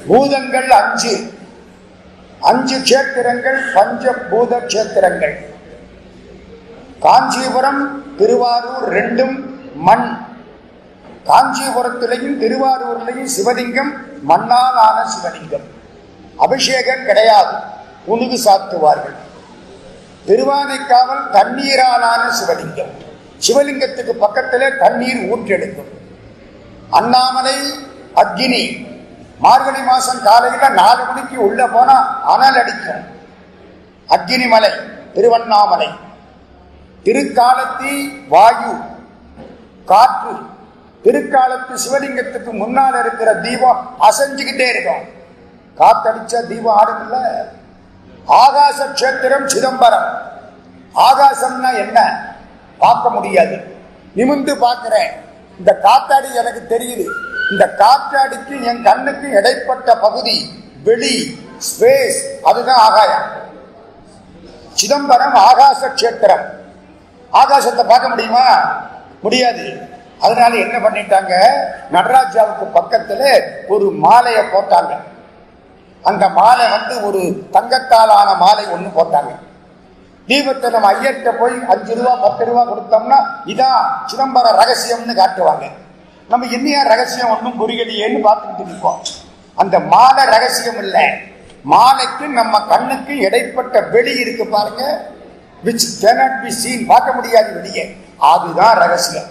பூதங்கள் 5, 5 கஷேத்திரங்கள் பஞ்சபூத கஷேத்திரங்கள். காஞ்சிபுரம் திருவாரூர் 2 மண். காஞ்சிபுரத்திலையும் திருவாரூர்லையும் சிவலிங்கம் மண்ணால் ஆன சிவலிங்கம். அபிஷேகம் கிடையாது, புனுகு சாத்துவார்கள். திருவானைக்காவல் தண்ணீராலான சிவலிங்கம். சிவலிங்கத்துக்கு பக்கத்திலே தண்ணீர் ஊற்றெடுக்கும். அண்ணாமலை அக்னி. மார்கழி மாசம் காலையில 4 மணிக்கு உள்ள போனா அனல் அடிக்கும். அக்னி மலை திருவண்ணாமலை. திருக்காலத்தி வாயு காற்று. திருக்காலத்து சிவலிங்கத்துக்கு முன்னால் இருக்கிற தீபம் அசைஞ்சுக்கிட்டே இருக்கும். காத்தடிச்ச தீபம் ஆடும்ல. ஆகாச கஷேத்திரம் சிதம்பரம். ஆகாசம்னா என்ன? பார்க்க முடியாது, நிமிந்து பார்க்கிறேன். இந்த காத்தாடி எனக்கு தெரியுது. இந்த காற்றாடிக்கு என் கண்ணுக்கு இடைப்பட்ட பகுதி வெளி, ஸ்பேஸ், அதுதான் ஆகாயம். சிதம்பரம் ஆகாச கஷேத்திரம். ஆகாசத்தை பார்க்க முடியுமா? முடியாது. அதனால என்ன பண்ணிட்டாங்க, நடராஜாவுக்கு பக்கத்துல ஒரு மாலையை போட்டாங்க. அந்த மாலை ஒரு தங்கத்தாலான மாலை ஒண்ணு போட்டாங்க. தீபத்தை நம்ம ஐயர்கிட்ட போய் 5 ரூபா 10 ரூபா கொடுத்தோம்னா இதான் சிதம்பர ரகசியம்னு காட்டுவாங்க. நம்ம என்னையா ரகசியம் ஒன்றும் புரியலையேன்னு பார்த்துக்கிட்டு இருக்கோம். அந்த மாலை ரகசியம் இல்லை. மாலைக்கு நம்ம கண்ணுக்கு இடைப்பட்ட வெளி இருக்கு பாருங்க, which cannot be seen, பார்க்க முடியாது வெளியே. அதுதான் ரகசியம்.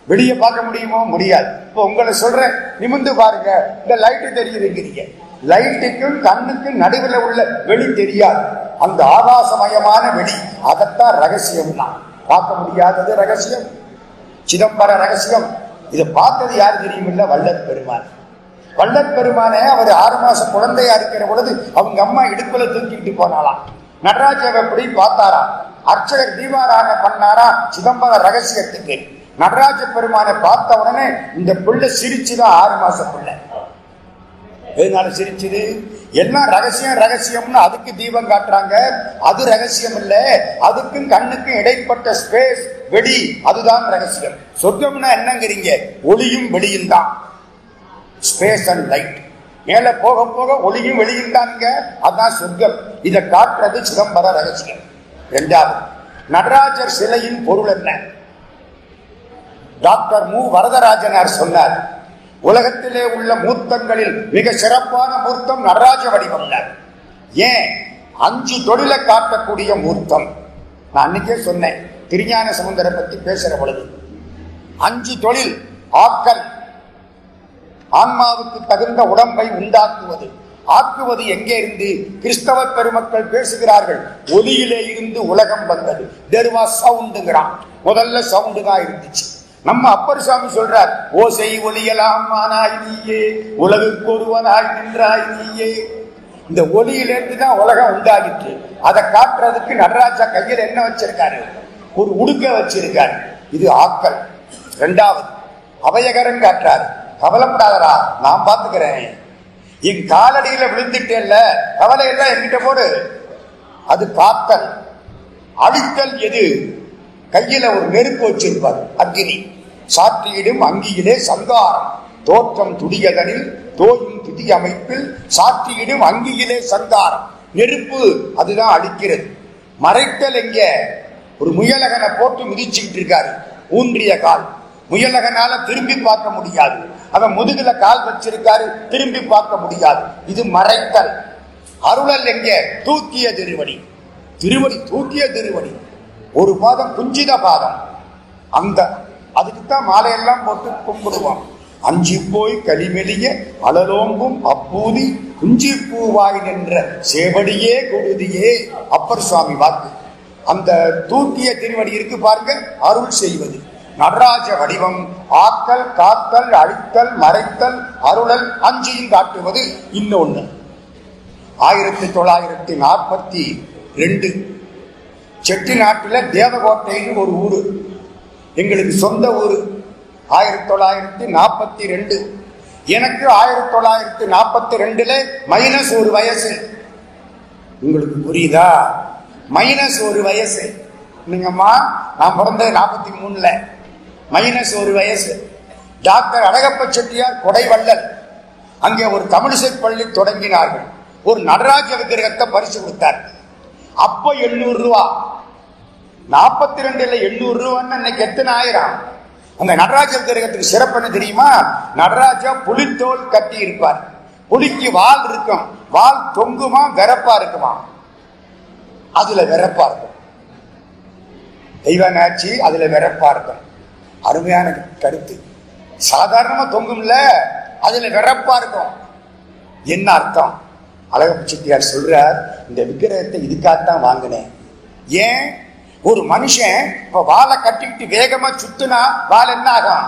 வெளியே பார்க்க முடியுமோ? முடியாது. இப்போ உங்களை சொல்றேன், நிமிந்து பாருங்க. இந்த லைட்டு தெரியுதுங்கிறீங்க. லைட்டுக்கும் கண்ணுக்கும் நடுவில் உள்ள வெளி தெரியாது. அந்த ஆகாசமயமான வெளி, அதைத்தான் ரகசியம் தான். பார்க்க முடியாதது ரகசியம், சிதம்பர ரகசியம். இதை பார்த்தது யாரு தெரியுமில்ல? வள்ளற் பெருமான். வள்ளற் பெருமானே அவர் 6 மாசம் குழந்தையா இருக்கிற பொழுது அவங்க அம்மா இடுப்புல தூக்கிட்டு போனாலாம். நடராஜாவை எப்படி பார்த்தாரா? அர்ச்சகர் தீபாராதனை பண்ணாரா சிதம்பர ரகசியத்துக்கு. நடராஜ பெருமானை பார்த்த உடனே இந்த பிள்ளை சிரிச்சுதான் 6 மாச பிள்ளை. எதனால சிரிச்சுது? எல்லாம் ரகசியம் ரகசியம்னு அதுக்கு தீபம் காட்டுறாங்க. அது ரகசியம் இல்ல. அதுக்கும் கண்ணுக்கும் இடைப்பட்ட ஸ்பேஸ், வெளி, அதுதான் ரகசியம். சொர்க்கம்னா என்னங்கிறீங்க? ஒளியும் வெளியும் தான். Space and light. மேல போக போக ஒளியும் வெளியும் தானுங்க, அதான் சொர்க்கம். இதை காட்டுறது சிதம்பர ரகசியம். 2வது, நடராஜர் சிலையின் பொருள் என்ன? டாக்டர் மு வரதராஜனார் சொன்னார், உலகத்திலே உள்ள மூர்த்தங்களில் மிக சிறப்பான மூர்த்தம் நடராஜ வடிவம். ஏன்? 5 தொழிலை காட்டக்கூடிய மூர்த்தம். நான் அன்னைக்கே சொன்னேன், திருஞான சமுந்தரை பத்தி பேசுற பொழுது 5 தொழில். ஆக்கல், ஆன்மாவுக்கு தகுந்த உடம்பை உண்டாக்குவது. ஆக்குவது எங்கே இருந்து? கிறிஸ்தவ பெருமக்கள் பேசுகிறார்கள், ஒலியிலே இருந்து உலகம் வந்தது. தேர் வாஸ் சவுண்டுங்கிறான். முதல்ல சவுண்டு தான் இருந்துச்சு. நம்ம அப்பர் சாமி சொல்றார், ஓசை ஒலியலாம் ஆனாய் நீயே, உலகுக்கு ஒருவனாய் நின்றாய் நீயே. இந்த ஒலியிலிருந்து தான் உலகம் உண்டாகிட்டு. அதை காட்டுறதுக்கு நடராஜா கையில் என்ன வச்சிருக்காரு? ஒரு உடுக்க வச்சிருக்காரு. இது ஆக்கல். 2வது, அபயகரம் காட்டுறாரு. கவலைப்படாதரா, நான் பாத்துக்கிறேன். என் காலடியில விழுந்துட்டேல்ல, கவலை எல்லாம் என்கிட்ட போடு. அது காத்தல். அடித்தல் எது? கையில ஒரு நெருப்பு வச்சிருப்பார், அக்னி. சாற்றியிடும் அங்கியிலே சங்காரம், தோற்றம் துடியதனில் தோயும் துதி அமைப்பில் சாற்றியிடும் அங்கியிலே சங்காரம். நெருப்பு, அதுதான் அடிக்கிறது. மறைத்தல் எங்க? ஒரு முயலகனை போட்டு மிதிச்சுக்கிட்டு இருக்காரு, ஊன்றிய கால். முயலகனால திரும்பி பார்க்க முடியாது. அவன் முதுகுல கால் வச்சிருக்காரு, திரும்பி பார்க்க முடியாது. இது மறைத்தல். அருளல் எங்க? தூக்கிய திருவடி. திருவடி, தூக்கிய திருவடி. ஒரு பாதம் குஞ்சித பாதம். அந்த அதுக்குத்தான் மாலையெல்லாம் போட்டு கும்பிடுவான். அஞ்சி போய் களிமெலிய அலலோம்பும் அப்பூதி குஞ்சி பூவாய் நின்ற சேவடியே கொடுதியே, அப்பர் சுவாமி வாக்கு. அந்த தூக்கிய திருவடி இருக்கு பாருங்க, அருள் செய்வது. நடராஜ வடிவம் ஆக்கல், காத்தல், அழித்தல், மறைத்தல், அருளல், 5ஐயும் காட்டுவது. இன்னொன்னு, 1942 செட்டி நாட்டுல தேவகோட்டைன்னு ஒரு ஊரு, எங்களுக்கு சொந்த ஊரு. 1942. எனக்கு 1942 -1 வயசு. உங்களுக்கு புரியுதா? -1 வயசு. நீங்கம்மா, நான் பிறந்தது 43, -1 வயசு. டாக்டர் அழகப்ப செட்டியார் கொடைவள்ளல் அங்கே ஒரு தமிழிசை பள்ளி தொடங்கினார்கள். ஒரு நடராஜ விக்கிரகத்தை பரிசு கொடுத்தார். அப்ப 800 ரூபா, 42 800 ரூபான்னு இன்னைக்கு எத்தனை ஆயிரம். அந்த நடராஜ விக்கிரகத்துக்கு சிறப்பு என்ன தெரியுமா? நடராஜா புலித்தோல் கட்டி இருப்பார். புலிக்கு வால் இருக்கும். வால் தொங்குமா வெறப்பா இருக்குமா? அதுல வெறப்பா இருக்கும். தெய்வநாச்சி அதுல வெறப்பா இருக்கும். அருமையான கருத்து. சாதாரணமா தொங்கும்ல, அதுல வெறப்பா இருக்கும். என்ன அர்த்தம்? அழகப்ப செட்டியார் சொல்றார், இந்த விக்கிரகத்தை இதுக்காகத்தான் வாங்கினேன். ஏன்? ஒரு மனுஷன் இப்ப வாழை கட்டிக்கிட்டு வேகமா சுத்துனா வால் என்ன ஆகும்?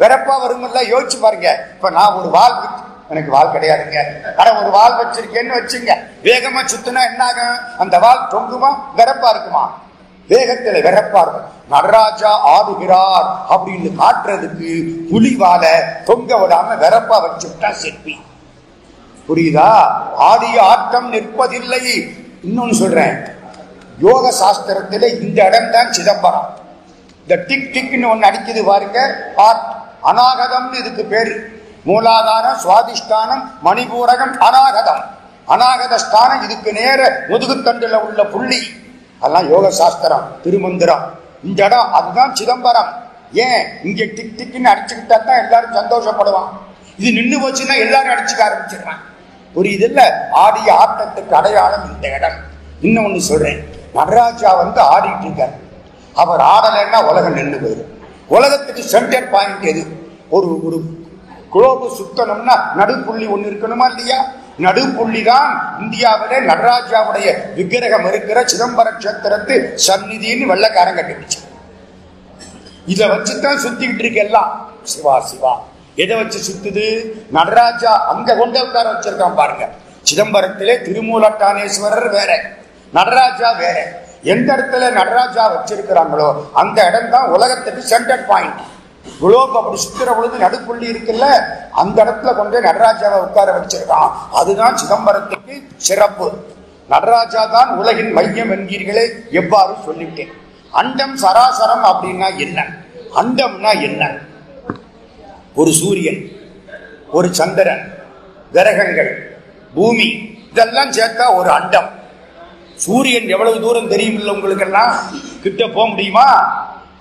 வெறப்பா வரும்ல. யோசிச்சு பாருங்க. இப்ப நான் ஒரு வால், எனக்கு வால் கிடையாதுங்க, ஆனா ஒரு வால் வச்சிருக்கேன்னு வச்சுங்க, வேகமா சுத்துனா என்ன ஆகும்? அந்த வால் தொங்குமா வெறப்பா இருக்குமா? வேகத்துல வெறப்பா இருக்கும். நடராஜா ஆடுகிறார் அப்படின்னு காட்டுறதுக்கு புலிவால தொங்க விடாம வெறப்பா வச்சுட்டா சிற்பி. புரியுதா? ஆடிய ஆட்டம் நிற்பதில்லை. இன்னொன்னு சொல்றேன், யோக சாஸ்திரத்துல இந்த இடம் தான் சிதம்பரம். இந்த டிக் டிக்னு ஒண்ணு அடிக்குது பாருங்க, அநாகதம் இதுக்கு பேரு. மூலாதாரம், சுவாதிஷ்டானம், மணிபூரகம், அநாகதம். அநாகத ஸ்தானம் இதுக்கு நேர முதுகுத்தண்டுல உள்ள புள்ளி. அதெல்லாம் யோக சாஸ்திரம், திருமந்திரம். இந்த இடம் அதுதான் சிதம்பரம். ஏன்? இங்க டிக் டிக்னு அடிச்சுக்கிட்டா தான் எல்லாரும் சந்தோஷப்படுவான். இது நின்று போச்சுன்னா எல்லாரும் அடிச்சுக்க ஆரம்பிச்சிடுறான். புரியுது இல்ல? ஆடிய ஆட்டத்துக்கு அடையாளம் இந்த இடம். இன்னொன்னு சொல்றேன், நடராஜா ஆடிட்டு இருக்கார். அவர் ஆடலைன்னா உலகம் நின்று போயிடும். உலகத்துக்கு சென்டர் பாயிண்ட் எது? ஒரு ஒரு குளோபு சுத்தணும்னா நடுப்புள்ளி ஒண்ணு இருக்கணுமா இல்லையா? நடுப்புள்ளி தான் இந்தியாவிலே நடராஜாவுடைய விக்கிரகம் இருக்கிற சிதம்பர கஷேத்திரத்து சந்நிதின்னு வெள்ளக்காரன் கட்டிடுச்சு. இதை வச்சுதான் சுத்திக்கிட்டு இருக்கு எல்லாம். சிவா சிவா எதை வச்சு சுத்துது? நடராஜா அங்க கொண்டு உட்கார வச்சிருக்கான் பாருங்க. சிதம்பரத்திலே திருமூலட்டானேஸ்வரர் வேற, நடராஜா வேற. எந்த இடத்துல நடராஜா வச்சிருக்கிறாங்களோ அந்த இடம் தான் உலகத்துக்கு சென்டர் பாயிண்ட். குளோப் அப்படி சுத்துற பொழுது நடுப்புள்ளி இருக்குல்ல, அந்த இடத்துல கொண்டு நடராஜாவை உட்கார வச்சிருக்கான். அதுதான் சிதம்பரத்துக்கு சிறப்பு. நடராஜா தான் உலகின் மையம் என்கிறீர்களே, எவ்வாறு சொல்லிட்டேன். அண்டம் சராசரம் அப்படின்னா என்ன? அண்டம்னா என்ன? ஒரு சூரியன், ஒரு சந்திரன், கிரகங்கள், பூமி, இதெல்லாம் சேர்த்தா ஒரு அண்டம். சூரியன் எவ்வளவு தூரம் தெரியுமில்ல உங்களுக்கு எல்லாம்? கிட்ட போக முடியுமா?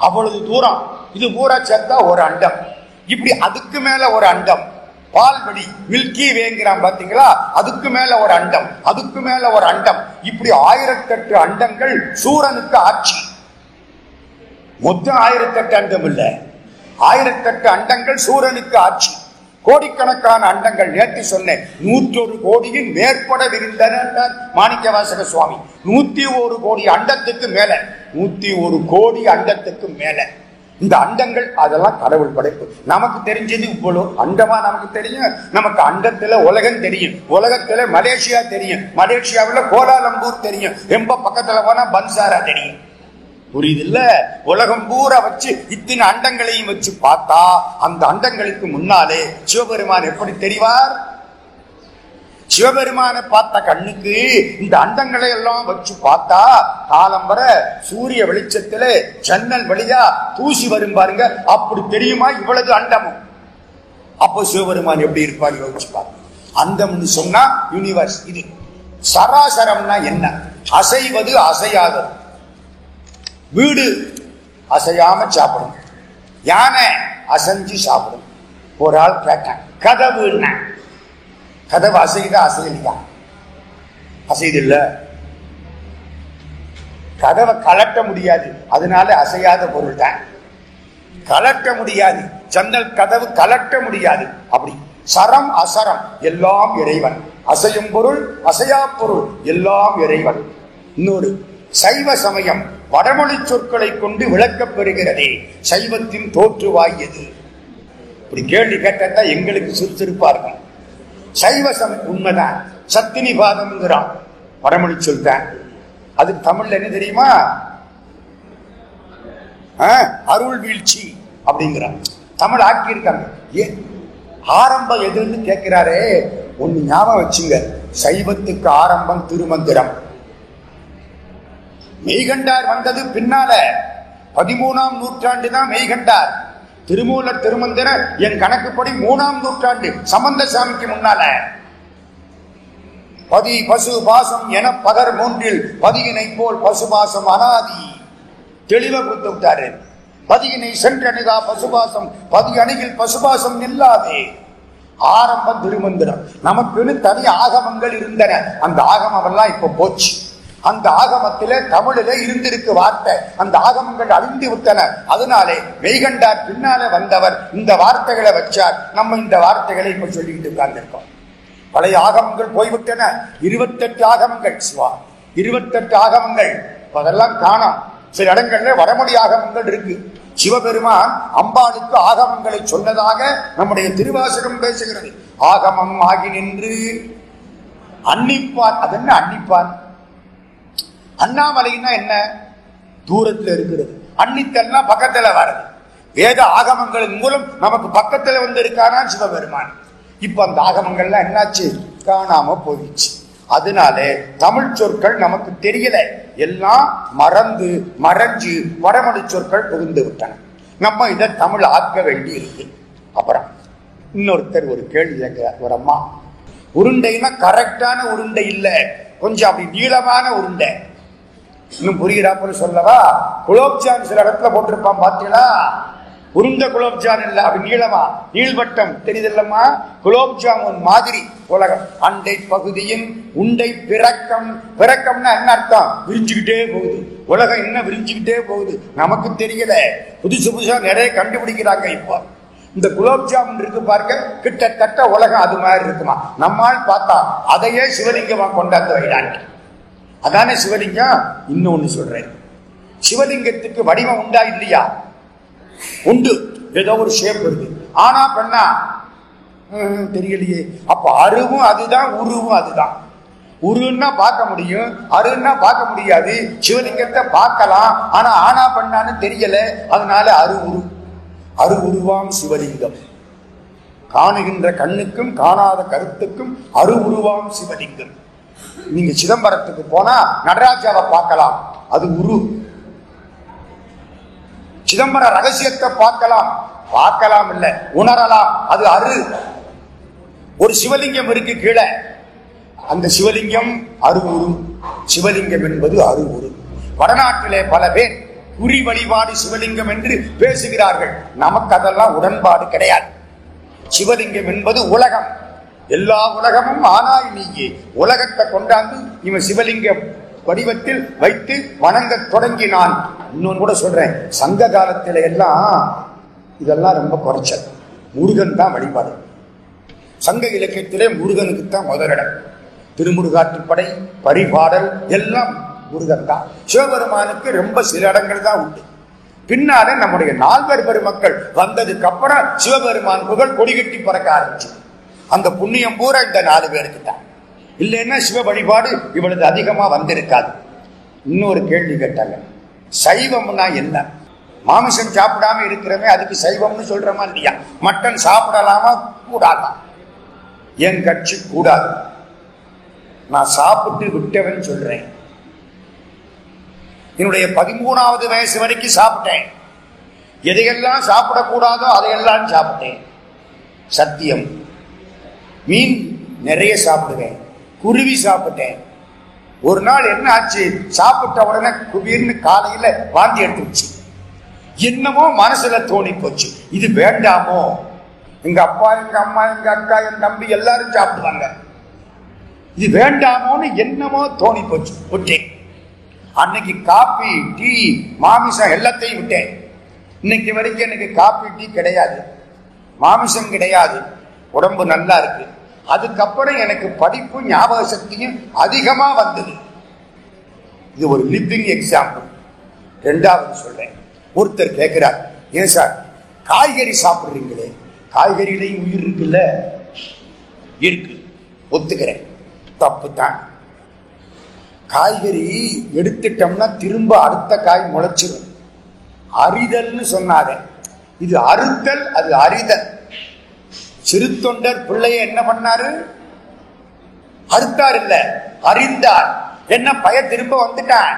அவ்வளவு தூரம். இது பூரா சேர்த்தா ஒரு அண்டம். இப்படி அதுக்கு மேல ஒரு அண்டம், பால்வெளி, மில்கி வேங்கிறான் பாத்தீங்களா? அதுக்கு மேல ஒரு அண்டம், அதுக்கு மேல ஒரு அண்டம். இப்படி 1008 அண்டங்கள் சூரனுக்கு ஆட்சி. மொத்தம் 1008 அண்டம் இல்ல, 1008 அண்டங்கள் சூரனுக்கு ஆட்சி. கோடிக்கணக்கான அண்டங்கள். நேற்று சொன்னேன், 101 கோடியின் மேற்பட விரிந்தனர் மாணிக்கவாசக சுவாமி. 101 கோடி அண்டத்துக்கு மேல, 101 கோடி அண்டத்துக்கு மேல இந்த அண்டங்கள். அதெல்லாம் கடவுள் படைப்பு. நமக்கு தெரிஞ்சது இவ்வளவு அண்டமா நமக்கு தெரியும். நமக்கு அண்டத்துல உலகம் தெரியும், உலகத்துல மலேசியா தெரியும், மலேசியாவில் கோலாலம்பூர் தெரியும், ரொம்ப பக்கத்துல போனா பன்சாரா தெரியும். புரியுது இல்ல? உலகம் பூரா வச்சு இத்தனை அண்டங்களையும் வச்சு பார்த்தா அந்த அண்டங்களுக்கு முன்னாலே சிவபெருமான் எப்படி தெரிவார்? சிவபெருமானை பார்த்த கண்ணுக்கு இந்த அண்டங்களை எல்லாம் வச்சு பார்த்தா காலம் வர சூரிய வெளிச்சத்துல ஜன்னல் வழியா தூசி வரும் பாருங்க, அப்படி தெரியுமா இவ்வளவு அண்டமும்? அப்போ சிவபெருமான் எப்படி இருப்பார் யோசிச்சு பாருங்க. அண்டம்னு சொன்னா யூனிவர்ஸ். இது சராசரம்னா என்ன? அசைவது அசையாதது. வீடு அசையாம சாப்பிடும், யானை அசைஞ்சு சாப்பிடும். ஒரு ஆள் கேட்டான், கதவு என்ன? கதவு அசைதா அசையா? அசைது இல்ல. கதவை கலட்ட முடியாது, அதனால அசையாத பொருள் தான். கலட்ட முடியாது, ஜன்னல் கதவு கலட்ட முடியாது. அப்படி சரம் அசரம் எல்லாம் இறைவன். அசையும் பொருள் அசையா பொருள் எல்லாம் இறைவன். இன்னொரு சைவ சமயம் வடமொழி சொற்களை கொண்டு விளக்கப் பெறுகிறதே. சைவத்தின் தோற்றுவாய் எது? இப்படி கேள்வி கேட்டா எங்களுக்கு சுறுசுறுப்பா இருக்கும். சைவ சமயம் உண்மைதான். சத்தினிபாதம்ங்கிறான், வடமொழி சொல்லிட்டேன். அது தமிழ்ல என்ன தெரியுமா? அருள் வீழ்ச்சி அப்படிங்கிறான். தமிழ் ஆக்கி இருக்காங்க. ஏன் ஆரம்பம் எதுன்னு கேட்கிறாரே, ஒன்னு ஞாபகம் வச்சுங்க. சைவத்துக்கு ஆரம்பம் திருமந்திரம். மெய்கண்டார் வந்தது பின்னால, 13ஆம் நூற்றாண்டு தான் மெய்கண்டார். திருமூலர் திருமந்திர என் கணக்குப்படி 3ஆம் நூற்றாண்டு சம்பந்த சாமிக்கு முன்னால பதி பசு பாசம் என பகர் 3 பதியினை போல் பசுபாசம் அனாதி தெளிவா கொடுத்து விட்டாரு. பதியினை சென்றணுகா பசுபாசம் பதி அணுகில் பசுபாசம் இல்லாதே. ஆரம்பம் திருமந்திரம். நமக்குன்னு தனி ஆகமங்கள் இருந்தன. அந்த ஆகமம் எல்லாம் இப்ப போச்சு. அந்த ஆகமத்திலே தமிழிலே இருந்திருக்கு வார்த்தை. அந்த ஆகமங்கள் அழிந்து விட்டன. அதனாலே மெய்கண்டார் பின்னாலே வந்தவர் இந்த வார்த்தைகளை வச்சார். நம்ம இந்த வார்த்தைகளை இப்ப சொல்லிக்கிட்டு உட்கார்ந்திருக்கோம். பழைய ஆகமங்கள் போய்விட்டன. 28 ஆகமங்கள் சிவா, 28 ஆகமங்கள் அதெல்லாம் காணோம். சில இடங்கள்ல வடமொழி ஆகமங்கள் இருக்கு. சிவபெருமான் அம்பாளுக்கு ஆகமங்களை சொன்னதாக நம்முடைய திருவாசகம் பேசுகிறது. ஆகமம் ஆகி நின்று அன்னிப்பான். அது என்ன அன்னிப்பான்? அண்ணாமலைன்னா என்ன? தூரத்தில் இருக்கிறது. அன்னித்தல்னா பக்கத்துல வர்றது. வேத ஆகமங்களின் மூலம் நமக்கு பக்கத்துல வந்து இருக்கானா சிவபெருமான். இப்ப அந்த ஆகமங்கள்லாம் என்னாச்சு? காணாம போயிடுச்சு. அதனாலே தமிழ் சொற்கள் நமக்கு தெரியல. எல்லாம் மறந்து மறைஞ்சு வடமொழி சொற்கள் புகுந்து விட்டன. நம்ம இதை தமிழ் ஆக்க வேண்டி இருக்கு. அப்புறம் இன்னொருத்தர் ஒரு கேள்வி கேட்கிறார். ஒரு அம்மா, உருண்டைன்னா கரெக்டான உருண்டை இல்ல, கொஞ்சம் அப்படி நீளமான உருண்டை. இன்னும் புரிகிறாப்புல சொல்லவா? குலோப்ஜான் சில இடத்துல போட்டிருப்பான் பாத்தீங்களா? உருண்ட குலோப்ஜான் இல்ல, அப்படி நீளமா நீள்வட்டம் தெரியுதில்லம்மா. குலோப்ஜாமுன் மாதிரி உலகம். அண்டை பகுதியின் உண்டை பிறக்கம். பிறக்கம்னா என்ன அர்த்தம்? விரிஞ்சுக்கிட்டே போகுது. உலகம் என்ன விரிஞ்சுக்கிட்டே போகுது, நமக்கு தெரியல. புதுசு புதுசா நிறைய கண்டுபிடிக்கிறாங்க. இப்போ இந்த குலோப்ஜாமுன் இருக்கு பாருங்க, கிட்டத்தட்ட உலகம் அது மாதிரி இருக்குமா. நம்மால் பார்த்தா அதையே சிவலிங்கமா கொண்டாந்து வைடாங்க. அதானே சிவலிங்கம். இன்னொன்னு சொல்றேன், சிவலிங்கத்துக்கு வடிவம் உண்டா இல்லையா? உண்டு. ஏதோ ஒரு ஷேப் இருக்கு. ஆனா பெண்ணா தெரியலையே. அப்ப அருவும் அதுதான், உருவும் அதுதான். உருன்னா பார்க்க முடியும், அருன்னா பார்க்க முடியாது. சிவலிங்கத்தை பார்க்கலாம், ஆனா ஆனா பெண்ணான்னு தெரியல. அதனால அரு உரு. அரு உருவாம் சிவலிங்கம். காணுகின்ற கண்ணுக்கும் காணாத கருத்துக்கும் அரு உருவாம் சிவலிங்கம். நீங்க சிதம்பரத்துக்கு போனா நடராஜாவை பார்க்கலாம், அது உரு. சிதம்பர ரகசியத்தை பார்க்கலாம், பார்க்கலாம் இல்ல உணரலாம், அது அரு. ஒரு சிவலிங்கம் இருக்கு கீழே, அந்த சிவலிங்கம் அரு உரு. சிவலிங்கம் என்பது அரு உரு. வடநாட்டிலே பல பேர் குறி வழிபாடு சிவலிங்கம் என்று பேசுகிறார்கள். நமக்கு அதெல்லாம் உடன்பாடு கிடையாது. சிவலிங்கம் என்பது உலகம். எல்லா உலகமும் ஆனாய் நீயே. உலகத்தை கொண்டாந்து இவன் சிவலிங்க வடிவத்தில் வைத்து வணங்க தொடங்கினான். இன்னொன்னு கூட சொல்றேன், சங்க காலத்தில எல்லாம் இதெல்லாம் ரொம்ப குறைச்சல். முருகன் தான் வழிபாடு. சங்க இலக்கியத்திலே முருகனுக்கு தான் முதலிடம். திருமுருகாற்றுப்படை, பரிபாடல் எல்லாம் முருகன் தான். சிவபெருமானுக்கு ரொம்ப சில இடங்கள் தான் உண்டு. பின்னாலே நம்முடைய நால்வர் பெருமக்கள் வந்ததுக்கு அப்புறம் சிவபெருமான் புகழ் கொடிகட்டி பறக்க ஆரம்பிச்சு. அந்த புண்ணியம் பூரா இந்த 4 பேருக்கு தான். இல்லைன்னா சிவ வழிபாடு இவ்வளவு அதிகமா வந்திருக்காது. இன்னொரு கேள்வி கேட்டாங்க, சைவம்னா என்ன? மாமிசம் சாப்பிடாம இருக்கிறமே அதுக்கு சைவம்னு சொல்றமா இல்லையா? மட்டன் சாப்பிடலாமா கூடாதா? என் கட்சி கூடாது. நான் சாப்பிட்டு விட்டவன் சொல்றேன். என்னுடைய 13வது வயசு வரைக்கும் சாப்பிட்டேன். எதையெல்லாம் சாப்பிடக்கூடாதோ அதையெல்லாம் சாப்பிட்டேன். சத்தியம். மீன் நிறைய சாப்பிடுவேன், குருவி சாப்பிட்டேன். ஒரு நாள் என்ன ஆச்சு, சாப்பிட்ட உடனே குபீர்னு காலையில வாந்தி எடுத்துச்சு. என்னமோ மனசுல தோணி போச்சு, இது வேண்டாமோ. எங்க அப்பா, எங்க அம்மா, எங்க அக்கா, என் தம்பி எல்லாரும் சாப்பிடுவாங்க, இது வேண்டாமோன்னு என்னமோ தோணி போச்சு. விட்டேன். அன்னைக்கு காப்பி, டீ, மாமிசம் எல்லாத்தையும் விட்டேன். இன்னைக்கு வரைக்கும் எனக்கு காப்பி, டீ கிடையாது, மாமிசம் கிடையாது. உடம்பு நல்லா இருக்கு. அதுக்கப்புறம் எனக்கு படிப்பு, ஞாபக சக்தியும் அதிகமா வந்தது. இது ஒரு லிவிங் எக்ஸாம்பிள். 2வது சொல்றேன். ஒருத்தர் கேட்கிறார், ஏன் சார் காய்கறி சாப்பிடுறீங்களே, காய்கறியிலையும் உயிர் இருக்குல்ல? இருக்கு, ஒத்துக்கிறேன். தப்பு தான். காய்கறி எடுத்துட்டோம்னா திரும்ப அடுத்த காய் முளைச்சிடும். அறிதல்னு சொன்னாங்க. இது அறுத்தல், அது அறிதல். சிறு தொண்டர் பிள்ளைய என்ன பண்ணாரு? அறுத்தார் இல்ல, அறிந்தார். என்ன பய திரும்ப வந்துட்டான்.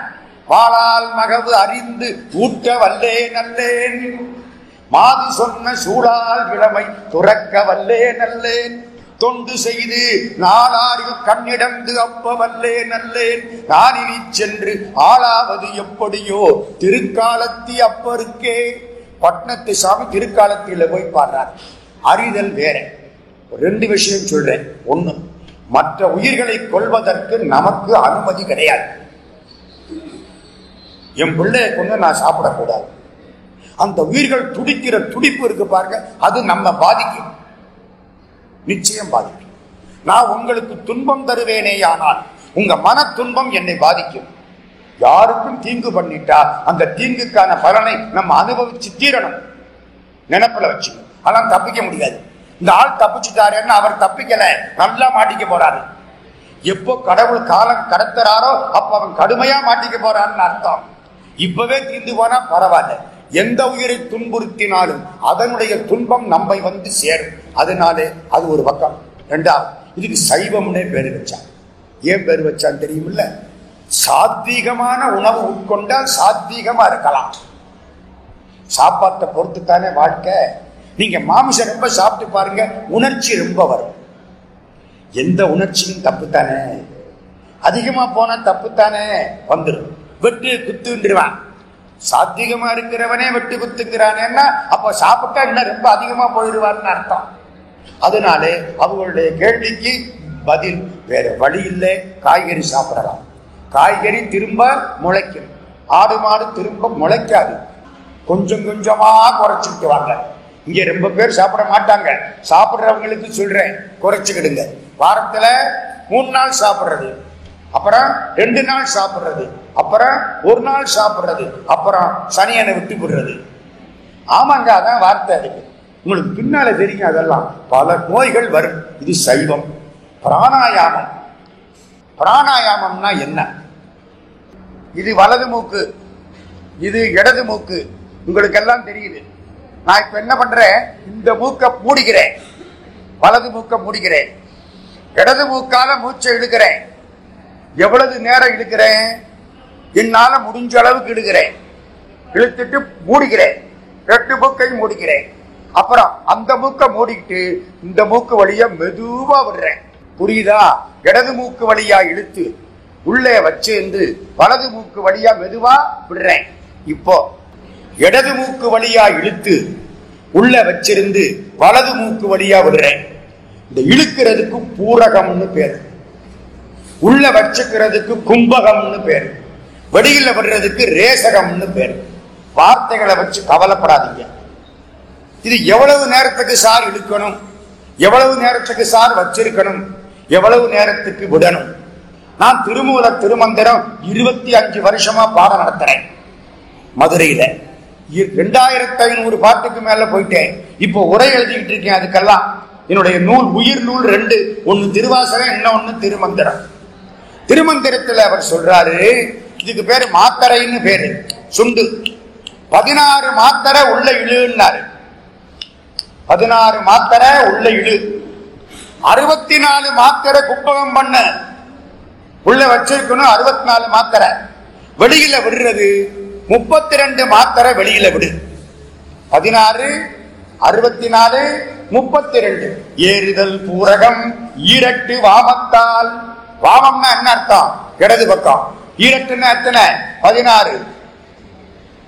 வாளால் மகவு அறிந்து ஊட்ட வல்லே நல்லேன். மாது சொன்ன சூழால் இளமை துறக்க வல்லே நல்லேன், தொண்டு செய்து நாளாரில் கண்ணிடந்து அப்ப வல்லே நல்லேன், நான் இனி சென்று ஆளாவது எப்படியோ திருக்காலத்தி அப்பருக்கே. பட்னத்து சாமி திருக்காலத்தில போய் பாடுறார். அறிதல் வேற. ரெண்டு விஷயம் சொல்றேன். ஒண்ணு, மற்ற உயிர்களை கொல்வதற்கு நமக்கு அனுமதி கிடையாது. என் பிள்ளைய கொண்டு நான் சாப்பிடக்கூடாது. அந்த உயிர்கள் துடிக்கிற துடிப்பு இருக்கு பாருங்க, அது நம்ம பாதிக்கும், நிச்சயம் பாதிக்கும். நான் உங்களுக்கு துன்பம் தருவேனேயானால் உங்க மன துன்பம் என்னை பாதிக்கும். யாருக்கும் தீங்கு பண்ணிட்டா அந்த தீங்குக்கான பலனை நம்ம அனுபவிச்சு தீரணும். நினைப்புல வச்சு அதெல்லாம் தப்பிக்க முடியாது. இந்த ஆள் தப்பிச்சுட்டாருன்னு அவர் தப்பிக்கல, நல்லா மாட்டிக்க போறாரு. எப்போ கடவுள் காலம் கடத்துறாரோ அப்ப அவன் கடுமையா மாட்டிக்க போறான்னு அர்த்தம். இப்பவே தீர்ந்து போனா பரவாயில்ல. எந்த உயிரை துன்புறுத்தினாலும் அதனுடைய துன்பம் நம்மை வந்து சேரும். அதனாலே அது ஒரு பக்கம். ரெண்டாவது, இதுக்கு சைவம்னே பேரு வச்சான். ஏன் பேரு வச்சான்னு தெரியுமில்ல? சாத்வீகமான உணவு உட்கொண்டால் சாத்வீகமா இருக்கலாம். சாப்பாட்டை பொறுத்து தானே வாழ்க்கை. நீங்க மாமிசம் ரொம்ப சாப்பிட்டு பாருங்க, உணர்ச்சி ரொம்ப வரும். எந்த உணர்ச்சியும் தப்பு தானே, அதிகமா போனா தப்பு தானே வந்துடும். வெட்டு குத்துன்றான். சாத்வீகமா இருக்கிறவனே வெட்டு குத்துங்கிறானேன்னா அப்ப சாப்பிட்டா இன்னும் ரொம்ப அதிகமா போயிடுவார்னு அர்த்தம். அதனாலே அவங்களுடைய கேள்விக்கு பதில் வேற வழி இல்லை. காய்கறி சாப்பிடலாம். காய்கறி திரும்ப முளைக்கும். ஆடு மாடு திரும்ப முளைக்காது. கொஞ்சம் கொஞ்சமா குறைச்சிட்டு வாங்க. இங்க ரொம்ப பேர் சாப்பிட மாட்டாங்க. சாப்பிடுறவங்களுக்கு சொல்றேன், குறைச்சுக்கிடுங்க. வாரத்துல 3 நாள் சாப்பிடுறது, அப்புறம் 2 நாள் சாப்பிடுறது, அப்புறம் 1 நாள் சாப்பிடுறது, அப்புறம் சனியனை விட்டு விடுறது. ஆமாங்க, அதான் வார்த்தை. அதுக்கு உங்களுக்கு பின்னால தெரியும். அதெல்லாம் பல நோய்கள் வரும். இது சைவம். பிராணாயாமம். பிராணாயாமம்னா என்ன? இது வலது மூக்கு, இது இடது மூக்கு. உங்களுக்கு எல்லாம் தெரியுது. நான் இப்ப என்ன பண்றேன், இந்த மூக்க மூடிக்கிறேன், வலது மூக்க மூடிக்கிறேன், இடது மூக்கால மூச்சை இழுக்கிறேன். எவ்வளவு நேரம் இழுக்கிறேன்? என்னால முடிஞ்ச அளவுக்கு இழுக்கிறேன். இழுத்துட்டு மூடிக்கிறேன், 2 மூக்கையும் மூடிக்கிறேன். அப்புறம் அந்த மூக்க மூடிக்கிட்டு இந்த மூக்கு வழியா மெதுவா விடுறேன். புரியுதா? இடது மூக்கு வழியா இழுத்து உள்ளே வச்சிருந்து வலது மூக்கு வழியா மெதுவா விடுறேன். இப்போ இடது மூக்கு வழியா இழுத்து உள்ள வச்சிருந்து வலது மூக்கு வழியா விடுறேன். இந்த இழுக்கிறதுக்கு பூரகம்னு பேரு, உள்ள வச்சுக்கிறதுக்கு கும்பகம்னு பேரு, வெளியில விடுறதுக்கு ரேசகம்னு பேரு. வார்த்தைகளை வச்சு கவலைப்படாதீங்க. இது எவ்வளவு நேரத்துக்கு சார் இழுக்கணும், எவ்வளவு நேரத்துக்கு சார் வச்சிருக்கணும், எவ்வளவு நேரத்துக்கு விடணும். நான் திருமூல திருமந்திரம் 25 வருஷமா பாடம் நடத்துறேன் மதுரையில. 2500 பாட்டுக்கு மேல போயிட்டேன். இப்போ உரை எழுதிக்கிட்டு இருக்கேன். அதுக்கெல்லாம் என்னுடைய நூல், உயிர் நூல் 2, ஒன்னு திருவாசகம், இன்னொன்னு திருமந்திரம். திருமந்திரத்துல அவர் சொல்றாரு, இதுக்கு பேரு மாத்தரைன்னு பேரு, சுண்டு. 16 மாத்திரை உள்ள இழுன்னாரு. 16 மாத்திரை உள்ள இழு, 64 மாத்திரை குப்பகம் பண்ண உள்ள வச்சிருக்கணும். 64 மாத்திரை வெளியில விடுறது, 32 மாத்திரை வெளியில விடு. 16, 64, 32. ஏறுதல் பூரகம் ஈரட்டு வாமத்தால். வாமம்னா என்ன அர்த்தம்? இடது பக்கம். ஈரட்டுன்னா எத்தனை? 16.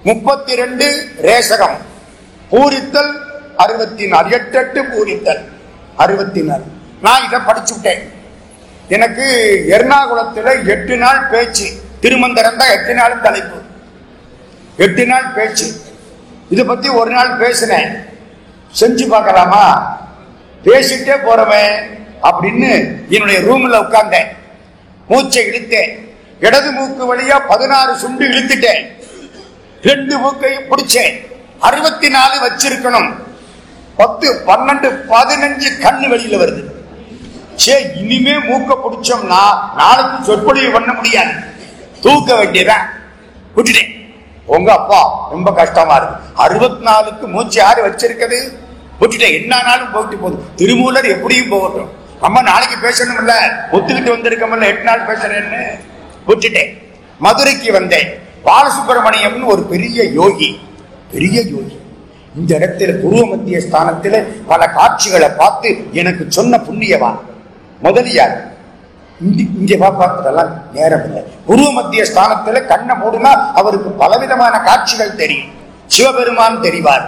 32 ரேசகம். பூரித்தல் 64. 8 பூரித்தல் 64. நான் இதை படிச்சுட்டேன். எனக்கு எர்ணாகுளத்துல 8 நாள் பேச்சு. திருமந்திரம் தான் 8 நாள் தலைப்பு. 8 நாள் பேச்சு. இதை பத்தி ஒரு நாள் பேசினேன். செஞ்சு பார்க்கலாமா? பேசிட்டே போறவன் அப்படின்னு என்னுடைய ரூம்ல உட்கார்ந்தேன். மூச்சை இழுத்தேன். இடது மூக்கு வழியா 16 சுண்டு இழுத்துட்டேன். 2 மூக்கையும் பிடிச்சேன். 64 வச்சிருக்கணும். 10, 12, 15 கண்ணு வெளியில வருது. சே, இனிமே மூக்க பிடிச்சோம்னா நாளைக்கு சொற்பொழிவு பண்ண முடியாது, தூக்க வேண்டியதான். விட்டுட்டேன். உங்க அப்பா ரொம்ப கஷ்டமா இருக்கு. 64க்கு மூச்சு யாரு வச்சிருக்கிறது? விட்டுட்டேன். என்னாலும் போயிட்டு போகுது. திருமூலர் எப்படியும் போகட்டும், நம்ம நாளைக்கு பேசணும் இல்ல, ஒத்துக்கிட்டு வந்திருக்கோம்ல 8 நாள் பேசுறேன்னு விட்டுட்டேன். மதுரைக்கு வந்தேன். பாலசுப்பிரமணியம்னு ஒரு பெரிய யோகி, பெரிய யோகி. இந்த இடத்துல குருவ மத்திய ஸ்தானத்தில் பல காட்சிகளை பார்த்து எனக்கு சொன்ன புண்ணியவா முதலியார். இங்க பார்ப்பதெல்லாம் நேரம் இல்லை. குருவ மத்திய ஸ்தானத்துல கண்ணை மூடுனா அவருக்கு பலவிதமான காட்சிகள் தெரியும். சிவபெருமான் தெரிவார்,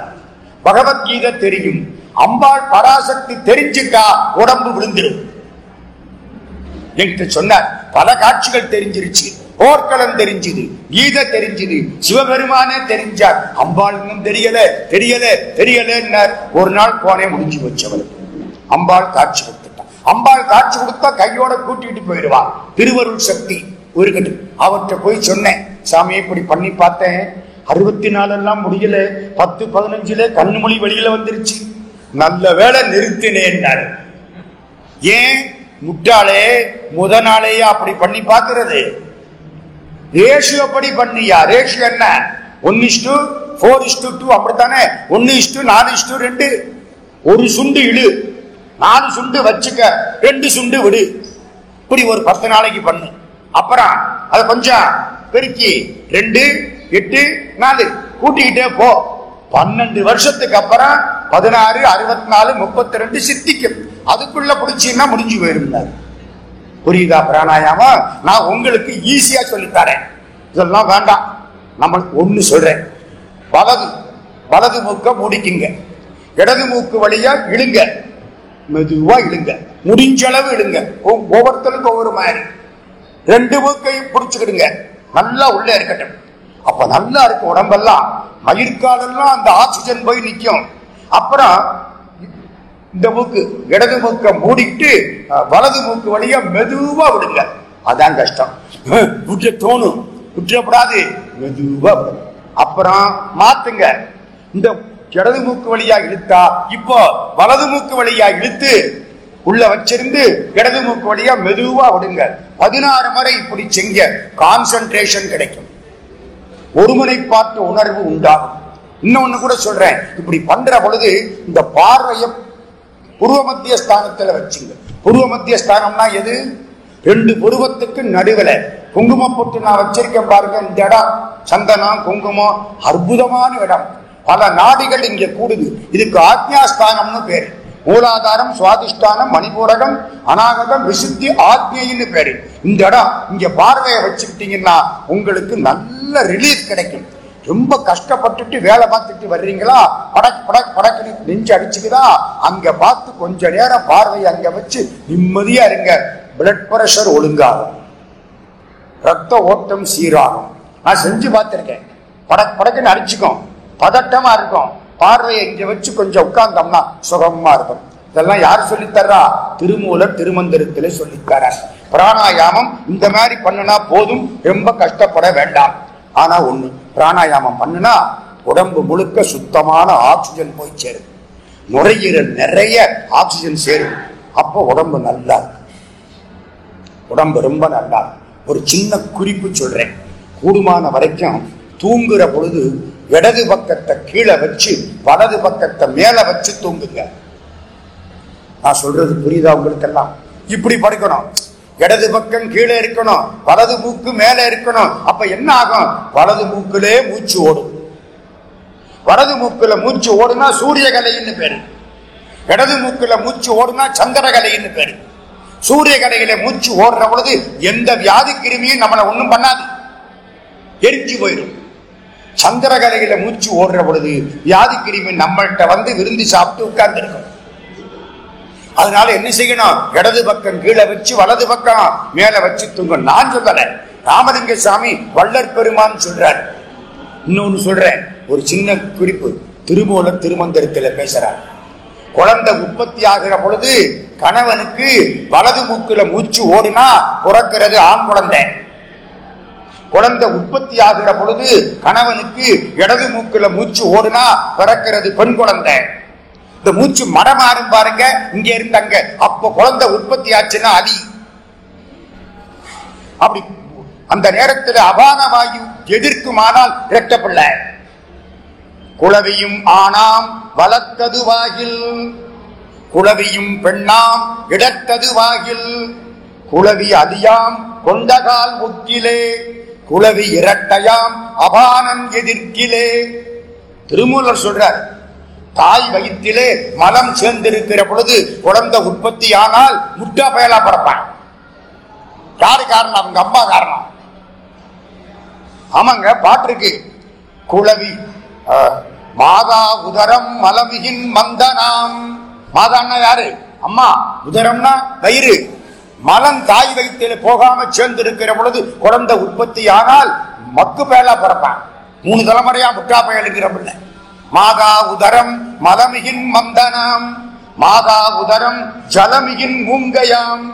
பகவத்கீதை தெரியும், அம்பாள் பராசக்தி தெரிஞ்சுக்கா உடம்பு விழுந்துடும் என்று சொன்னார். பல காட்சிகள் தெரிஞ்சிருச்சு, போர்க்களம் தெரிஞ்சுது, கீதை தெரிஞ்சுது, சிவபெருமானே தெரிஞ்சார். அம்பாள் இன்னும் தெரியல தெரியல தெரியல. ஒரு நாள் போனே முடிஞ்சு வச்சவள். அம்பாள் காட்சி கொடுத்துட்டான். அம்பாள் காட்சி கொடுத்தா கையோட கூட்டிட்டு போயிடுவான். திருவருள் சக்தி இருக்கட்டு. அவற்றை போய் சொன்னேன், சாமி இப்படி பண்ணி பார்த்தேன், 64 எல்லாம் முடியல, 10-15 கண்ணுமொழி வெளியில வந்துருச்சு, நல்ல வேலை நிறுத்தினேன். ஏன் முட்டாளே, முத நாளையே அப்படி பண்ணி பார்க்கிறது? ரேஷியோ படி பண்ணியா? ரேஷியோ என்ன? 1:4:2 அப்படித்தானே? 1:4:2. ஒரு சுண்டு இழு, 4 சுண்டு வச்சுக்க, 2 சுண்டு விடு. இப்படி ஒரு 10 நாளைக்கு பண்ணு. அப்புறம் அதை கொஞ்சம் பெருக்கி 2, 8, 4 கூட்டிக்கிட்டே போ. 12 வருஷத்துக்கு அப்புறம் 16, 64, 32 சித்திக்கும். அதுக்குள்ள பிடிச்சின்னா முடிஞ்சு போயிருந்தார். புரியுதா பிராணாயாமம்? நான் உங்களுக்கு ஈஸியா சொல்லித்தரேன், இதெல்லாம் வேண்டாம். நம்ம ஒண்ணு சொல்றேன், வலது மூக்க மூடிக்குங்க, இடது மூக்கு வழியா இழுங்க, மெதுவா இழுங்க, முடிஞ்ச அளவு இழுங்க. ஒவ்வொருத்தருக்கும் ஒவ்வொரு மாதிரி. 2 மூக்கையும் பிடிச்சுக்கிடுங்க, நல்லா உள்ள இருக்கட்டும். அப்ப நல்லா இருக்கு உடம்பெல்லாம், மயிர்காலெல்லாம் அந்த ஆக்சிஜன் போய் நிற்கும். அப்புறம் இந்த மூக்கு இடது மூக்க மூடிட்டு வலது மூக்கு வழியா மெதுவா விடுங்க. அதான் கஷ்டம். விட்டு தோணும், விட்டுறப்படாது, மெதுவா விடுங்க. அப்புறம் மாத்துங்க, இந்த இடது மூக்கு வழியா இழுத்தா இப்போ வலது மூக்கு வழியா இழுத்து உள்ள வச்சிருந்து இடது மூக்கு வழியா மெதுவா விடுங்க. 16 முறை இப்படி செஞ்ச கான்சன்ட்ரேஷன் கிடைக்கும், ஒருமுனைப்பாட்டு உணர்வு உண்டாகும். இன்னொன்னு கூட சொல்றேன், இப்படி பண்ற பொழுது இந்த பார்வையை புருவ மத்திய ஸ்தானத்துல வச்சுங்க. புருவ மத்திய ஸ்தானம்னா எது? 2 புருவத்துக்கு நடுவில் குங்குமம் போட்டு நான் வச்சிருக்கேன் பாருங்க. இந்த இடம் சந்தனம் குங்குமம் அற்புதமான இடம். பல நாடிகள் இங்க கூடுது. இதுக்கு ஆக்ஞாஸ்தானம்னு பேரு. மூலாதாரம், சுவாதிஷ்டானம், மணிபூரகம், அநாகதம், விசுத்தி, ஆக்ஞைன்னு பேரு. இந்த இடம் இங்க பார்வையை வச்சுக்கிட்டீங்கன்னா உங்களுக்கு நல்ல ரிலீஃப் கிடைக்கும். ரொம்ப கஷ்டப்பட்டுட்டு வேலை பார்த்துட்டு வர்றீங்களா, படக் படக் படக்கு நெஞ்சு அடிச்சுக்குதா, அங்க பார்த்து கொஞ்ச நேரம் பார்வையை அங்க வச்சு நிம்மதியா இருங்க. பிளட் பிரஷர் ஒழுங்காகும், ரத்த ஓட்டம் சீராகும். நான் செஞ்சு பார்த்திருக்கேன். படக் படக்குன்னு அடிச்சுக்கும், பதட்டமா இருக்கும். பார்வையை இங்க வச்சு கொஞ்சம் உட்கார்ந்தோம்னா சுகமா இருக்கும். இதெல்லாம் யார் சொல்லித்தர்றா? திருமூலர் திருமந்திரத்திலே சொல்லித்தர. பிராணாயாமம் இந்த மாதிரி பண்ணுனா போதும், ரொம்ப கஷ்டப்பட வேண்டாம். ஆனா ஒண்ணு, பிராணாயாமம் பண்ணுனா உடம்பு முழுக்க சுத்தமான ஆக்சிஜன் போய் சேரும். நுரையீரல் நிறைய ஆக்சிஜன் சேரும். அப்போ உடம்பு நல்லா இருக்கு, உடம்பு ரொம்ப நல்லா. ஒரு சின்ன குறிப்பு சொல்றேன், கூடுமான வரைக்கும் தூங்குற பொழுது இடது பக்கத்தை கீழே வச்சு வலது பக்கத்தை மேல வச்சு தூங்குங்க. நான் சொல்றது புரியுதா உங்களுக்கெல்லாம்? இப்படி படுக்கணும், இடது பக்கம் கீழே இருக்கணும், வலது மூக்கு மேல இருக்கணும். அப்ப என்ன ஆகும்? வலது மூக்கிலே மூச்சு ஓடும். வலது மூக்குல மூச்சு ஓடுனா சூரியகலைன்னு பேரு, இடது மூக்குல மூச்சு ஓடுனா சந்திரகலைன்னு பேரு. சூரியகலையில மூச்சு ஓடுற பொழுது எந்த வியாதி கிருமியும் நம்மளை ஒண்ணும் பண்ணாது, எரிஞ்சு போயிடும். சந்திரகலையில மூச்சு ஓடுற பொழுது வியாதி கிருமி நம்மள்கிட்ட வந்து விருந்து சாப்பிட்டு உட்கார்ந்து இருக்கும். அதனால என்ன செய்யணும்? இடது பக்கம் கீழே வச்சு வலது பக்கம் மேல வச்சு தூங்க. நான் சொல்லல, ராமலிங்க சாமி வள்ளற் பெருமான் சொல்றார். இன்னொன்னு சொல்றேன், ஒரு சின்ன குறிப்பு, திருமூலர் திருமந்திரத்துல பேசுறார். குழந்தை உற்பத்தி ஆகிற பொழுது கணவனுக்கு வலது மூக்குல மூச்சு ஓடினா பிறக்கிறது ஆண் குழந்தை. குழந்தை உற்பத்தி ஆகிற பொழுது கணவனுக்கு இடது மூக்குல மூச்சு ஓடுனா பிறக்கிறது பெண் குழந்தை. இந்த மூச்சு மடமாறும் பாருங்க, இங்க இருந்தாங்க. அப்ப குழந்தை உற்பத்தி ஆச்சுன்னா அடி. அப்படி அந்த நேரத்தில் அபான வாயு எதிர்க்குமானால் இரட்ட பிள்ளை. குளவியும் ஆனாம் வளர்த்ததுவாகில், குளவியும் பெண்ணாம் இடத்ததுவாகில், குளவி அதியாம் கொண்டகால் முக்கிலே, குளவி இரட்டையாம் அபானன் எதிர்க்கிலே. திருமூலர் சொல்றார், தாய் வயிற்றிலே மலம் சேர்ந்திருக்கிற பொழுது குழந்தை உற்பத்தி ஆனால் முட்டா பயலா பிறப்பான். யாரு காரணம்? அவங்க அம்மா காரணம். ஆமாங்க, பாட்டு இருக்கு. குளவி மாதா உதரம் மலமிகின் மந்தனாம். மாதான்னா யாரு? அம்மா. உதரம்னா வயிறு. மலம் தாய் வயிற்றில போகாம சேர்ந்திருக்கிற பொழுது குழந்தை உற்பத்தி ஆனால் மக்கு பயலா பிறப்பான். 3 தலைமுறையா முட்டா பயலுங்கிற பிள்ளை. மாதா உதரம் மலமிகின் மந்தனாம், மாதா உதரம் ஜலமிகின் மூங்கையாம்.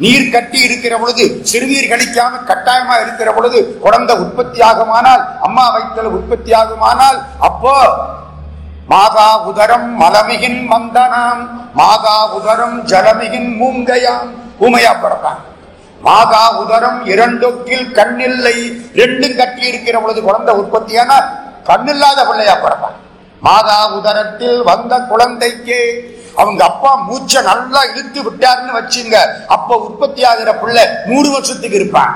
நீர் கட்டி இருக்கிற பொழுது, சிறுநீர் கழிக்காம கட்டாயமா இருக்கிற பொழுது குழந்தை உற்பத்தி ஆகுமானால், அம்மா வயிற்றில் உற்பத்தி ஆகுமானால், அப்போ மாதா உதரம் மலமிகின் மந்தனாம், மாதா உதரம் ஜலமிகின் மூங்கையாம். ஊமையா பிறப்பான். மாதா உதரம் 2 கண்ணில்லை. 2 கட்டி இருக்கிற பொழுது குழந்தை உற்பத்தியான கண்ணில்லாத பிள்ளையா பிறப்பான். மாதா உதரத்தில் வந்த குழந்தைக்கு அவங்க அப்பா மூச்சை நல்லா இழுத்து விட்டாருன்னு வச்சுங்க, அப்ப உற்பத்தி ஆகிற பிள்ளை 100 வருஷத்துக்கு இருப்பான்.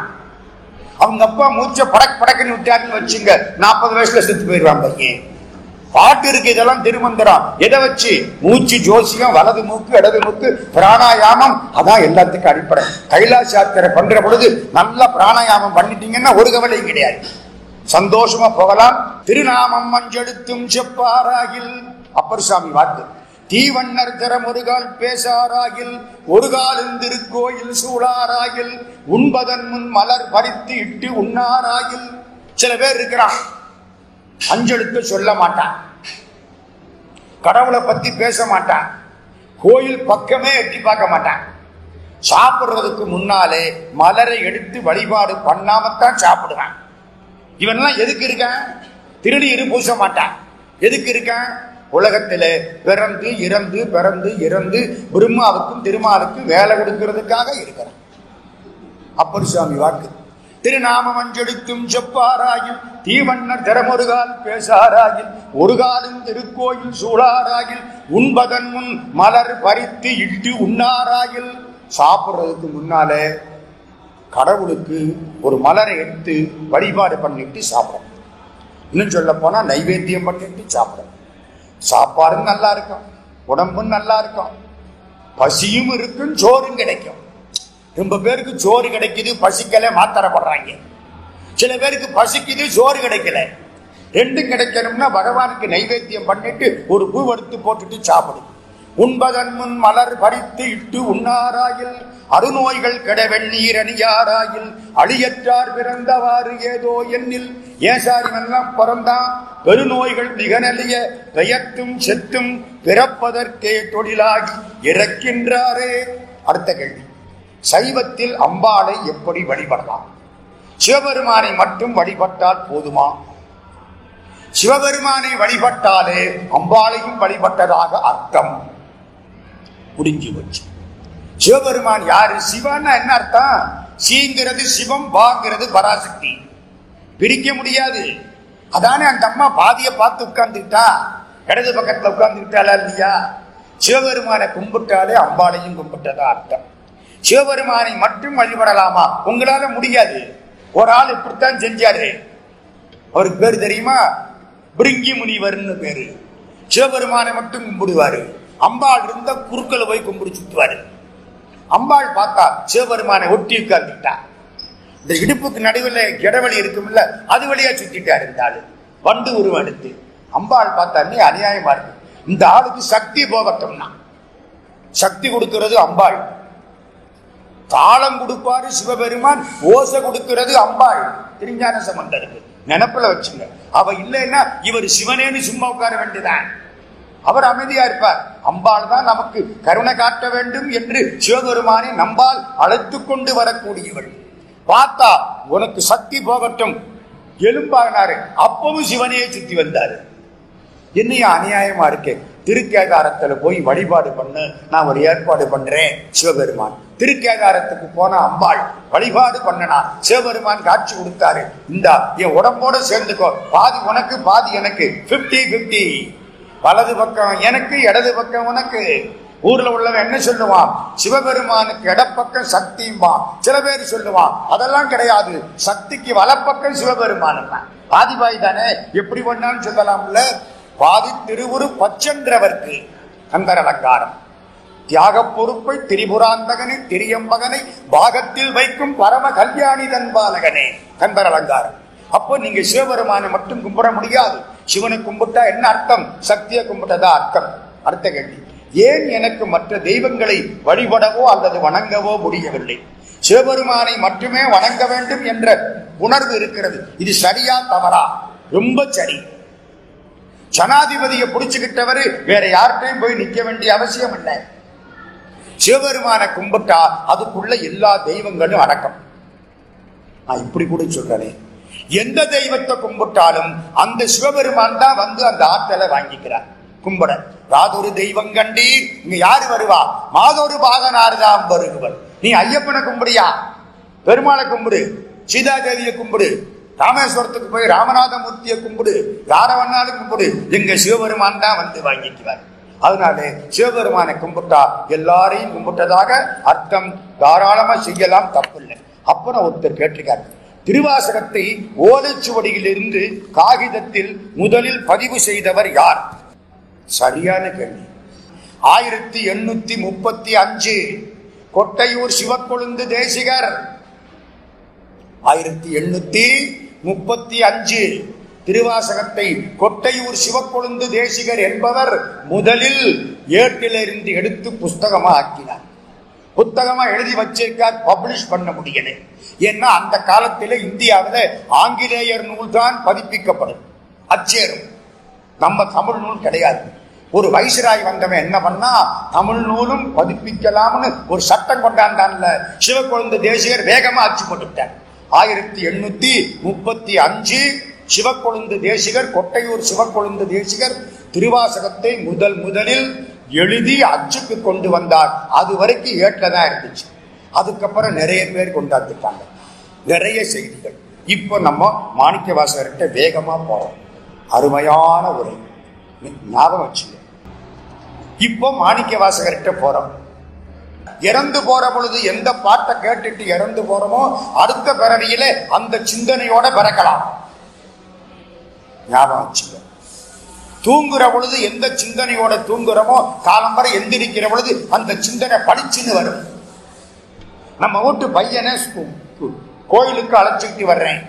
அவங்க அப்பா மூச்சை படக் படக்குன்னு விட்டாருன்னு வச்சுங்க, 40 வயசுல செத்து போயிடுவான் பையன். பாட்டு இருக்கு, இதெல்லாம் திருமந்திரம். எதை வச்சு? மூச்சு ஜோசியம், வலது மூக்கு இடது மூக்கு, பிராணாயாமம். அதான் எல்லாத்துக்கும் அடிப்படை. கைலாச யாத்திரை பண்ற பொழுது நல்லா பிராணாயாமம் பண்ணிட்டீங்கன்னா ஒரு கவலையும் கிடையாது, சந்தோஷமா போகலாம். திருநாமம் மஞ்செடுத்தும் செப்பாராகில், அப்பர் சாமி வாக்கு. தீவண்ணர் தரம் ஒரு கால் பேசாராகில், ஒரு காலில் திருக்கோயில் சூழாராகில், உண்பதன் முன் மலர் பறித்து இட்டு உண்ணாராகில். சில பேர் இருக்கிறான், அஞ்செழுத்து சொல்ல மாட்டான், கடவுளை பத்தி பேச மாட்டான், கோயில் பக்கமே எட்டி பார்க்க மாட்டான். சாப்பிடுறதுக்கு முன்னாலே மலரை எடுத்து வழிபாடு பண்ணாமத்தான் சாப்பிடுவான். இவன்லாம் எதுக்கு இருக்கான்? திருநீரு பூச மாட்டான். எதுக்கு இருக்கான்? உலகத்தில பிறந்து இறந்து பிறந்து இறந்து பிரம்மாவுக்கும் திருமாலுக்கும் வேலை கொடுக்கிறதுக்காக இருக்கிறான். அப்பர் சாமி வாக்கு. திருநாமம் அஞ்செடுத்தும் செப்பாராகில், தீவண்ணர் திறமொருகால் பேசாராகில், ஒரு காலும் திருக்கோயில் சூழாராகில், உண்பதன் முன் மலர் பறித்து இட்டு உண்ணாராகில். சாப்பிடுறதுக்கு முன்னாலே கடவுளுக்கு ஒரு மலரை எடுத்து வழிபாடு பண்ணிட்டு சாப்பிடும். இன்னும் சொல்ல போனா நைவேத்தியம் பண்ணிட்டு சாப்பிடும். சாப்பாடும் நல்லா இருக்கும், உடம்பும் நல்லா இருக்கும், பசியும் இருக்கும், சோறும் கிடைக்கும். ரொம்ப பேருக்கு சோறு கிடைக்குது, பசிக்கல, மாத்திரை போடுறாங்க. சில பேருக்கு பசிக்குது, சோறு கிடைக்கல. 2 கிடைக்கணும்னா பகவானுக்கு நைவேத்தியம் பண்ணிட்டு ஒரு பூ எடுத்து போட்டுட்டு சாப்பிடும். உண்பதன் முன் மலர் பறித்து இட்டு உண்ணாராயில், அருநோய்கள் கெட வெந்நீர் அணியாராயில், அழியற்றார் பிறந்தவாறு ஏதோ எண்ணில். ஏன் சார் இவெல்லாம் பிறந்தான்? பெருநோய்கள் மிக நெளிய பெயர்த்தும் செத்தும் பிறப்பதற்கே தொழிலாகி இறக்கின்றாரே. அடுத்த கேள்வி, சைவத்தில் அம்பாளை எப்படி வழிபடலாம்? சிவபெருமானை மட்டும் வழிபட்டால் போதுமா? சிவபெருமானை வழிபட்டாலே அம்பாளையும் வழிபட்டதாக அர்த்தம். முடிஞ்சு வச்சு. சிவபெருமான் யாரு? சிவன்னா என்ன அர்த்தம்? சீங்கிறது சிவம், பாங்கிறது பராசக்தி. பிரிக்க முடியாது. அதானே அந்த அம்மா பாதிய பார்த்து உட்கார்ந்துட்டா, இடது பக்கத்துல உட்கார்ந்துட்டாளா இல்லையா? சிவபெருமானை கும்பிட்டாலே அம்பாளையும் கும்பிட்டதா அர்த்தம். சிவபெருமானை மட்டும் வழிபடலாமா? உங்களால முடியாது. ஒரு ஆள் இப்படித்தான் செஞ்சாரு. அவருக்கு பேரு தெரியுமா? பிருங்கி முனிவர்னு பேரு. சிவபெருமானை மட்டும் கும்பிடுவாரு. அம்பாள் இருந்த குறுக்களை போய் கும்பிடு சுத்துவாரு. அம்பாள் பார்த்தா சிவபெருமானை ஒட்டி உட்கார்ந்துட்டா. இந்த இடுப்புக்கு நடுவில் இடவெளி இருக்கும்ல, அது வழியா சுத்திட்டாரு இந்த ஆளு. வண்டு உருவம் எடுத்து அம்பாள் பார்த்தா நீ அநியாயமா இருக்கு, இந்த ஆளுக்கு சக்தி போகட்டும்னா. சக்தி கொடுக்கிறது அம்பாள், தாளம் கொடுப்பாரு சிவபெருமான், ஓசை கொடுக்கிறது அம்பாள். திருஞான சம்பந்தருக்கு நினைப்புல வச்சுங்க. அவ இல்லைன்னா இவர் சிவனேன்னு சும்மா உட்கார வேண்டியதான். அவர் அமைதியா இருப்பார். அம்பாள் தான் நமக்கு கருணை காட்ட வேண்டும் என்று சிவபெருமானை நம்பால் அழைத்து கொண்டு வரக்கூடியவள். பார்த்தா உனக்கு சக்தி போகட்டும் எலும்பாகினாரு. அப்பவும் சிவனையே சுத்தி வந்தாரு. என்னையா அநியாயமா இருக்கு? திருக்கேதாரத்துல போய் வழிபாடு பண்ணு, நான் ஒரு ஏற்பாடு பண்றேன். சிவபெருமான் திருக்கேதாரத்துக்கு போன அம்பாள் வழிபாடு பண்ணனா, சிவபெருமான் காட்சி கொடுத்தாரு. இந்த என் உடம்போட சேர்ந்துக்கோ, பாதி உனக்கு பாதி எனக்கு, 50-50. வலது பக்கம் எனக்கு, இடது பக்கம் உனக்கு. ஊர்ல உள்ளவன் என்ன சொல்லுவான்? சிவபெருமானுக்கு இடப்பக்கம் சக்தியும்பான். சில பேர் சொல்லுவான் அதெல்லாம் கிடையாது, சக்திக்கு வலப்பக்கம் சிவபெருமான். பாதி பாய் தானே, எப்படி பண்ணாலும் சொல்லலாம்ல. பாதி திருவுரு பச்சென்றவர்க்கு கந்தர் அலங்காரம். தியாக பொறுப்பை திரிபுராந்தகனை திரியம்பகனை பாகத்தில் வைக்கும் பரம கல்யாணி தன்பாலகனே கந்தர் அலங்காரம். அப்போ நீங்க சிவபெருமானை மட்டும் கும்பிட முடியாது. சிவனை கும்பிட்டா என்ன அர்த்தம்? சக்தியை கும்பிட்டதா அர்த்தம். அடுத்த கேள்வி, ஏன் எனக்கு மற்ற தெய்வங்களை வழிபடவோ அல்லது வணங்கவோ முடியவில்லை? சிவபெருமானை மட்டுமே வணங்க வேண்டும் என்ற உணர்வு இருக்கிறது. இது சரியா தவறா? ரொம்ப சரி. ஜனாதிபதியை பிடிச்சுக்கிட்டவரு வேற யார்கிட்டையும் போய் நிக்க வேண்டிய அவசியம் இல்லை. சிவபெருமானை கும்பிட்டா அதுக்குள்ள எல்லா தெய்வங்களும் அடக்கம். நான் இப்படி கூட சொல்றேன், எந்த தெய்வத்தை கும்பிட்டாலும் அந்த சிவபெருமான் தான் வந்து அந்த ஆற்றலை வாங்கிக்கிறார். கும்பிட யாதொரு தெய்வம் கண்டீர், இங்க யாரு வருவா? மாதொரு பாகனார்தான் வருகுவர். நீ ஐயப்பனை கும்பிடியா? பெருமாளை கும்பிடு, சீதாதேவியை கும்பிடு, ராமேஸ்வரத்துக்கு போய் ராமநாதமூர்த்தியை கும்பிடு, யார வேணாலும் கும்பிடு, எங்க சிவபெருமான் தான் வந்து வாங்கிக்குவார். அதனால சிவபெருமானை கும்பிட்டா எல்லாரையும் கும்பிட்டதாக அர்த்தம். தாராளமா செய்யலாம், தப்பு இல்லை. அப்புறம் ஒருத்தர் கேட்டிருக்காரு, திருவாசகத்தை ஓலைச்சுவடியிலிருந்து காகிதத்தில் முதலில் பதிவு செய்தவர் யார்? சரியான கேள்வி. 1835 கொட்டையூர் சிவக்கொழுந்து தேசிகர். 1835 திருவாசகத்தை கொட்டையூர் சிவக்கொழுந்து தேசிகர் என்பவர் முதலில் ஏட்டிலிருந்து எடுத்து புஸ்தகமா ஆக்கினார். புத்தகமா எழுதி வச்சிருக்கார், பப்ளிஷ் பண்ண முடியல. ஏன்னா அந்த காலத்தில் இந்தியாவில் ஆங்கிலேயர் நூல் தான் பதிப்பிக்கப்படும், அச்சேரும். நம்ம தமிழ் நூல் கிடையாது. ஒரு வைசிராய் வந்தவன் என்ன பண்ணா, தமிழ் நூலும் பதிப்பிக்கலாம்னு ஒரு சட்டம் கொண்டாண்டான்ல, சிவக்கொழுந்து தேசிகர் வேகமா அச்சு போட்டுட்டார். 1835 சிவக்கொழுந்து தேசிகர், கொட்டையூர் சிவக்கொழுந்து தேசிகர் திருவாசகத்தை முதலில் எழுதி அச்சுக்கு கொண்டு வந்தார். அது வரைக்கும் ஏற்றதான் இருந்துச்சு. அதுக்கப்புறம் நிறைய பேர் கொண்டாந்துட்டாங்க, நிறைய செய்திகள். இப்போ நம்ம மாணிக்க வாசகர்கிட்ட வேகமா போறோம். அருமையான உரை, ஞாபகம் வச்சுங்க. இப்போ மாணிக்க வாசகர்கிட்ட போறோம். இறந்து போற பொழுது எந்த பாட்டை கேட்டுட்டு இறந்து போறோமோ அடுத்த பிறவியில அந்த சிந்தனையோட பிறக்கலாம். ஞாபகம் வச்சுங்க. தூங்குற பொழுது எந்த சிந்தனையோட தூங்குறோமோ காலம்பரை எந்திரிக்கிற பொழுது அந்த சிந்தனை படிச்சுன்னு வரும். நம்ம வீட்டு பையனை கோயிலுக்கு அழைச்சிட்டு வர்றேன்,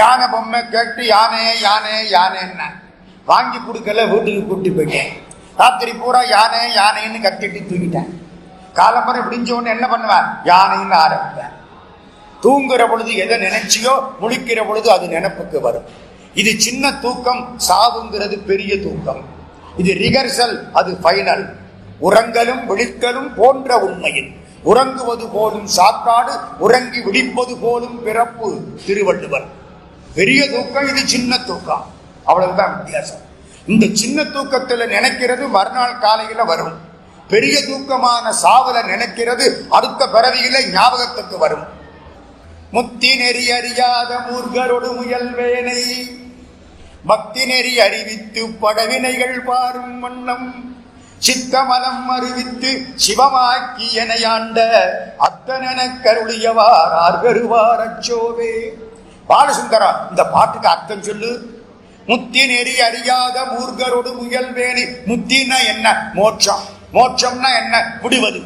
யானை பொம்மை கேட்டு யானை யானை யானைன்னு வாங்கி கொடுக்கல, வீட்டுக்கு கூட்டி போயிட்டேன். ராத்திரி பூரா யானை யானைன்னு கத்திட்டு தூங்கிட்டேன். காலம்பரை விடிஞ்ச உடனே என்ன பண்ணுவேன்? யானைன்னு ஆரம்பிப்பேன். தூங்குற பொழுது எதை நினைச்சியோ முழிக்கிற பொழுது அது நினைப்புக்கு வரும். இது சின்ன தூக்கம், சாவுங்கிறது பெரிய தூக்கம். இது ரிகர்சல், அது ஃபைனல். உறங்கலும் விழித்தலும் போன்ற உண்மையில் உறங்குவது போலும் சாக்காடு, உறங்கி விழிப்பது போலும் பிறப்பு. திருவள்ளுவர். பெரிய தூக்கம், இது சின்ன தூக்கம், அவ்வளவுதான் வித்தியாசம். இந்த சின்ன தூக்கத்துல நினைக்கிறது மறுநாள் காலையில வரும். பெரிய தூக்கமான சாவல நினைக்கிறது அடுத்த பிறவியில ஞாபகத்துக்கு வரும். முத்தி நெறி அறியாத மூர்கரோடு முயல்வேனை பக்தி நெறி அறிவித்து படவினைகள் பாரும் வண்ணம் சித்தமலம் அறிவித்து சிவமாக்கி எனையாண்ட அத்தனென கருளியவார் பெறுவார் அச்சோவே. பாலசுந்தரா, இந்த பாட்டுக்கு அர்த்தம் சொல்லு. முத்தி நெறி அறியாத மூர்கரோடு முயல்வேனை. முத்தின்னா என்ன? மோட்சம். மோட்சம்னா என்ன? முடிவது.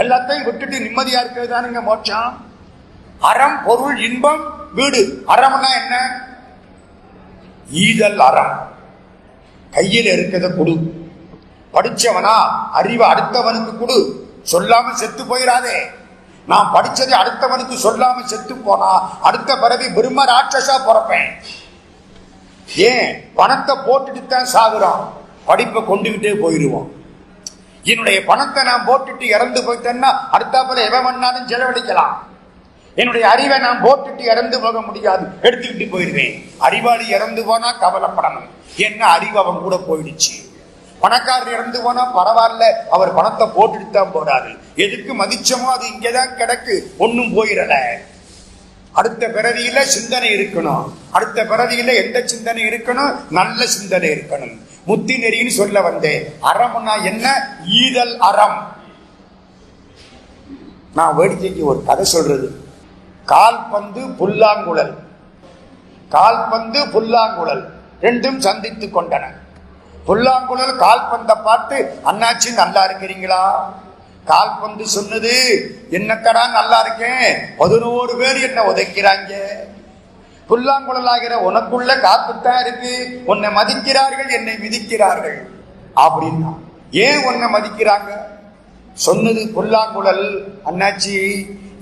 எல்லாத்தையும் விட்டுட்டு நிம்மதியா இருக்கிறது தானுங்க மோட்சம். அறம், பொருள், இன்பம், வீடு. அறம்னா என்ன? ஈதல் அறம். கையில் இருக்கிறத கொடு. படிச்சவனா அறிவை அடுத்தவனுக்கு கொடு. சொல்லாம செத்து போயிடாதே. நான் படிச்சதை அடுத்தவனுக்கு சொல்லாம செத்து போனா அடுத்த பிறவி பிரம்ம ராட்சசா பிறப்பேன். ஏன்? பணத்தை போட்டுட்டு தான் சாகுறோம், படிப்பை கொண்டுகிட்டே போயிடுவோம். என்னுடைய பணத்தை நான் போட்டுட்டு இறந்து போயிட்டேன்னா அடுத்தாப்புல எவன் வேணாலும் செலவழிக்கலாம். என்னுடைய அறிவை நான் போட்டுட்டு இறந்து போக முடியாது, எடுத்துக்கிட்டு போயிடுவேன். அறிவாளி இறந்து போனா கவலைப்படணும், என்ன அறிவு அவன் கூட போயிடுச்சு. பணக்காரர் இறந்து போனா பரவாயில்ல, அவர் பணத்தை போட்டுட்டு தான் போறாரு. எதுக்கு மதிச்சமோ அது இங்கேதான் கிடக்கு, ஒன்னும் போயிடல. அடுத்த பிறவியில சிந்தனை இருக்கணும். அடுத்த பிறவியில எந்த சிந்தனை இருக்கணும்? நல்ல சிந்தனை இருக்கணும். முத்தி நெறின்னு சொல்ல வந்தேன். அறம்னா என்ன? ஈதல் அறம். நான் வேடிக்கைக்கு ஒரு கதை சொல்றது. கால்பந்து புல்லாங்குழல், கால்பந்து புல்லாங்குழல். ரெண்டும் சந்தித்துக் கொண்டன. புல்லாங்குழல் கால்பந்தை பார்த்து அண்ணாச்சி நல்லா இருக்கிறீங்களா? கால்பந்து சொன்னது, என்னக்கடா நல்லா இருக்கேன், 11 பேர் என்ன உதைக்கிறாங்க. புல்லாங்குழல் ஆகிற உனக்குள்ள காப்புத்தான் இருக்கு, உன்னை மதிக்கிறார்கள், என்னை மிதிக்கிறார்கள் அப்படின்னா. ஏன் உன்னை மதிக்கிறாங்க? சொன்னது புல்லாங்குழல், அண்ணாச்சி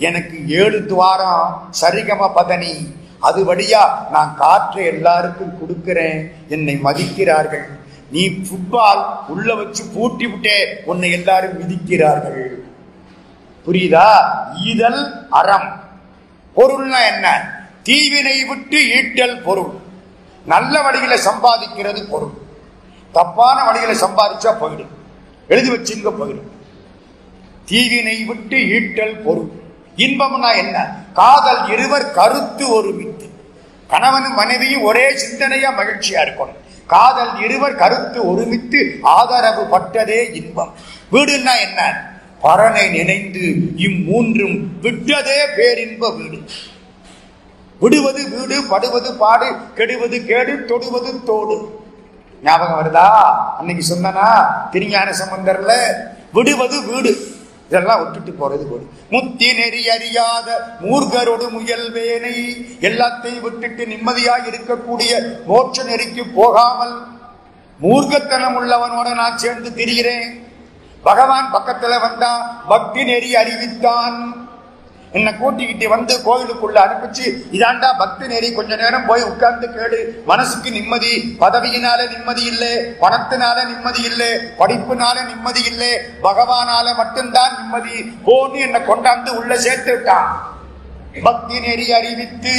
எனக்கு 7 துவாரம் சரிகம பதனி, அது வழியா நான் காற்றை எல்லாருக்கும் கொடுக்கிறேன், என்னை மதிக்கிறார்கள். நீ ஃபுட்பால் உள்ள வச்சு பூட்டி விட்டே, உன்னை எல்லாரும் மிதிக்கிறார்கள். புரியுதா? ஈதல் அறம். பொருள்னா என்ன? தீவினை விட்டு ஈட்டல் பொருள். நல்ல வழிகளை சம்பாதிக்கிறது பொருள். தப்பான வழிகளை சம்பாதிச்சா போயிடும். எழுதி வச்சுங்க, போயிடும். தீவினை விட்டு ஈட்டல் பொருள். இன்பம்னா என்ன? காதல் இருவர் கருத்து ஒருமித்து. கணவனும் மனைவியும் ஒரே சிந்தனையா மகிழ்ச்சியா இருக்கணும். காதல் இருவர் கருத்து ஒருமித்து ஆதரவு பட்டதே இன்பம். வீடுன்னா என்ன? பரனை நினைந்து இம்மூன்றும் விட்டதே பேரின்ப வீடு. விடுவது வீடு, படுவது பாடு, கெடுவது கேடு, தொடுவது தோடு. ஞாபகம் வருதா? அன்னைக்கு சொன்னா திருஞான சம்பந்தர்ல, விடுவது வீடு, இதெல்லாம் விட்டுட்டு போறது வீடு. முத்தி நெறி அறியாத மூர்கரோடு முயல்வேனை, எல்லாத்தையும் விட்டுட்டு நிம்மதியாக இருக்கக்கூடிய மோட்ச நெறிக்கு போகாமல் மூர்க்கத்தனம் உள்ளவனோட நான் சேர்ந்து திரிகிறேன். பகவான் பக்கத்துல வந்தா பக்தி நெறி அறிவித்தான். என்ன கூட்டிக்கிட்டு வந்து கோயிலுக்குள்ள அனுப்பிச்சு, இதாண்டா பக்தி நெறி, கொஞ்ச நேரம் போய் உட்கார்ந்து கேடு, மனசுக்கு நிம்மதி. பதவியினால நிம்மதி இல்லை, பணத்தினால நிம்மதி இல்லை, படிப்புனால நிம்மதி இல்லை, பகவானால மட்டும்தான் நிம்மதி. போன்னு என்ன கொண்டாந்து உள்ள சேர்த்து விட்டான். பக்தி நெறி அறிவித்து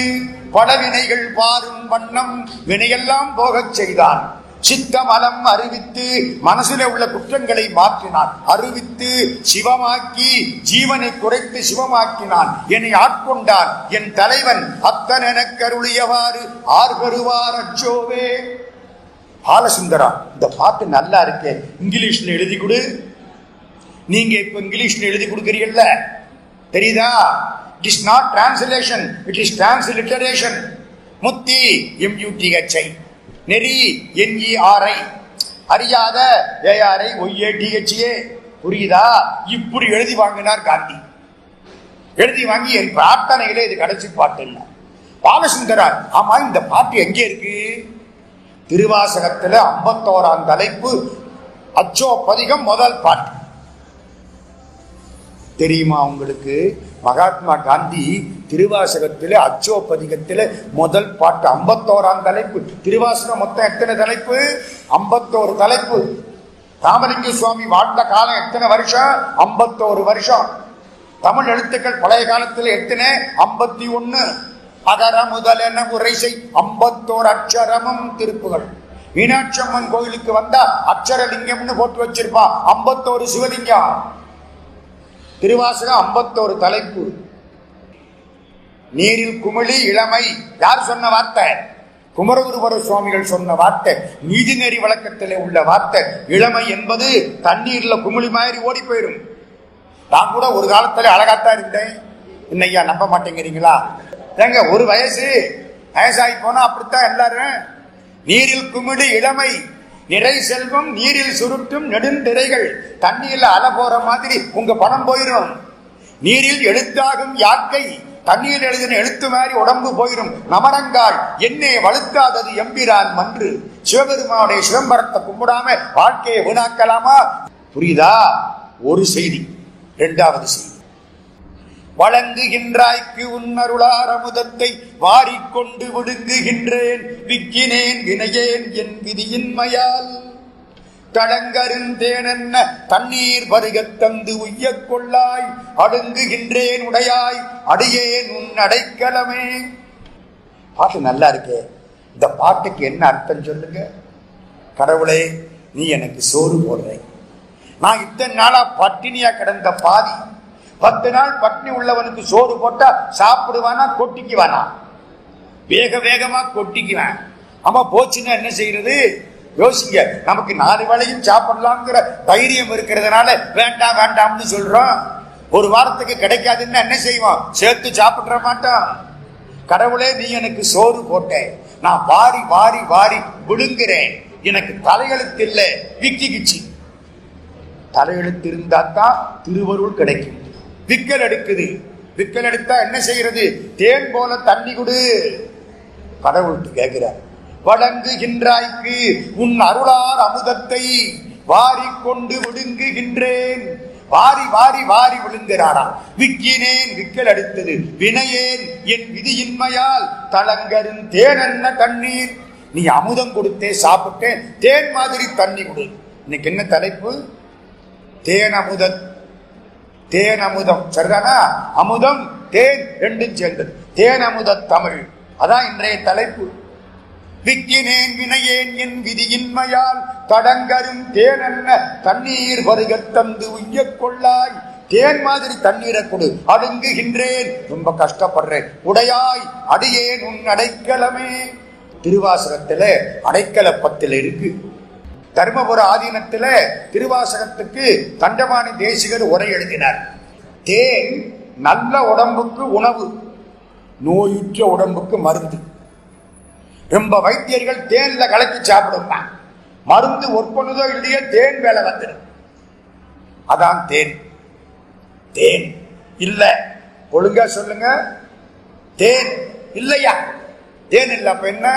படவினைகள் பாரும் வண்ணம் வினையெல்லாம் போகச் செய்தான். சித்தமலம் அறிவித்து மனசிலே உள்ள குற்றங்களை மாற்றினான். அறிவித்து சிவமாக்கி ஜீவனை குறைத்து சிவமாக்கினான். என்னை ஆட்கொண்டான் என் தலைவன் அத்தன் எனக் கருளியவாறு ஆர்கருவார் அச்சோவே. பாலசுந்தரா, இந்த பாட்டு நல்லா இருக்கு, இங்கிலீஷ்ல எழுதி கொடு. நீங்க இப்ப இங்கிலீஷ்ல எழுதி கொடுக்கிறீங்கல்ல, தெரியுதா? It is not translation, it is transliteration. முத்தி MUTHI, நெறி NERI, அறியாத ARI OATHA. புரியுதா? இப்படி எழுதி வாங்கினார் காந்தி. எழுதி வாங்கி என் பிரார்த்தனையிலே இது கடைசி பாட்டு இல்ல. பாலசுந்தரர், ஆமா இந்த பாட்டு எங்கே இருக்கு? திருவாசகத்துல 51ஆம் தலைப்பு, அச்சோ பதிகம், முதல் பாட்டு. தெரியுமா உங்களுக்கு? மகாத்மா காந்தி திருவாசகத்திலே அச்சோ பதிகத்தில முதல் பாட்டு 51ஆம் தலைப்பு. திருவாசகம் மொத்தம் எத்தனை தலைப்பு? 51 தலைப்பு. ராமலிங்க சுவாமி வாழ்ந்த காலம் எத்தனை வருஷம்? 51 வருஷம். தமிழ் எழுத்துக்கள் பழைய காலத்தில் எத்தனை? 51. அகர முதலென உரைசை 51 அட்சரமும் திருப்புகள். மீனாட்சி அம்மன் கோயிலுக்கு வந்தா அட்சரலிங்கம்னு போட்டு வச்சிருப்பான், 51 சிவலிங்கம். திருவாசகம் 51 தலைப்பு. நீரில் குமிழி இளமை, யார் சொன்ன வார்த்தை? குமரகுருபர சுவாமிகள் சொன்ன வார்த்தை, நீதிநெறி வழக்கத்திலே உள்ள வார்த்தை. இளமை என்பது தண்ணீர்ல குமிழி மாதிரி ஓடி போயிடும். நான் கூட ஒரு காலத்துல அழகாத்தான் இருந்தேன், இன்னையா நம்ப மாட்டேங்கிறீங்களா? ஏங்க, ஒரு வயசாகி போனா அப்படித்தான் எல்லாரும். நீரில் குமிழி இளமை, நிறை செல்வம் நீரில் சுருட்டும் நெடுந்திரைகள். தண்ணீர்ல அலை போற மாதிரி உங்க பணம் போயிடும். நீரில் எழுத்தாகும் யாக்கை, தண்ணீர் எழுதின எழுத்து மாதிரி உடம்பு போயிடும். நமரங்கால் என்னே வலுத்தாதது எம்பிரான் மன்று. சிவபெருமானுடைய சிவம்பரத்தை கும்பிடாம வாழ்க்கையை வீணாக்கலாமா? புரியுதா? ஒரு செய்தி. இரண்டாவது செய்தி, வழங்குகின்றாய்க்கு உன்னருளார் அமுதத்தை வாரிக்கொண்டு விடுங்குகின்றேன். விக்கினேன் வினையேன் என் விதியின்மையால். தடங்கருந்தேனென்ன தண்ணீர் பருகத் தந்து உய்ய கொள்ளாய். அடுங்குகின்றேன் உடையாய் அடியேன் உன் அடைக்கலமே. பாட்டு நல்லா இருக்கே. இந்த பாட்டுக்கு என்ன அர்த்தம் சொல்லுங்க? கடவுளே, நீ எனக்கு சோறு போடுற. நான் இத்தனை நாளா பட்டினியா கிடந்த பாதி. 10 நாள் பட்டினி உள்ளவனுக்கு சோறு போட்டா சாப்பிடுவானா கொட்டிக்குவானா? வேக வேகமா கொட்டிக்குவேன். ஆமா, போச்சுன்னா என்ன செய்யறது? யோசிங்க. நமக்கு 4 வேளையும் சாப்பிடலாம்ங்கிற தைரியம் இருக்கிறதுனால வேண்டாம் வேண்டாம்னு சொல்றோம். ஒரு வாரத்துக்கு கிடைக்காதுன்னா என்ன செய்வோம்? சேர்த்து சாப்பிட மாட்டோம். கடவுளே, நீ எனக்கு சோறு போட்ட, நான் வாரி வாரி வாரி விழுங்குறேன். எனக்கு தலையெழுத்து இல்லை, விக்கி கிச்சி. தலையெழுத்து இருந்தா தான் திருவருள் கிடைக்கும். விக்கல் எடுக்குது. விக்கல் எடுத்தா என்ன செய்யறது? தேன் போல தண்ணி கொடு. கடவுள்கிட்ட கேட்கிறார், வழங்குகின்றாய்க்கு உன் அருளார் அமுதத்தை வாரி கொண்டு விழுங்குகின்றேன். வாரி வாரி வாரி விழுங்குறாரா. விக்கினேன், விக்கல் அடுத்தது. வினையேன் என் விதியின்மையால் தளங்கரும் தேனென்ன தண்ணீர். நீ அமுதம் கொடுத்தே சாப்பிட்டேன், தேன் மாதிரி தண்ணி கொடு. இன்னைக்கு என்ன தலைப்பு? தேன் அமுதம். தேன் அமுதம் சரிதானா? அமுதம் தேன் ரெண்டும் சேர்ந்தது. தேன் அமுத தமிழ், அதான் இன்றைய தலைப்பு. விக்கினேன் வினையேன் என் விதியின்மையால் தடங்கரும் தேனென்ன தண்ணீர் வருக தந்து உய்ய கொள்ளாய். தேன் மாதிரி தண்ணீரை கொடு, அழுங்குகின்றேன், ரொம்ப கஷ்டப்படுறேன். உடையாய் அடியேன் உன் அடைக்கலமே. திருவாசகத்துல அடைக்கலப்பத்தில் இருக்கு. தர்மபுர ஆதீனத்துல திருவாசகத்துக்கு தண்டபாணி தேசிகர் உரை எழுதினார். தேன் நல்ல உடம்புக்கு உணவு, நோயுற்ற உடம்புக்கு மருந்து. ரொம்ப வைத்தியர்கள் தேன்ல கலக்கி சாப்பிடுவாங்க. மருந்து ஒற்பொழுதோ இல்லையோ தேன் வேலை வந்துடும். அதான் தேன். தேன் இல்ல, ஒழுங்கா சொல்லுங்க. தேன் இல்லையா? தேன் இல்ல அப்ப என்ன?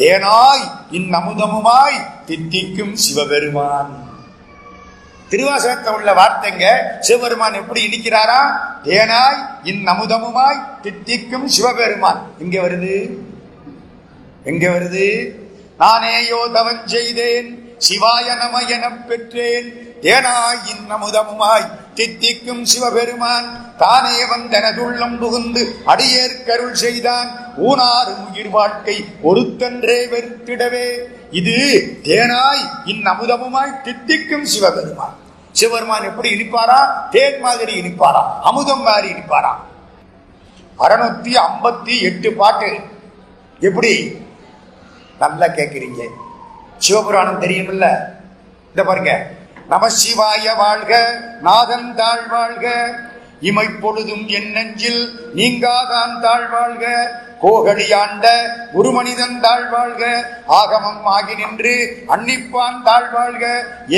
தேனாய் இன்னமுதமுமாய் தித்திக்கும் சிவபெருமான். திருவாசகத்தை உள்ள வார்த்தைங்க. சிவபெருமான் எப்படி இனிக்கிறாரா? தேனாய் இன்னமுதமுமாய் தித்திக்கும் சிவபெருமான். இங்க வருது, எங்க வருது? நானேயோ தவம் செய்தேன் சிவாய நம எனப் பெற்றேன். தேனாய் இன்னமுதமுமாய் தித்திக்கும் சிவபெருமான் தானே வந்தனதுள்ளம் புகுந்து அடியேற்கருள் செய்தான். ஊனாறு உயிர் வாழ்க்கை ஒருத்தன்றே வெறுத்திடவே. இது தேனாய் இன்னமுதமுமாய் தித்திக்கும் சிவபெருமான். சிவபெருமான் எப்படி இனிப்பாரா? தேன் மாதிரி இனிப்பாரா? அமுதம் மாதிரி இனிப்பாரா? 658 பாட்டு. எப்படி? நல்லா கேட்கிறீங்க. சிவபுராணம் தெரியுமில்ல? இந்த பாருங்க. நம சிவாய வாழ்க, நாதன் தாழ் வாழ்க, இமைப்பொழுதும் என் நெஞ்சில் நீங்காதான் தாழ் வாழ்க, கோகலியாண்ட ஒரு மனிதன் தாழ் வாழ்க, ஆகமம் ஆகி நின்று அன்னிப்பான் தாழ் வாழ்க,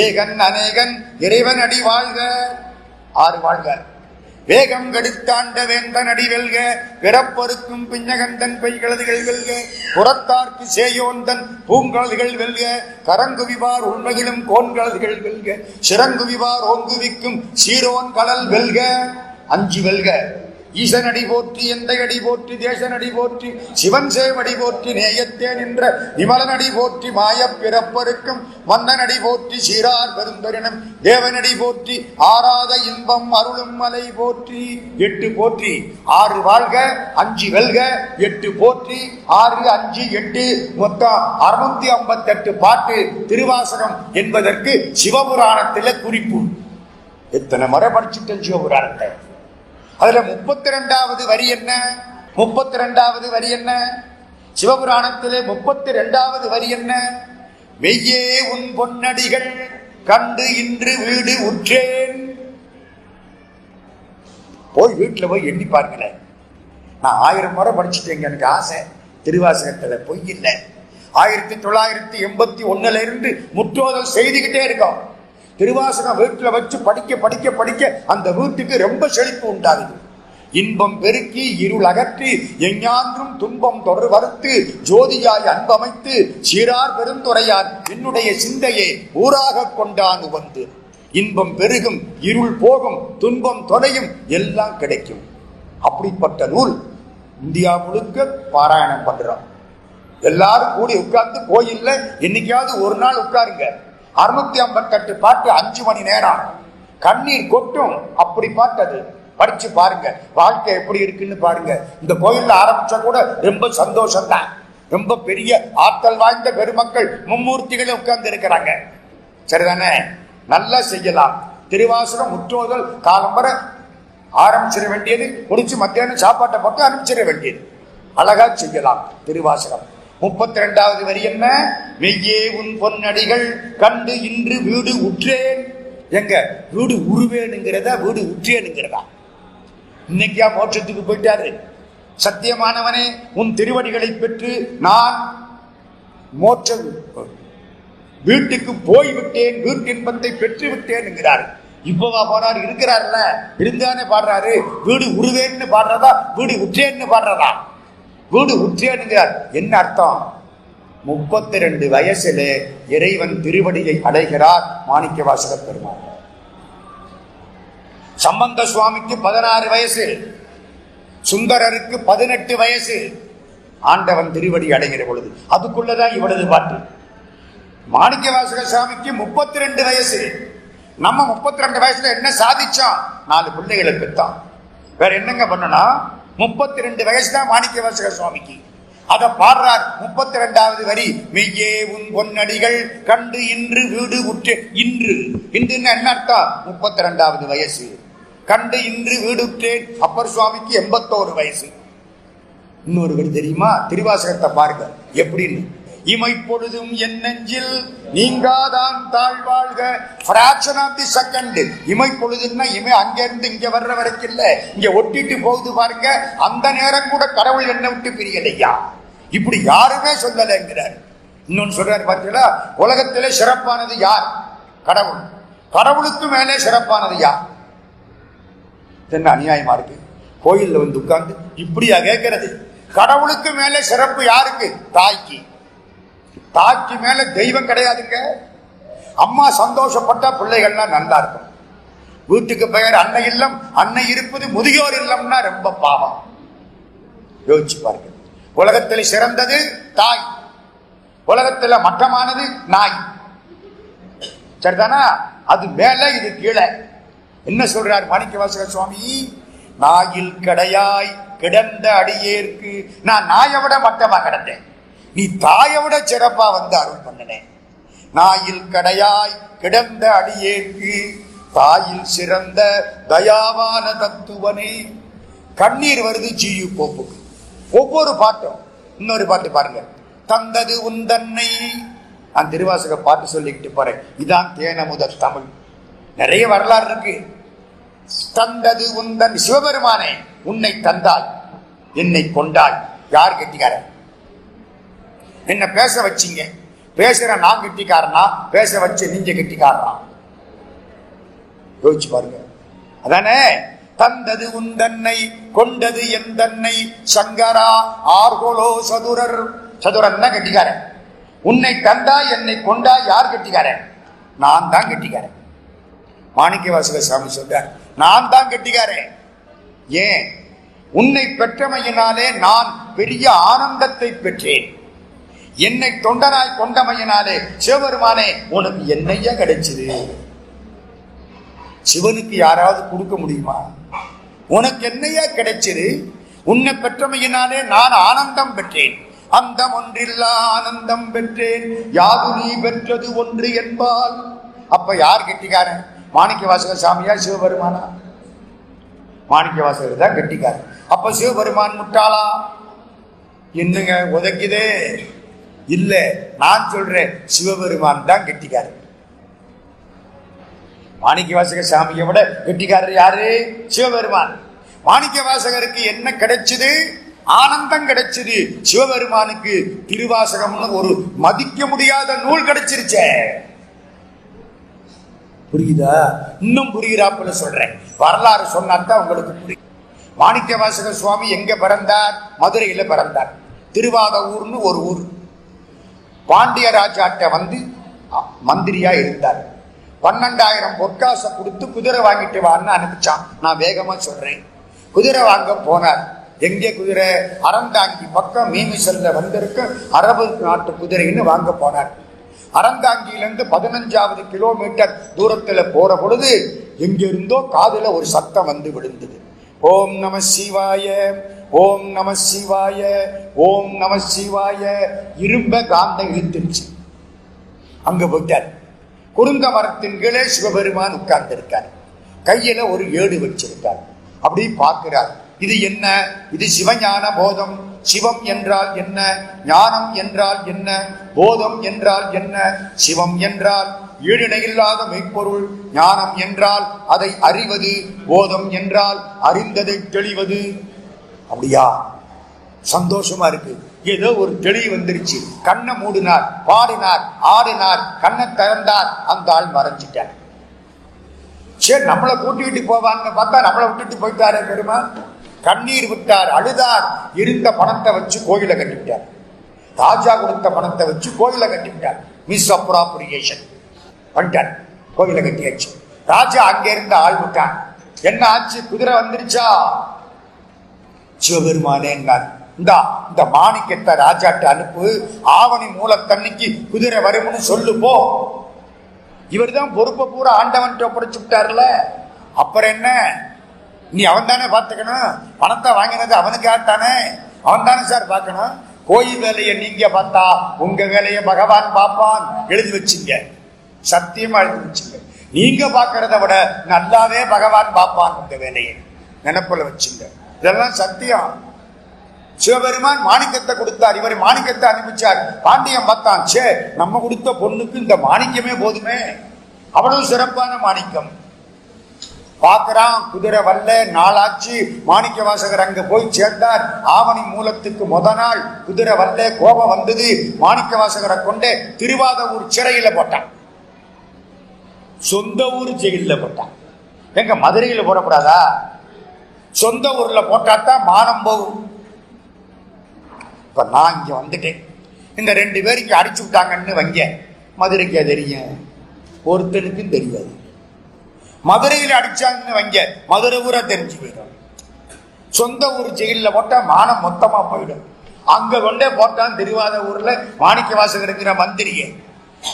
ஏகன் அநேகன் இறைவன் அடி வாழ்க. 6 வாழ்க. வேகம் கெடுத்தாண்ட வேந்தன் அடி வெல்க, பிறப்பொருக்கும் பிஞ்சகந்தன் பெய்களதுகள் வெல்க, புறத்தார்க்கு சேயோந்தன் பூங்கலதுகள் வெல்க, கரங்குவிவார் உண்மைகளும் கோன்களதுகள் வெல்க, சிறங்குவிவார் ஓங்குவிக்கும் சீரோன் கடல் வெல்க. 5 வெல்க. ஈசனடி போற்றி, எந்த அடி போற்றி, தேசனடி போற்றி, சிவன் சேவடி போற்றி, நேயத்தே நின்ற விமலனடி போற்றி, மாயப் பிறப்பருக்கும் வந்தனடி போற்றி, சீரார் பெருந்தரினம் தேவனடி போற்றி, ஆராத இன்பம் அருளும் மலை போற்றி. 8 போற்றி. 6 வாழ்க, 5 வெல்க, 8 போற்றி, 6, 5, 8 மொத்தம் 658 பாட்டு திருவாசகம் என்பதற்கு சிவபுராணத்தில குறிப்பு. எத்தனை முறை படிச்சுட்டேன் சிவபுராணத்தை. அதுல 32வது வரி என்ன? 32வது வரி என்ன? சிவபுராணத்திலே 32வது வரி என்ன? மெய்யே உன் பொன்னடிகள் கண்டு இன்று வீடு உற்றேன். போய் வீட்டுல போய் எண்ணி பாருங்களேன். நான் 1000 முறை படிச்சுட்டேங்க. எனக்கு ஆசை. திருவாசகத்துல பொய் இல்லை. 1981 இருந்து முற்றோதல் செய்துகிட்டே இருக்கோம். திருவாசகம் வீட்டுல வச்சு படிக்க படிக்க படிக்க அந்த வீட்டுக்கு ரொம்ப செழிப்பு உண்டாகுது. இன்பம் பெருக்கி இருள் அகற்றி எஞ்ஞான்றும் துன்பம் தொடர் வறுத்து ஜோதியாய் அன்பமைத்து சீரார் பெருந்துரையார் என்னுடைய சிந்தையை ஊராக கொண்டானு வந்து. இன்பம் பெருகும், இருள் போகும், துன்பம் தொலையும், எல்லாம் கிடைக்கும். அப்படிப்பட்ட நூல் இந்தியா முழுக்க பாராயணம் பண்றோம். எல்லாரும் கூடி உட்கார்ந்து கோயில்ல என்னைக்காவது ஒரு நாள் உட்காருங்க. 658 பாட்டு 5 மணி நேரம். கண்ணீர் கொட்டும். அப்படி பாட்டது. படிச்சு பாருங்க. வாழ்க்கை எப்படி இருக்குன்னு பாருங்க. இந்த கோயில்ல ஆரம்பிச்சா கூட ரொம்ப சந்தோஷம் தான். ரொம்ப பெரிய ஆற்றல் வாய்ந்த பெருமக்கள் மும்மூர்த்திகளை உட்கார்ந்து இருக்கிறாங்க. சரிதானே? நல்லா செய்யலாம். திருவாசகம் முற்றோதல் காலம் வர ஆரம்பிச்சிட வேண்டியது, முடிச்சு மத்தியானம் சாப்பாட்டை போட்டு அனுப்பிச்சிட வேண்டியது. அழகா செய்யலாம் திருவாசகம். 32வது வரி என்ன? மெய்யே உன் பொன்னடிகள் கண்டு இன்று வீடு உற்றேன். எங்க வீடு உருவேனுங்கிறதா வீடு உற்றேனுங்கிறதா? இன்னைக்கா மோட்சத்துக்கு போயிட்டாரு. சத்தியமானவனே, உன் திருவடிகளை பெற்று நான் மோட்ச வீட்டுக்கு போய்விட்டேன், வீட்டின்பத்தை பெற்று விட்டேன் என்கிறார். இப்பவா போறாரு? இருக்கிறார்ல, இருந்தானே பாடுறாரு. வீடு உருவேன்னு பாடுறதா, வீடு உற்றேன்னு பாடுறதா? வீடு உற்றேன்னுங்கிறார். என்ன அர்த்தம்? 32 வயசுல இறைவன் திருவடியை அடைகிறார் மாணிக்க வாசக பெருமாள். சம்பந்த சுவாமிக்கு 16 வயசு, சுந்தரருக்கு 18 வயசு. ஆண்டவன் திருவடி அடைகிற பொழுது அதுக்குள்ளதான் இவ்வளவு பாட்டு. மாணிக்க வாசக சுவாமிக்கு 32 வயசு. நம்ம 32 வயசுல என்ன சாதிச்சோம்? 4 பிள்ளைகளை பெற்றான். வேற என்னங்க பண்ணனா? 32 வயசு தான் மாணிக்க வாசக சுவாமிக்கு. அத பாடுறார் 32வது வரி. மெய்யே உன் பொன்னடிகள் கண்டு இன்று வீடு உற்று. இன்று இன்றுன்னு என்ன அர்த்தம்? 32வது வயசு கண்டு இன்று வீடு உற்றேன். அப்பர் சுவாமிக்கு 81 வயசு. இன்னொரு வரி தெரியுமா? திருவாசகத்தை பாருங்க எப்படின்னு. இமைப்பொழுதும் என் நெஞ்சில் நீங்காதான் தாழ்வாழ்க. Fraction of the second. இமைப்பொழுதுன்னா இமை அங்க இருந்து இங்க வர்ற வரைக்கும் இல்ல, இங்க ஒட்டிட்டு போகுது பாருங்க. அந்த நேரம் கூட கடவுள் என்ன விட்டு பிரியலையா? இப்படி யாருமே சொல்லலைங்கிறார். இன்னொன்னு சொல்றாரு பார்த்தீங்களா? உலகத்திலே சிறப்பானது யார்? கடவுள். கடவுளுக்கு மேலே சிறப்பானது யார்? என்ன அநியாயமா இருக்கு? கோயில்ல வந்து உட்கார்ந்து இப்படியா கேட்கறது? கடவுளுக்கு மேலே சிறப்பு யாருக்கு? தாய்க்கு. தாய்க்கு மேல தெய்வம் கிடையாதுங்க. அம்மா சந்தோஷப்பட்டா பிள்ளைகள்லாம் நல்லா இருக்கும். வீட்டுக்கு பெயர் அன்னை இல்லம், அன்னை இருப்பது முதியோர் இல்லம்னா ரொம்ப பாவம். யோசிச்சு பாருங்க. உலகத்தில் சிறந்தது தாய், உலகத்தில் மட்டமானது நாய். சரிதானா? அது மேல, இது கீழே. என்ன சொல்றார் மாணிக்க வாசக சுவாமி? நாயில் கடையாய் கிடந்த அடியேற்கு. நான் நாயை விட மட்டமா கிடந்தேன், நீ தாயை விட சிறப்பா வந்து அருள் பண்ணினேன். நாயில் கடையாய் கிடந்த அடியேற்கு தாயில் சிறந்த தயாவான தத்துவனே. கண்ணீர் வருது ஜியு போப்புக்கு ஒவ்வொரு பாட்டும். இன்னொரு பாட்டு பாருங்க. தந்தது உந்தன்னை. நான் திருவாசக பாட்டு சொல்லிக்கிட்டு போறேன். இதான் தேனமுத தமிழ். நிறைய வரலாறு இருக்கு. தந்தது உந்தன். சிவபெருமானே, உன்னை தந்தாய், என்னை கொண்டாய். யார் கெட்டிக்காரன்? என்ன பேச வச்சீங்க. பேசுற நான் கெட்டிக்காரனா, பேச வச்சு நீங்க கெட்டிக்காரனா? யோசிச்சு பாருங்க. அதானே தந்தது உந்தன்னை கொண்டது எந்தன்னை சங்கரா ஆர்கோலோ சதுரர். சதுரன் கெட்டிக்காரன். உன்னை தந்தா என்னை கொண்டா யார் கெட்டிக்காரன்? நான் தான் கெட்டிக்காரன். மாணிக்க வாசக சாமி சொல்றார், நான் தான் கெட்டிக்காரன். ஏன்? உன்னை பெற்றமையினாலே நான் பெரிய ஆனந்தத்தை பெற்றேன். என்னை தொண்டனாய் கொண்டமையினாலே சிவபெருமானே உனக்கு என்னையா கிடைச்சது? சிவனுக்கு யாராவது கொடுக்க முடியுமா? உனக்கு என்னையா கிடைச்சது? உன்னை பெற்றமையினாலே நான் ஆனந்தம் பெற்றேன். அந்தம் ஒன்றில்லா ஆனந்தம் பெற்றேன். யாது நீ பெற்றது ஒன்று என்பால். அப்ப யார் கெட்டிக்காரன்? மாணிக்க வாசகர் சாமியா சிவபெருமானா? மாணிக்க வாசகர் தான் கெட்டிக்காரன். அப்ப சிவபெருமான் முட்டாளா? என்னங்க உதைக்குதே? இல்ல, நான் சொல்றேன் சிவபெருமான் தான் கெட்டிக்காரன். மாணிக்க வாசக சாமியை விட கெட்டிக்காரர் யாரு? சிவபெருமான். மாணிக்க வாசகருக்கு என்ன கிடைச்சது? ஆனந்தம் கிடைச்சது. சிவபெருமானுக்கு திருவாசகம்னு ஒரு மதிக்க முடியாத நூல் கிடைச்சிருச்சே. புரியுதா? இன்னும் புரியுறாப்புல சொல்றேன். வரலாறு சொன்னாத்தான் உங்களுக்கு புரியும். மாணிக்க வாசக சுவாமி எங்க பிறந்தார்? மதுரையில பிறந்தார். திருவாதூர்னு ஒரு ஊர். பாண்டிய ராஜாட்ட வந்து மந்திரியா இருந்தார். 12,000 பொற்காச கொடுத்து குதிரை வாங்கிட்டு வான்னு அனுப்பிச்சான். நான் வேகமா சொல்றேன். குதிரை வாங்க போனார். எங்கே குதிரை? அறந்தாங்கி பக்கம் மீமிசல்ல வந்திருக்க அரபு நாட்டு குதிரைன்னு வாங்க போனார். அறந்தாங்கியிலிருந்து 15வது கிலோமீட்டர் தூரத்துல போற பொழுது எங்கிருந்தோ காதுல ஒரு சத்தம் வந்து விழுந்தது. ஓம் நம சிவாய, ஓம் நம சிவாய, ஓம் நம சிவாய. இரும்ப காந்தம் இழுத்துருச்சு. அங்க போயிட்டார். குறுங்க மரத்தின் கீழே சிவபெருமான் உட்கார்ந்து இருக்கார். கையில ஒரு ஏடு வச்சிருக்கார். அப்படி பார்க்கிறார். இது என்ன? இது சிவஞான போதம். சிவம் என்றால் என்ன? ஞானம் என்றால் என்ன? போதம் என்றால் என்ன? சிவம் என்றால் ஈடிணையில்லாத மெய்ப்பொருள். ஞானம் என்றால் அதை அறிவது. போதம் என்றால் அறிந்ததை தெளிவது. அப்படியா? சந்தோஷமா இருக்கு. ஏதோ ஒரு தெளிவு வந்துருச்சு. கண்ணை மூடினார், பாடினார், ஆடினார், கண்ணை திறந்தார், அந்த ஆள் மறைஞ்சிட்டார். சரி, நம்மளை கூட்டிட்டு போவான்னு பார்த்தா நம்மளை விட்டுட்டு போயிட்டாரு பெருமான். கண்ணீர் விட்டார், அழுதார். இருந்த பணத்தை வச்சு கோயிலை கட்டிவிட்டார். ராஜா கொடுத்த பணத்தை வச்சு கோயிலை கட்டிவிட்டார். மிஸ் அப்ராப்ரியேஷன் பண்ணிட்டார். கோயிலை கட்டியாச்சு. ராஜா அங்கே இருந்த ஆள் விட்டான். என்ன ஆச்சு? குதிரை வந்துருச்சா? சிவபெருமானே இந்த மாணிக்கத்தை ராஜாட்ட அனுப்பு. ஆவணி மூலத்தன்னைக்கு குதிரை வரும்னு சொல்லு போ. இவர் தான் பொறுப்பை பூரா ஆண்டவன் ஒப்படைச்சு விட்டார்ல. அப்புறம் என்ன? நீ அவன் தானே பார்த்துக்கணும். பணத்தை வாங்கினது அவனுக்காகத்தானே. அவன் தானே சார் பார்க்கணும். கோயில் வேலையை நீங்க பார்த்தா உங்க வேலையை பகவான் பார்ப்பான். எழுதி வச்சுங்க, சத்தியமா எழுதி வச்சுங்க. நீங்க பாக்கிறத விட நல்லாவே பகவான் பார்ப்பான் உங்க வேலையை. நினைப்புல வச்சுங்க. இதெல்லாம் சத்தியம். சிவபெருமான் மாணிக்கத்தை கொடுத்தார். இவர் மாணிக்கத்தை அனுப்பிச்சார். பாண்டியன் பார்த்தான், சே, நம்ம கொடுத்த பொண்ணுக்கு இந்த மாணிக்கமே போதுமே, அவ்வளவு சிறப்பான மாணிக்கம். பார்க்கிறான், குதிரை வரல. நாளாச்சு. மாணிக்க வாசகர் அங்க போய் சேர்ந்தார். ஆவணி மூலத்துக்கு முத நாள் குதிரை வரல. கோபம் வந்தது. மாணிக்க வாசகரை கொண்டு திருவாதூர் சிறையில போட்டான். சொந்த ஊர் ஜெயில போட்டான். எங்க மதுரையில போடக்கூடாதா? சொந்த ஊர்ல போட்டாத்தான் மானம் போகும். இப்ப நான் இங்க வந்துட்டேன். இந்த 2 பேருக்கு அடிச்சு விட்டாங்கன்னு வங்க. மதுரைக்கு தெரியும், ஒருத்தனுக்கும் தெரியாது. மதுரையில அடிச்சாங்கன்னு வங்க, மதுரை ஊரா தெரிஞ்சு போயிடும். சொந்த ஊர் ஜெயில போட்டா மானம் மொத்தமா போயிடும். அங்க கொண்டே போட்டான் திருவாத ஊர்ல மாணிக்க வாசகருங்கிற மந்திரியை.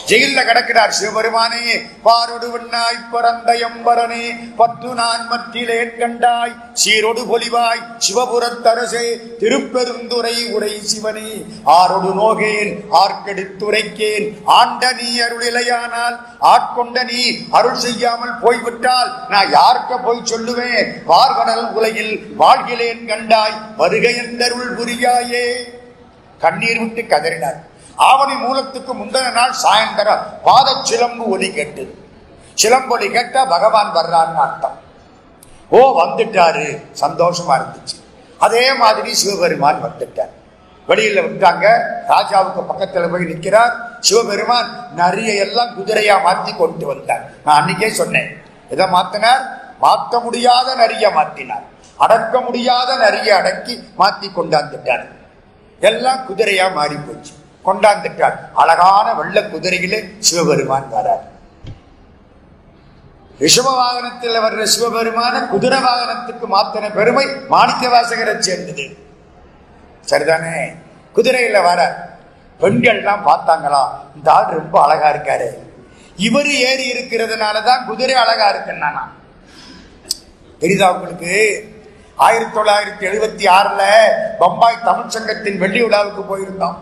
ஜெயில கிடக்கிறார். சிவபெருமானே, பாரொடு வண்ணாய் பரந்த எம்பரனே, 10 நான் மத்திலே கண்டாய் சீரொடு பொலிவாய் சிவபுரத்தரசே, திருப்பெருந்துறை உரை சிவனே, ஆரொடு நோகேன் ஆர்க்கெடுத்துரைக்கேன், ஆண்ட நீ அருளிலையானால் ஆட்கொண்ட நீ அருள் செய்யாமல் போய்விட்டால் நான் யார்க்க போய் சொல்லுவேன்? பார்வனல் உலகில் வாழ்கிலேன் கண்டாய் வருகை என்றருள் புரியாயே. கண்ணீர் விட்டு கதறினார். ஆவணி மூலத்துக்கு முந்தின நாள் சாயந்தரம் பாத சிலம்பு ஒலி கேட்டு, சிலம்பொலி கேட்டா பகவான் வர்றான்னு அர்த்தம். ஓ, வந்துட்டாரு, சந்தோஷமா இருந்துச்சு. அதே மாதிரி சிவபெருமான் வந்துட்டார். வெளியில விட்டாங்க. ராஜாவுக்கு பக்கத்துல போய் நிற்கிறார். சிவபெருமான் நிறைய எல்லாம் குதிரையா மாத்தி கொண்டு வந்தார். நான் அன்னைக்கே சொன்னேன், எதை மாத்தினார்? மாற்ற முடியாத நிறைய மாத்தினார். அடக்க முடியாத நிறைய அடக்கி மாத்தி கொண்டாந்துட்டார். எல்லாம் குதிரையா மாறி போச்சு. கொண்டாந்துட்டார். அழகான வெள்ள குதிரையிலே சிவபெருமான் வரார். ரிஷப வாகனத்தில் வர்ற சிவபெருமான குதிரை வாகனத்துக்கு மாத்தின பெருமை மாணிக்க வாசகரை சேர்ந்தது. சரிதானே? குதிரையில வர பெண்கள் எல்லாம் பார்த்தாங்களாம், இந்த ஆள் ரொம்ப அழகா இருக்காரு. இவரு ஏறி இருக்கிறதுனாலதான் குதிரை அழகா இருக்குன்னா தெரியுதா உங்களுக்கு? 1976 பம்பாய் தமிழ் சங்கத்தின் வெள்ளி விழாவுக்கு போயிருந்தோம்.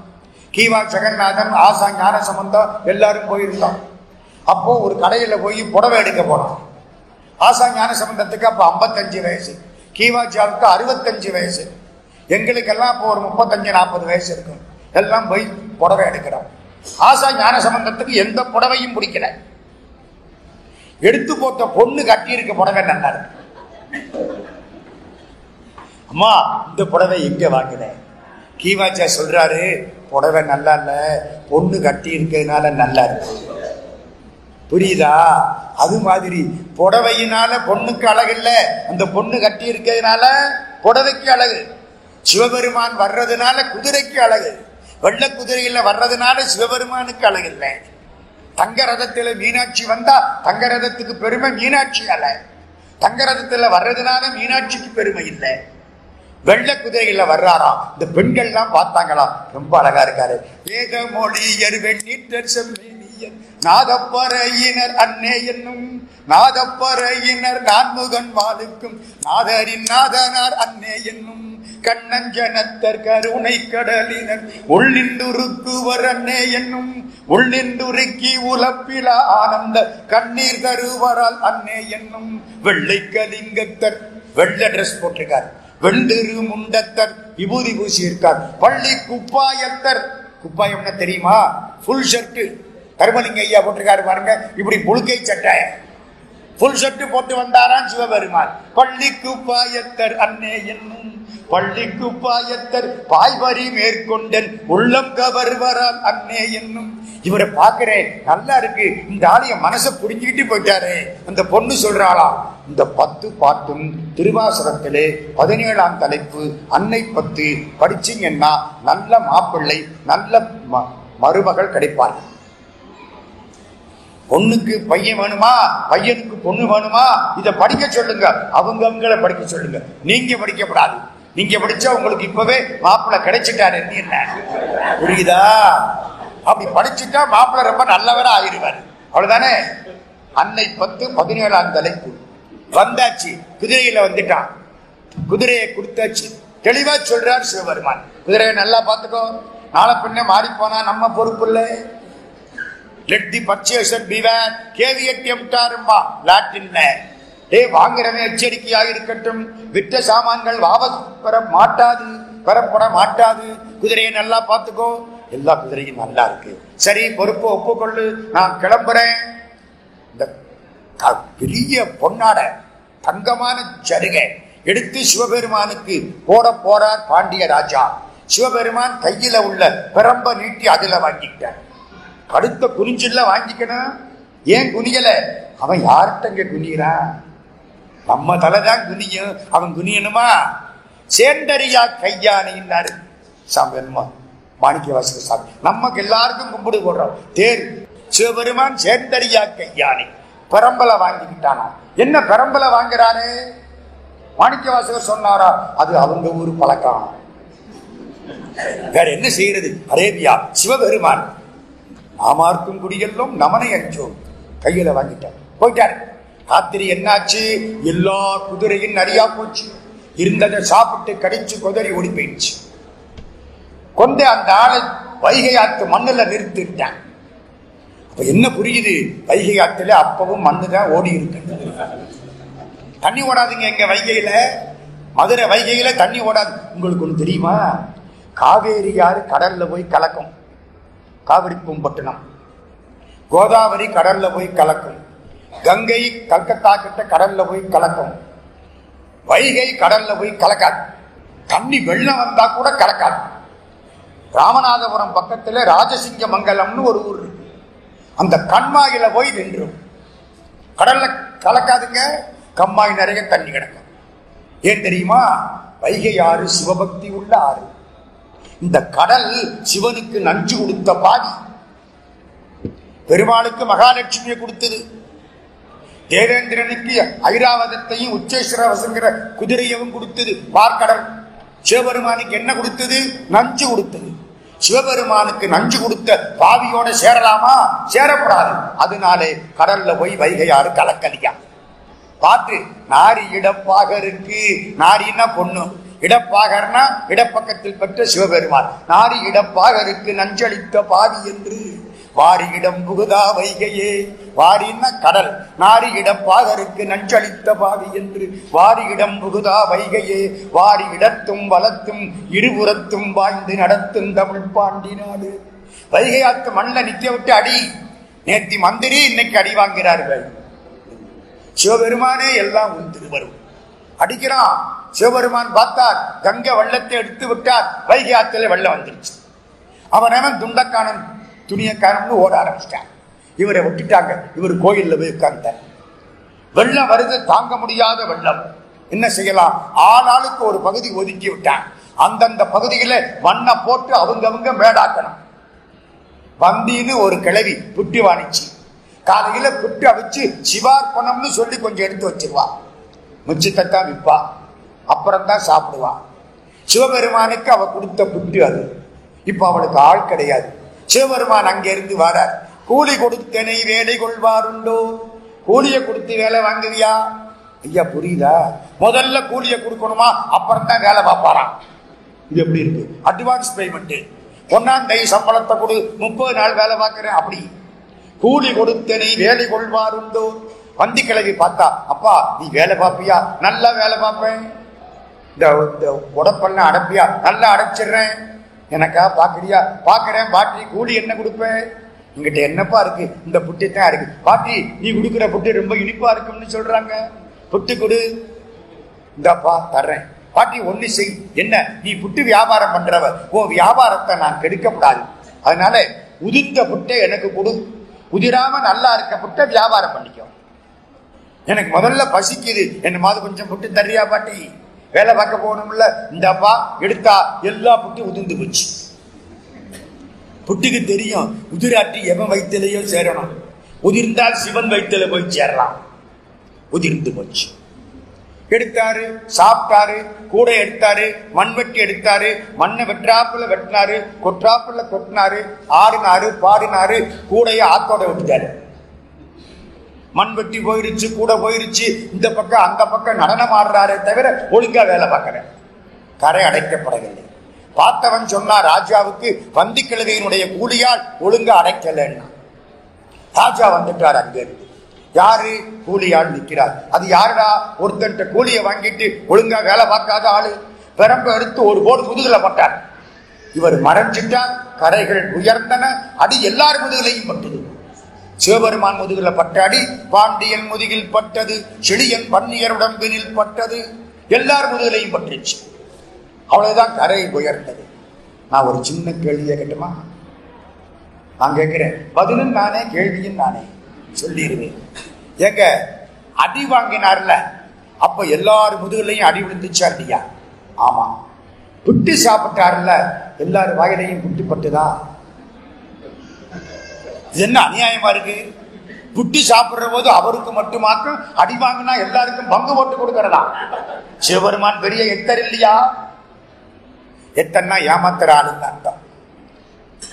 கீவா ஜெகநாதன், ஆசா ஞான சம்பந்தம் எல்லாரும் போயிருந்தோம். அப்போ ஒரு கடையில போய் புடவை எடுக்க போனோம். ஆசா ஞான சம்பந்தத்துக்கு அப்ப 55 வயசு, கீவாஜாவுக்கு 65 வயசு, எங்களுக்கெல்லாம் இப்போ ஒரு 35-40 வயசு இருக்கும். எல்லாம் போய் புடவை எடுக்கிறோம். ஆசா ஞான சம்பந்தத்துக்கு எந்த புடவையும் பிடிக்கல. எடுத்து போட்ட பொண்ணு கட்டி இருக்க புடவை நல்லா இருக்கு. அம்மா, இந்த புடவை எங்க வாங்கினேன்? கீவாச்சா சொல்றாரு, புடவை நல்லா இல்ல, பொண்ணு கட்டி இருக்கிறதுனால நல்லா இருக்கு. புரியுதா? அது மாதிரி புடவையினால பொண்ணுக்கு அழகு இல்ல, அந்த பொண்ணு கட்டி இருக்கிறதுனால புடவைக்கு அழகு. சிவபெருமான் வர்றதுனால குதிரைக்கு அழகு. வெள்ள குதிரையில வர்றதுனால சிவபெருமானுக்கு அழகு இல்லை. தங்க ரதத்துல மீனாட்சி வந்தா தங்க ரதத்துக்கு பெருமை மீனாட்சி அல்ல. தங்க ரதத்துல வர்றதுனால மீனாட்சிக்கு பெருமை இல்லை. வெள்ள குதிரையில வர்றாராம். இந்த பெண்கள் எல்லாம் பார்த்தாங்களாம், ரொம்ப அழகா இருக்காரு. வேத மொழியர் வெண்ணீற்றர் செம்மேனியர் நாதப்பறையினர் அன்னே என்னும் நாதப்பறையினர் நான்முகன் வாழுக்கும் நாதரின் நாதனார் அன்னே என்னும் கண்ணஞ்சனத்தர் கருணை கடலினர் உள்ளின்றுருக்குவர் அன்னே என்னும் உள்ளின்றுருக்கி உலப்பில ஆனந்த கண்ணீர் தருவரால் அன்னே என்னும் வெள்ளை கலிங்கத்தர் வெள்ளை டிரெஸ் போட்டிருக்கார். வெண்டிரு முண்டத்தர் விபூதி பூசி இருக்கார். பள்ளி குப்பாயத்தர், குப்பாயம்னா தெரியுமா? புல் ஷர்ட் கருமலிங்க ஐயா போட்டிருக்காரு பாருங்க, இப்படி புழுக்கை சட்டை புல் ஷர்ட் போட்டு வந்தாராம் சிவபெருமான். பள்ளி குப்பாயத்தர் அன்னே என்னும் பள்ளிக்கு பாயத்தர் பாய்வரி மேற்கொண்டன் உள்ளம் கவர்வரால் அன்னே என்னும். இவரை பாக்குறேன், நல்லா இருக்கு, இந்த ஆலய மனசை புடிஞ்சுக்கிட்டு போயிட்டாரு. அந்த பொண்ணு சொல்றாளா, இந்த 10 பாட்டும் திருவாசகத்திலே 17ஆம் தலைப்பு அன்னை 10 படிச்சீங்கன்னா நல்ல மாப்பிள்ளை, நல்ல மருமகள் கிடைப்பார். பொண்ணுக்கு பையன் வேணுமா, பையனுக்கு பொண்ணு வேணுமா, இதை படிக்க சொல்லுங்க, அவங்களை படிக்க சொல்லுங்க. நீங்க படிக்கப்படாது. நீங்க படிச்சா உங்களுக்கு இப்பவே மாப்பிள்ளை கிடைச்சிட்டாரு. என்ன புரியுதா? அப்படி படிச்சுட்டா மாப்பிள்ளை ரொம்ப நல்லவரா ஆயிடுவார். அவ்வளவுதானே. அன்னை 10 17ஆம் தலைப்பு வந்தாச்சு. குதிரையில வந்துட்டான், குதிரையை கொடுத்தாச்சு. தெளிவா சொல்றார் சிவபெருமான், குதிரையை நல்லா பார்த்துக்கோ, நாளை பின்ன மாறி போனா நம்ம பொறுப்பு இல்லை. Let the purchaser beware, caveat எம்டாரும்பா லாட்டின்ல. வாங்குறவன் எச்சரிக்கையாக இருக்கட்டும், விற்ற சாமான்கள் வாபஸ் பெற மாட்டாது, பெறப்பட மாட்டாது. குதிரையை நல்லா பார்த்துக்கோ. எல்லா குதிரையும் நல்லா இருக்கு, சரி பொறுப்பு ஒப்புக்கொள்ளு, நான் கிளம்புறேன். இந்த பெரிய பொன்னாட தங்கமான சருகை எடுத்து சிவபெருமானுக்கு போட போறார் பாண்டிய ராஜா. சிவபெருமான் கையில உள்ள பிரம்ப நீட்டி அதுல வாங்கிட்டார். கடுத்த குனிஞ்சில்ல வாங்கிக்கணும். ஏன் குனியல? அவன் யார்கிட்ட குனிகிறான்? நம்ம தலைதான் குனியும், அவன் குனியணுமா? சேந்தரியா கையானின்னாரு சாமி மாணிக்க வாசக சாமி. நமக்கு எல்லாருக்கும் கும்பிடு போடுறோம். தேர் சிவபெருமான் சேந்தரியா கையானி பெரம்பல வாங்கிக்கிட்டானா. என்ன பெரம்பல வாங்குறாரு? மாணிக்க வாசகர் சொன்னாரா, அது அவங்க ஊர் பழக்கம். வேற என்ன செய்யறது? அரேபியா சிவபெருமான் நாமார்க்கும் குடியெல்லாம் நமனை அஞ்சோம் கையில வாங்கிட்டார், போயிட்டாரு. ராத்திரி என்னாச்சு? எல்லா குதிரையும் நிறையா போச்சு. இருந்ததை சாப்பிட்டு கடிச்சு குதிரை ஓடி போயிடுச்சு. கொண்டு அந்த ஆளை வைகை ஆத்து மண்ணுல நிறுத்திட்டான். அப்ப என்ன புரியுது? வைகை ஆத்துல அப்பவும் மண்ணுதான் ஓடி இருக்கு. தண்ணி ஓடாதுங்க எங்க வைகையில, மதுரை வைகையில தண்ணி ஓடாது. உங்களுக்கு ஒண்ணு தெரியுமா? காவேரி யாரு கடல்ல போய் கலக்கும், காவிரி பூம்பட்டினம். கோதாவரி கடல்ல போய் கலக்கும். கங்கை கல்கத்தா கிட்ட கடல்ல போய் கலக்கும். வைகை கடல்ல போய் கலக்காது. தண்ணி வெள்ளம் வந்தா கூட கலக்காது. ராமநாதபுரம் பக்கத்துல ராஜசிங்க மங்கலம்னு ஒரு ஊர் இருக்கு. அந்த கண்மாயில போய் நின்றும். கடல்ல கலக்காதுங்க, கம்மாய் நிறைய தண்ணி கிடக்கும். ஏன் தெரியுமா? வைகை ஆறு சிவபக்தி உள்ள ஆறு. இந்த கடல் சிவனுக்கு நஞ்சு கொடுத்த பாதி. பெருமாளுக்கு மகாலட்சுமியை கொடுத்தது, தேவேந்திரனுக்கு ஐராவதத்தையும் உச்சேஸ்வரவசங்கிற குதிரையவும் கொடுத்தது பார்க்கடல். சிவபெருமானுக்கு என்ன கொடுத்தது? நஞ்சு கொடுத்தது. சிவபெருமானுக்கு நஞ்சு கொடுத்த பாவியோட சேரலாமா? சேரப்படாது. அதனாலே கடல்ல போய் வைகையாறு கலக்கலியா பார்த்து. நாரி இடப்பாக இருக்கு. நாரின்னா பொண்ணு, இடப்பாகர்னா இடப்பக்கத்தில் பெற்ற சிவபெருமான். நாரி இடப்பாக இருக்கு நஞ்சளித்த பாவி என்று வாரி இடம் புகுதா வைகையே. வாரின்னா கடல், நாரி இடப்பாக இருக்கு நஞ்சளித்த பாவி என்று வாரி இடம் புகுதா வைகையே. வாரி இடத்தும் வலத்தும் இருபுறத்தும் வாய்ந்து நடத்தும் தமிழ் பாண்டி நாடு. வைகை ஆத்து மண்ணில் நிக்க விட்டு அடி. நேத்தி மந்திரி இன்னைக்கு அடி வாங்கிறார்கள். சிவபெருமானே எல்லாம் உன் திருவரும் அடிக்கிறான். சிவபெருமான் பார்த்தார், கங்கை வெள்ளத்தை எடுத்து விட்டார். வைகை ஆத்துல வெள்ளம் வந்துருச்சு. அவன் துண்டக்காரன் துணியக்காரன் ஓட ஆரம்பிச்சிட்டான். இவரை விட்டுட்டாங்க. இவர் கோயில்ல போய் உட்கார்ந்தார். வெள்ளம் வருது, தாங்க முடியாத வெள்ளம். என்ன செய்யலாம்? ஆளாளுக்கு ஒரு பகுதி ஒதுக்கி விட்டான். அந்தந்த பகுதியில மண்ணை போட்டு அவங்க மேடாக்கணும். வந்தின்னு ஒரு கிழவி புட்டி வாணிச்சு. காலையில புட்டு அவிச்சு சிவார்ப்பணம்னு சொல்லி கொஞ்சம் எடுத்து வச்சிருவா. மிச்சத்தான் விற்பா, அப்புறம் தான் சாப்பிடுவா. சிவபெருமானுக்கு அவ கொடுத்த புட்டு அது. இப்ப அவளுக்கு ஆள் கிடையாது. சிவபெருமான் அங்க இருந்து வரார். கூலி கொடுத்தனை வேலை கொள்வாருண்டோ? கூலிய கொடுத்து வேலை வாங்குவியா? ஐயா புரியுதா? முதல்ல கூலிய கொடுக்கணுமா, அப்புறம் தான் வேலை பார்ப்பாராம். இது எப்படி இருக்கு? Advance payment. 1ஆம் தேதி சம்பளத்தை கொடு, 30 நாள் வேலை பார்க்கிறேன். அப்படி கூலி கொடுத்தனை வேலை கொள்வாருண்டோ? வந்தி கிழவி பார்த்தா, அப்பா நீ வேலை பார்ப்பியா? நல்லா வேலை பார்ப்பேன். இந்த உடப்பெல்லாம் அடைப்பியா? நல்லா அடைச்சிடுறேன். எனக்கா பாக்குறியா? பாக்குறேன் பாட்டி. கூலி என்ன கொடுப்பேன்? எங்கிட்ட என்னப்பா இருக்கு? இந்த புட்டி தான் இருக்கு. பாட்டி நீ கொடுக்குற புட்டு ரொம்ப இனிப்பா இருக்குன்னு சொல்றாங்க. புட்டு கொடு. இந்தாப்பா தர்றேன். பாட்டி ஒண்ணு செய், என்ன நீ புட்டு வியாபாரம் பண்றவ, உன் வியாபாரத்தை நான் கெடுக்கப்படாது, அதனால உதிர்ந்த புட்டை எனக்கு கொடு, உதிராம நல்லா இருக்க புட்டை வியாபாரம் பண்ணிக்கோ, எனக்கு முதல்ல பசிக்குது, என்ன மாதிரி கொஞ்சம் புட்டு தர்றியா பாட்டி, வேலை பார்க்க போகணும்ல, இந்தப்பா எடுத்தா எல்லா புட்டு உதிர்ந்து போச்சு. புட்டுக்கு தெரியும் உதிராட்டி எவன் வயிற்றுலையோ சேரணும், உதிர்ந்தால் சிவன் வயிற்றுல போய் சேரலாம், உதிர்ந்து போச்சு. எடுத்தாரு, சாப்பிட்டாரு, கூட எடுத்தாரு, மண்வெட்டி எடுத்தாரு, மண்ணை வெற்றாப்புல வெட்டினாரு, கொற்றாப்புல கொட்டினாரு, ஆடினாரு பாடினாரு, கூடைய ஆத்தோட விட்டுட்டாரு. மண்வெட்டி போயிருச்சு, கூட போயிருச்சு, இந்த பக்கம் அந்த பக்கம் நடனம் ஆடுறாரே தவிர ஒழுங்கா வேலை பார்க்கற. கரை அடைக்கப்படவில்லை. பார்த்தவன் சொன்னா ராஜாவுக்கு வந்திக்கிழவியினுடைய கூலியால் ஒழுங்கா அடைக்கலன்னா. ராஜா வந்துட்டார். அங்கிருந்து யாரு கூலியால் நிற்கிறார். அது யாருடா? ஒருத்தன் கூலியை வாங்கிட்டு ஒழுங்கா வேலை பார்க்காத ஆளு. பெரம்ப எடுத்து ஒரு போடு முதுகுல பட்டார். இவர் மறைஞ்சிட்டார். கரைகள் உயர்ந்தன. அடி எல்லார் முதுகிலையும் பட்டது. சிவபெருமான் முதுகுல பட்ட அடி பாண்டியன் முதுகில் பட்டது, செழியன் பன்னியர் உடம்பினில் பட்டது, எல்லார் முதுகிலையும் பட்டுச்சு. அவ்வளவுதான், கரை உயர்ந்தது. நான் ஒரு சின்ன கேள்வியை கேட்டுமா? நான் கேட்கிறேன், பதிலும் நானே, கேள்வியும் நானே சொல்லிடுவேன். ஏங்க, அடி வாங்கினார்ல, அப்ப எல்லாரும் முதுகுலையும் அடி விழுந்துச்சா இல்லையா? ஆமா. புட்டு சாப்பிட்டாருல, எல்லாரும் வாயிலையும் புட்டு பட்டுதா? இது என்ன அநியாயமா இருக்கு? புட்டி சாப்பிடுற போது அவருக்கு மட்டுமாக்கும், அடி வாங்கினா எல்லாருக்கும் பங்கு போட்டு கொடுக்கறதா? சிவபெருமான் பெரிய எத்தர் இல்லையா? எத்தன்னா ஏமாத்துற ஆளுன்னு அர்த்தம்.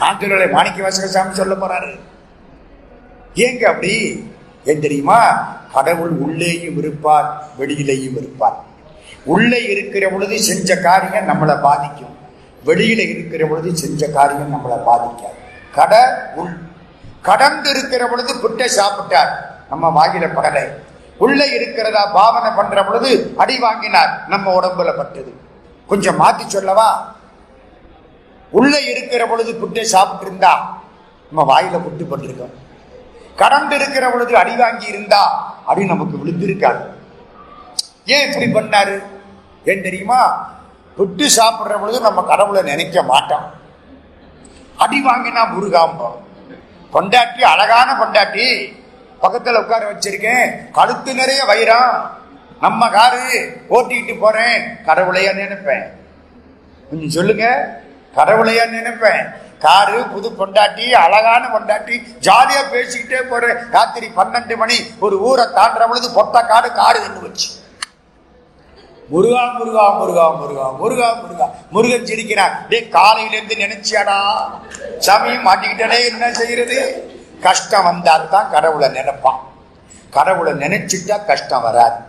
ஆந்திரலை மாணிக்கவாசக சாமி சொல்ல போறாரு. ஏங்க அப்படி? ஏன் தெரியுமா? கடவுள் உள்ளேயும் இருப்பார், வெளியிலேயும் இருப்பார். உள்ளே இருக்கிற பொழுது செஞ்ச காரியம் நம்மளை பாதிக்கும், வெளியில இருக்கிற பொழுது செஞ்ச காரியம் நம்மளை பாதிக்காது. கடவுள் கடந்து இருக்கிற பொழுது புட்டை சாப்பிட்டார், நம்ம வாயில படலை. உள்ளே இருக்கிறதா பாவனை பண்ற பொழுது அடி வாங்கினார், நம்ம உடம்புல பட்டது. கொஞ்சம் மாத்தி சொல்லவா? உள்ளே இருக்கிற பொழுது புட்டை சாப்பிட்டு இருந்தா நம்ம வாயில புட்டு பட்டிருக்கோம். கடந்து இருக்கிற பொழுது அடி வாங்கி இருந்தா அடி நமக்கு விழுந்திருக்காது. ஏன் இப்படி பண்ணாரு? ஏன் தெரியுமா? புட்டு சாப்பிடுற பொழுது நம்ம கடவுளை நினைக்க மாட்டோம். அடி வாங்கினா முருகாம்பம். பொண்டாட்டி, அழகான பொண்டாட்டி பக்கத்துல உட்கார வச்சிருக்கேன், கழுத்து நிறைய வைரம், நம்ம காரு ஓட்டிட்டு போறேன், கடவுளையா நினைப்பேன்? கொஞ்சம் சொல்லுங்க, கடவுளையா நினைப்பேன்? காரு, புது பொண்டாட்டி, அழகான பொண்டாட்டி, ஜாலியா பேசிக்கிட்டே போறேன். ராத்திரி 12 மணி ஒரு ஊரை தாண்டுற பொழுது பொட்ட காடு காடு என்று வச்சு, முருகா முருகா முருகா முருகா முருகா முருகா முருகன் சிரிக்கிறான். டே, காலையில இருந்து நினைச்சியாடா சமயம் மாட்டிக்கிட்டே, என்ன செய்யறது? கஷ்டம் வந்தால்தான் கடவுளை நினைப்பான். கடவுளை நினைச்சுட்டா கஷ்டம் வராது.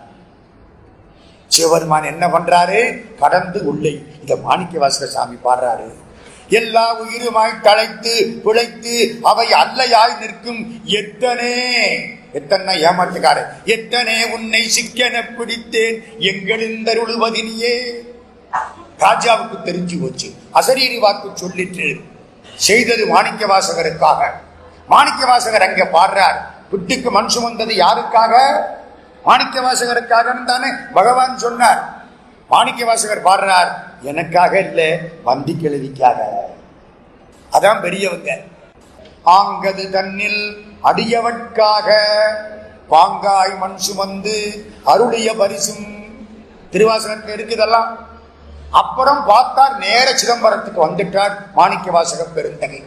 சிவபெருமான் என்ன பண்றாரு? கடந்து உள்ளே. இத மாணிக்கவாசக சாமி பாடுறாரு. எல்லா உயிருமாய் தழைத்து பிழைத்து அவை அல்லையாய் நிற்கும் எத்தனே, எத்தனை ஏமாற்றுக்காரு, எத்தனை உன்னை சிக்கென பிடித்தேன் எங்களிந்தருளுவதினியே. ராஜாவுக்கு தெரிஞ்சு போச்சு. அசரீரி வாக்கு சொல்லிட்டு செய்தது மாணிக்கவாசகருக்காக. மாணிக்கவாசகர் அங்க பாடுறார். புட்டுக்கு மண் சுமந்தது யாருக்காக? மாணிக்கவாசகருக்காக தானே பகவான் சொன்னார். மாணிக்கவாசகர் பாடுறார், எனக்காக இல்ல, வந்தி கிழவிக்காக. அதான் பெரியவங்க. ஆங்கது தன்னில் அடியவட்காக பாங்காய் மண் சுமந்து அருளிய பரிசும் திருவாசகத்தில் இருக்குதெல்லாம். அப்புறம் பார்த்தார், நேர சிதம்பரத்துக்கு வந்துட்டார் மாணிக்கவாசக பெருந்தகை.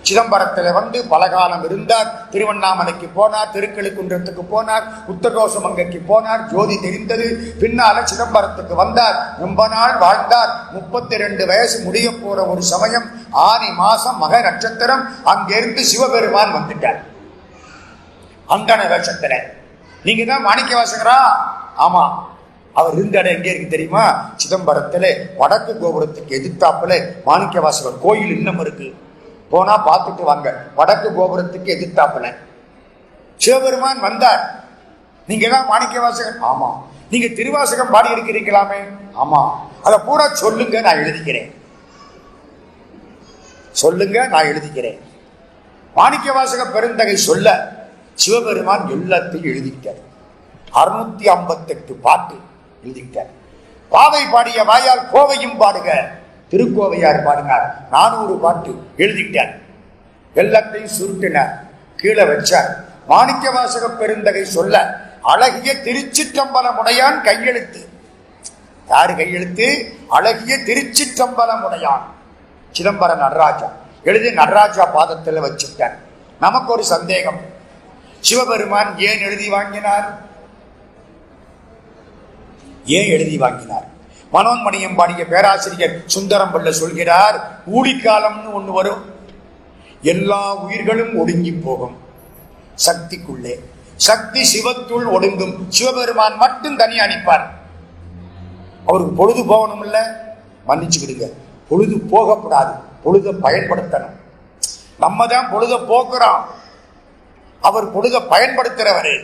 சிதம்பரத்தில் வந்து பலகாலம் இருந்தார். திருவண்ணாமலைக்கு போனார், திருக்கழுக்குன்றத்துக்கு போனார், உத்தரகோசமங்கைக்கு போனார். ஜோதி தெரிந்தது. பின்னால சிதம்பரத்துக்கு வந்தார். ரொம்ப நாள் வாழ்ந்தார். 32 வயசு முடிய போற ஒரு சமயம், ஆனி மாசம், மக நட்சத்திரம், அங்கிருந்து சிவபெருமான் வந்துட்டார் அங்கன வேஷத்துல. நீங்க தான் மாணிக்கவாசகரா? ஆமா. அவர் இருந்த இடம் எங்க இருக்கு தெரியுமா? சிதம்பரத்துல வடக்கு கோபுரத்துக்கு எதிர்த்தாப்புல மாணிக்கவாசகர் கோயில் இன்னும் இருக்கு. போனா பார்த்துட்டு வாங்க. வடக்கு கோபுரத்துக்கு எதிர்த்தாப்புல சிவபெருமான் வந்தார். நீங்க தான் மாணிக்கவாசகர்? ஆமா. நீங்க திருவாசகம் பாடி இருக்கிறீங்களாமே? ஆமா. அத பூரா சொல்லுங்க, நான் எழுதிக்கிறேன். சொல்லுங்க, நான் எழுதிக்கிறேன். மாணிக்கவாசக பெருந்தகை சொல்ல சிவபெருமான் எல்லாத்தையும் எழுதிக்கிட்டார். 658 பாட்டு எழுதிக்கிட்டார். பாவை பாடிய வாயால் கோவையும் பாடுக. திருக்கோவையார் பாடினார். 400 பாட்டு எழுதிட்டார். எல்லாத்தையும் சுருட்டினார், கீழே வச்சார். மாணிக்கவாசக பெருந்தகை சொல்ல அழகிய திருச்சிற்றம்பலமுடையான் கையெழுத்து. யாரு கையெழுத்து? அழகிய திருச்சிற்றம்பலமுடையான் சிதம்பரம் நடராஜா எழுதி நடராஜா பாதத்தில் வச்சுட்டார். நமக்கு ஒரு சந்தேகம், சிவபெருமான் ஏன் எழுதி வாங்கினார்? ஏன் எழுதி வாங்கினார்? மனோன்மணியம் பாடிய பேராசிரியர் சுந்தரம் பிள்ளை சொல்கிறார், ஊழிக்காலம்னு ஒண்ணு வரும், எல்லா உயிர்களும் ஒடுங்கி போகும் சக்திக்குள்ளே, சக்தி சிவத்துள் ஒடுங்கும், சிவபெருமான் மட்டும் தனி அனுப்பார். அவருக்கு பொழுது போகணும் இல்ல, மன்னிச்சுக்கிடுங்க, பொழுது போகக்கூடாது, பொழுதை பயன்படுத்தணும். நம்ம தான் பொழுத போக்குறோம், அவர் பொழுத பயன்படுத்துறவரு.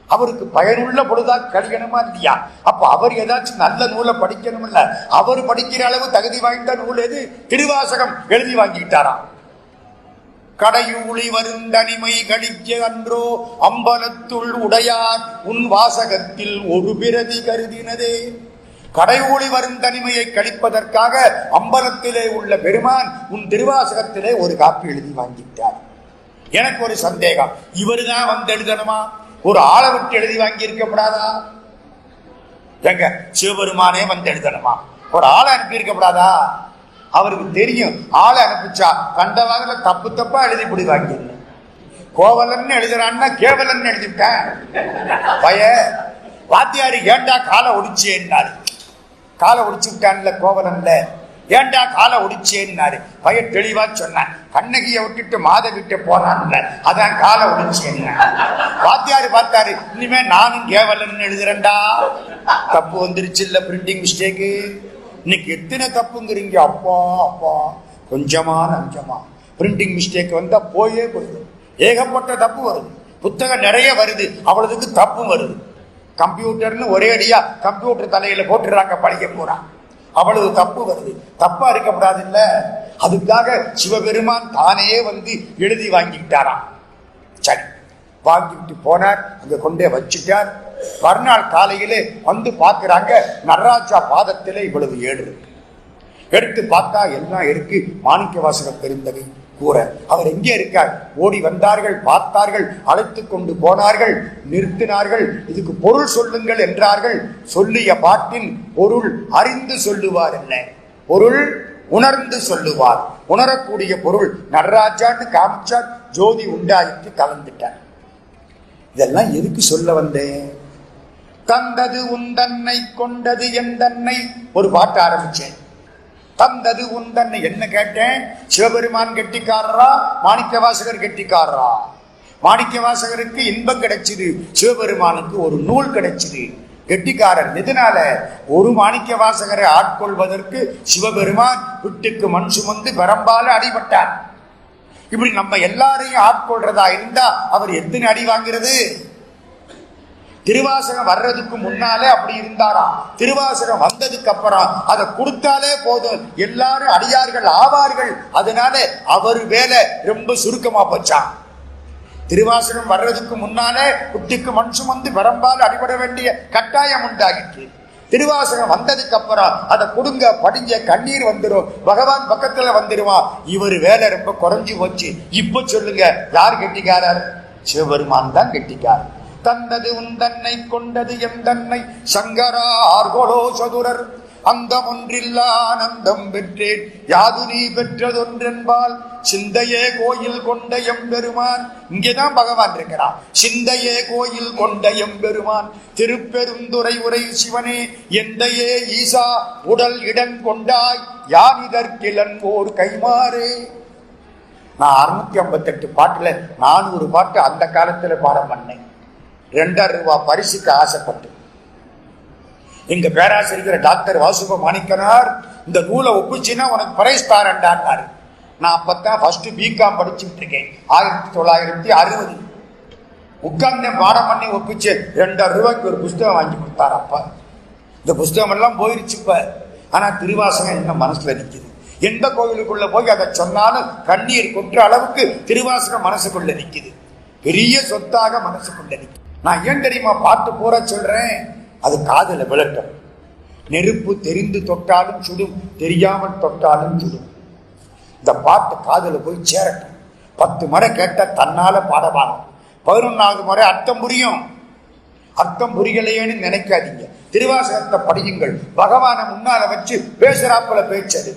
அவருக்கு பயனுள்ள பொழுதா கழிக்கணுமா இல்லையா? அப்ப அவர் ஏதாச்சும் நல்ல நூலை படிக்கணும் இல்ல, அவர் படிக்கிற அளவு தகுதி வாய்ந்த நூல் எது? திருவாசகம் எழுதி வாங்கிட்டாராம். கடையூழி வருந்தனிமை கழிக்க அன்றோ அம்பலத்துள் உடையார் உன் வாசகத்தில் ஒரு பிரதி கருதினதே. கடையூழி வருந்தனிமையை கழிப்பதற்காக அம்பலத்திலே உள்ள பெருமான் உன் திருவாசகத்திலே ஒரு காப்பி எழுதி வாங்கிட்டார். எனக்கு ஒரு சந்தேகம், இவருதான் வந்து எழுதணுமா? ஒரு ஆளை விட்டு எழுதி வாங்கி இருக்கப்படாதா? எங்க சிவபெருமானே வந்து எழுதணுமா? ஒரு ஆளை அனுப்பி இருக்கப்படாதா? அவருக்கு தெரியும், ஆளை அனுப்பிச்சா கண்டவாக தப்பு தப்பா எழுதி இப்படி வாங்கி. கோவலன் எழுதுறான்னா கேவலன் எழுதிட்டேன். பய வாத்தியாரு ஏண்டா காலை ஒடிச்சேன்னாரு. காலை ஒடிச்சு விட்டான்ல கோவலன்ல, ஏண்டா காலை ஒடிச்சேன்னாரு. பய தெளிவா சொன்னான், கண்ணகியை விட்டுட்டு மாதவிட்ட போனான்ல, அதான் காலை ஒடிச்சேன்னா. வாத்தியாரு பார்த்தாரு, இனிமே நானும் கேவலன் எழுதுறேன்டா. தப்பு வந்துருச்சு இல்ல, பிரிண்டிங் மிஸ்டேக்கு. இன்னைக்கு எத்தனை தப்புங்கிறீங்க? அப்பா அப்பா, கொஞ்சமா நஞ்சமா பிரிண்டிங் மிஸ்டேக் வந்தா போயே போயிடும். ஏகப்பட்ட தப்பு வருது, புத்தகம் நிறைய வருது, அவ்வளவுக்கு தப்பு வருது. கம்ப்யூட்டர்னு ஒரே அடியா கம்ப்யூட்டர் தலையில போட்டுறாங்க, படிக்க போறான், அவ்வளவு தப்பு வருது. தப்பா இருக்கப்படாது இல்ல. அதுக்காக சிவபெருமான் தானே வந்து எழுதி வாங்கிட்டாராம். சரி, வாங்கிட்டு போனார், அங்க கொண்டே வச்சுட்டார். மறுநாள் காலையிலே வந்து பார்க்கிறாங்க, நடராஜா பாதத்திலே இவ்வளவு ஏடு இருக்கு. எடுத்து பார்த்தா எல்லாம் இருக்கு. மாணிக்கவாசக பெருந்தகை கூற அவர் எங்கே இருக்கார்? ஓடி வந்தார்கள், பார்த்தார்கள், அழைத்து கொண்டு போனார்கள், நிறுத்தினார்கள். இதுக்கு பொருள் சொல்லுங்கள் என்றார்கள். சொல்லிய பாட்டின் பொருள் அறிந்து சொல்லுவார் என்ன? பொருள் உணர்ந்து சொல்லுவார். உணரக்கூடிய பொருள் நடராஜான்னு காமிச்சார். ஜோதி உண்டாயிட்டு கலந்துட்டார். இதெல்லாம் எதுக்கு சொல்ல வந்தேன்? தந்தது உந்தன்னை கொண்டது என் தன்னை ஒரு பாட்டு ஆரம்பிச்சேன். தந்தது உந்தன்னை என்ன கேட்டேன்? சிவபெருமான் கெட்டிக்காரரா, மாணிக்கவாசகர் கெட்டிக்காரரா? மாணிக்கவாசகருக்கு இன்பம் கிடைச்சது, சிவபெருமானுக்கு ஒரு நூல் கிடைச்சது. கெட்டிக்காரர் எதனால? ஒரு மாணிக்கவாசகரை ஆட்கொள்வதற்கு சிவபெருமான் விட்டுக்கு மண் சுமந்து பெரம்பால அடிபட்டார். இப்படி நம்ம எல்லாரையும் ஆட்கொள்றதா இருந்தா அவர் எத்தனை அடி வாங்கிறது? திருவாசகம் வர்றதுக்கு முன்னாலே அப்படி இருந்தாராம். திருவாசகம் வந்ததுக்கு அப்புறம் அதை கொடுத்தாலே போதும், எல்லாரும் அடியார்கள் ஆவார்கள். அதனால அவர் வேலை ரொம்ப சுருக்கமா போச்சான். திருவாசகம் வர்றதுக்கு முன்னாலே குட்டிக்கு மண் சுமந்து பெரம்பால் அடிபட வேண்டிய கட்டாயம் உண்டாகிட்டு, திருவாசகம் வந்ததுக்கு அப்புறம் அதை கொடுங்க, படிஞ்ச கண்ணீர் வந்துடும், பகவான் பக்கத்துல வந்துடுவான். இவர் வேலை ரொம்ப குறைஞ்சி போச்சு. இப்ப சொல்லுங்க, யார் கெட்டிக்காரர்? சிவபெருமான் தான் கெட்டிக்காரர். தந்தது உந்தன்னை கொண்டது எம் தன்னை சங்கரா ஆர்கோலோ சதுரர் அந்தம் ஒன்றில்லா ஆனந்தம் பெற்றேன் யாது நீ பெற்றதொன்றென்பால் சிந்தையே கோயில் கொண்ட எம்பெருமான். இங்கேதான் பகவான் இருக்கிறான். சிந்தையே கோயில் கொண்ட எம்பெருமான் திருப்பெருந்துறை உரை சிவனே எந்தையே ஈசா உடல் இடம் கொண்டாய் யான் இதற்கிலன் ஓர் கைமாறே. நான் 658 பாட்டுல 400 பாட்டு அந்த காலத்துல பாடம் பண்ணேன். 2,000 ரூபாய் பரிசுக்கு ஆசைப்பட்டு எங்க பேராசிரியர் டாக்டர் வாசுப மாணிக்கனார் இந்த நூலை ஒப்பிச்சுன்னா உனக்கு பிரைஸ் தாரண்டான்னாரு. நான் அப்பத்தான் ஃபர்ஸ்ட் பிகாம் படிச்சுட்டு இருக்கேன். 1960 உட்கார்ந்து பாடம் பண்ணி ஒப்பிச்சு 2,000 ரூபாய்க்கு ஒரு புஸ்தகம் வாங்கி கொடுத்தாரு. அப்பா இந்த புஸ்தகம் எல்லாம் போயிருச்சு இப்ப. ஆனா திருவாசகம் என்ன மனசுல நிக்குது. எந்த கோவிலுக்குள்ள போய் அதை சொன்னாலும் கண்ணீர் கொன்ற அளவுக்கு திருவாசகம் மனசுக்குள்ள நிக்குது. பெரிய சொத்தாக மனசுக்குள்ள நிக்குது. நான் ஏன் தெரியுமா பாட்டு பூரா சொல்றேன்? அது காதுல விழட்டும். நெருப்பு தெரிந்து தொட்டாலும் சுடும், தெரியாமல் தொட்டாலும் சுடும். இந்த பாட்டு காதுல போய் சேரட்டும். 10 முறை கேட்ட தன்னால பாடபாடம். 11வது முறை அர்த்தம் புரியும். அர்த்தம் புரியலையேன்னு நினைக்காதீங்க. திருவாசகத்தை படியுங்கள். பகவானை முன்னால வச்சு பேசுறாப்புல பேச்சது.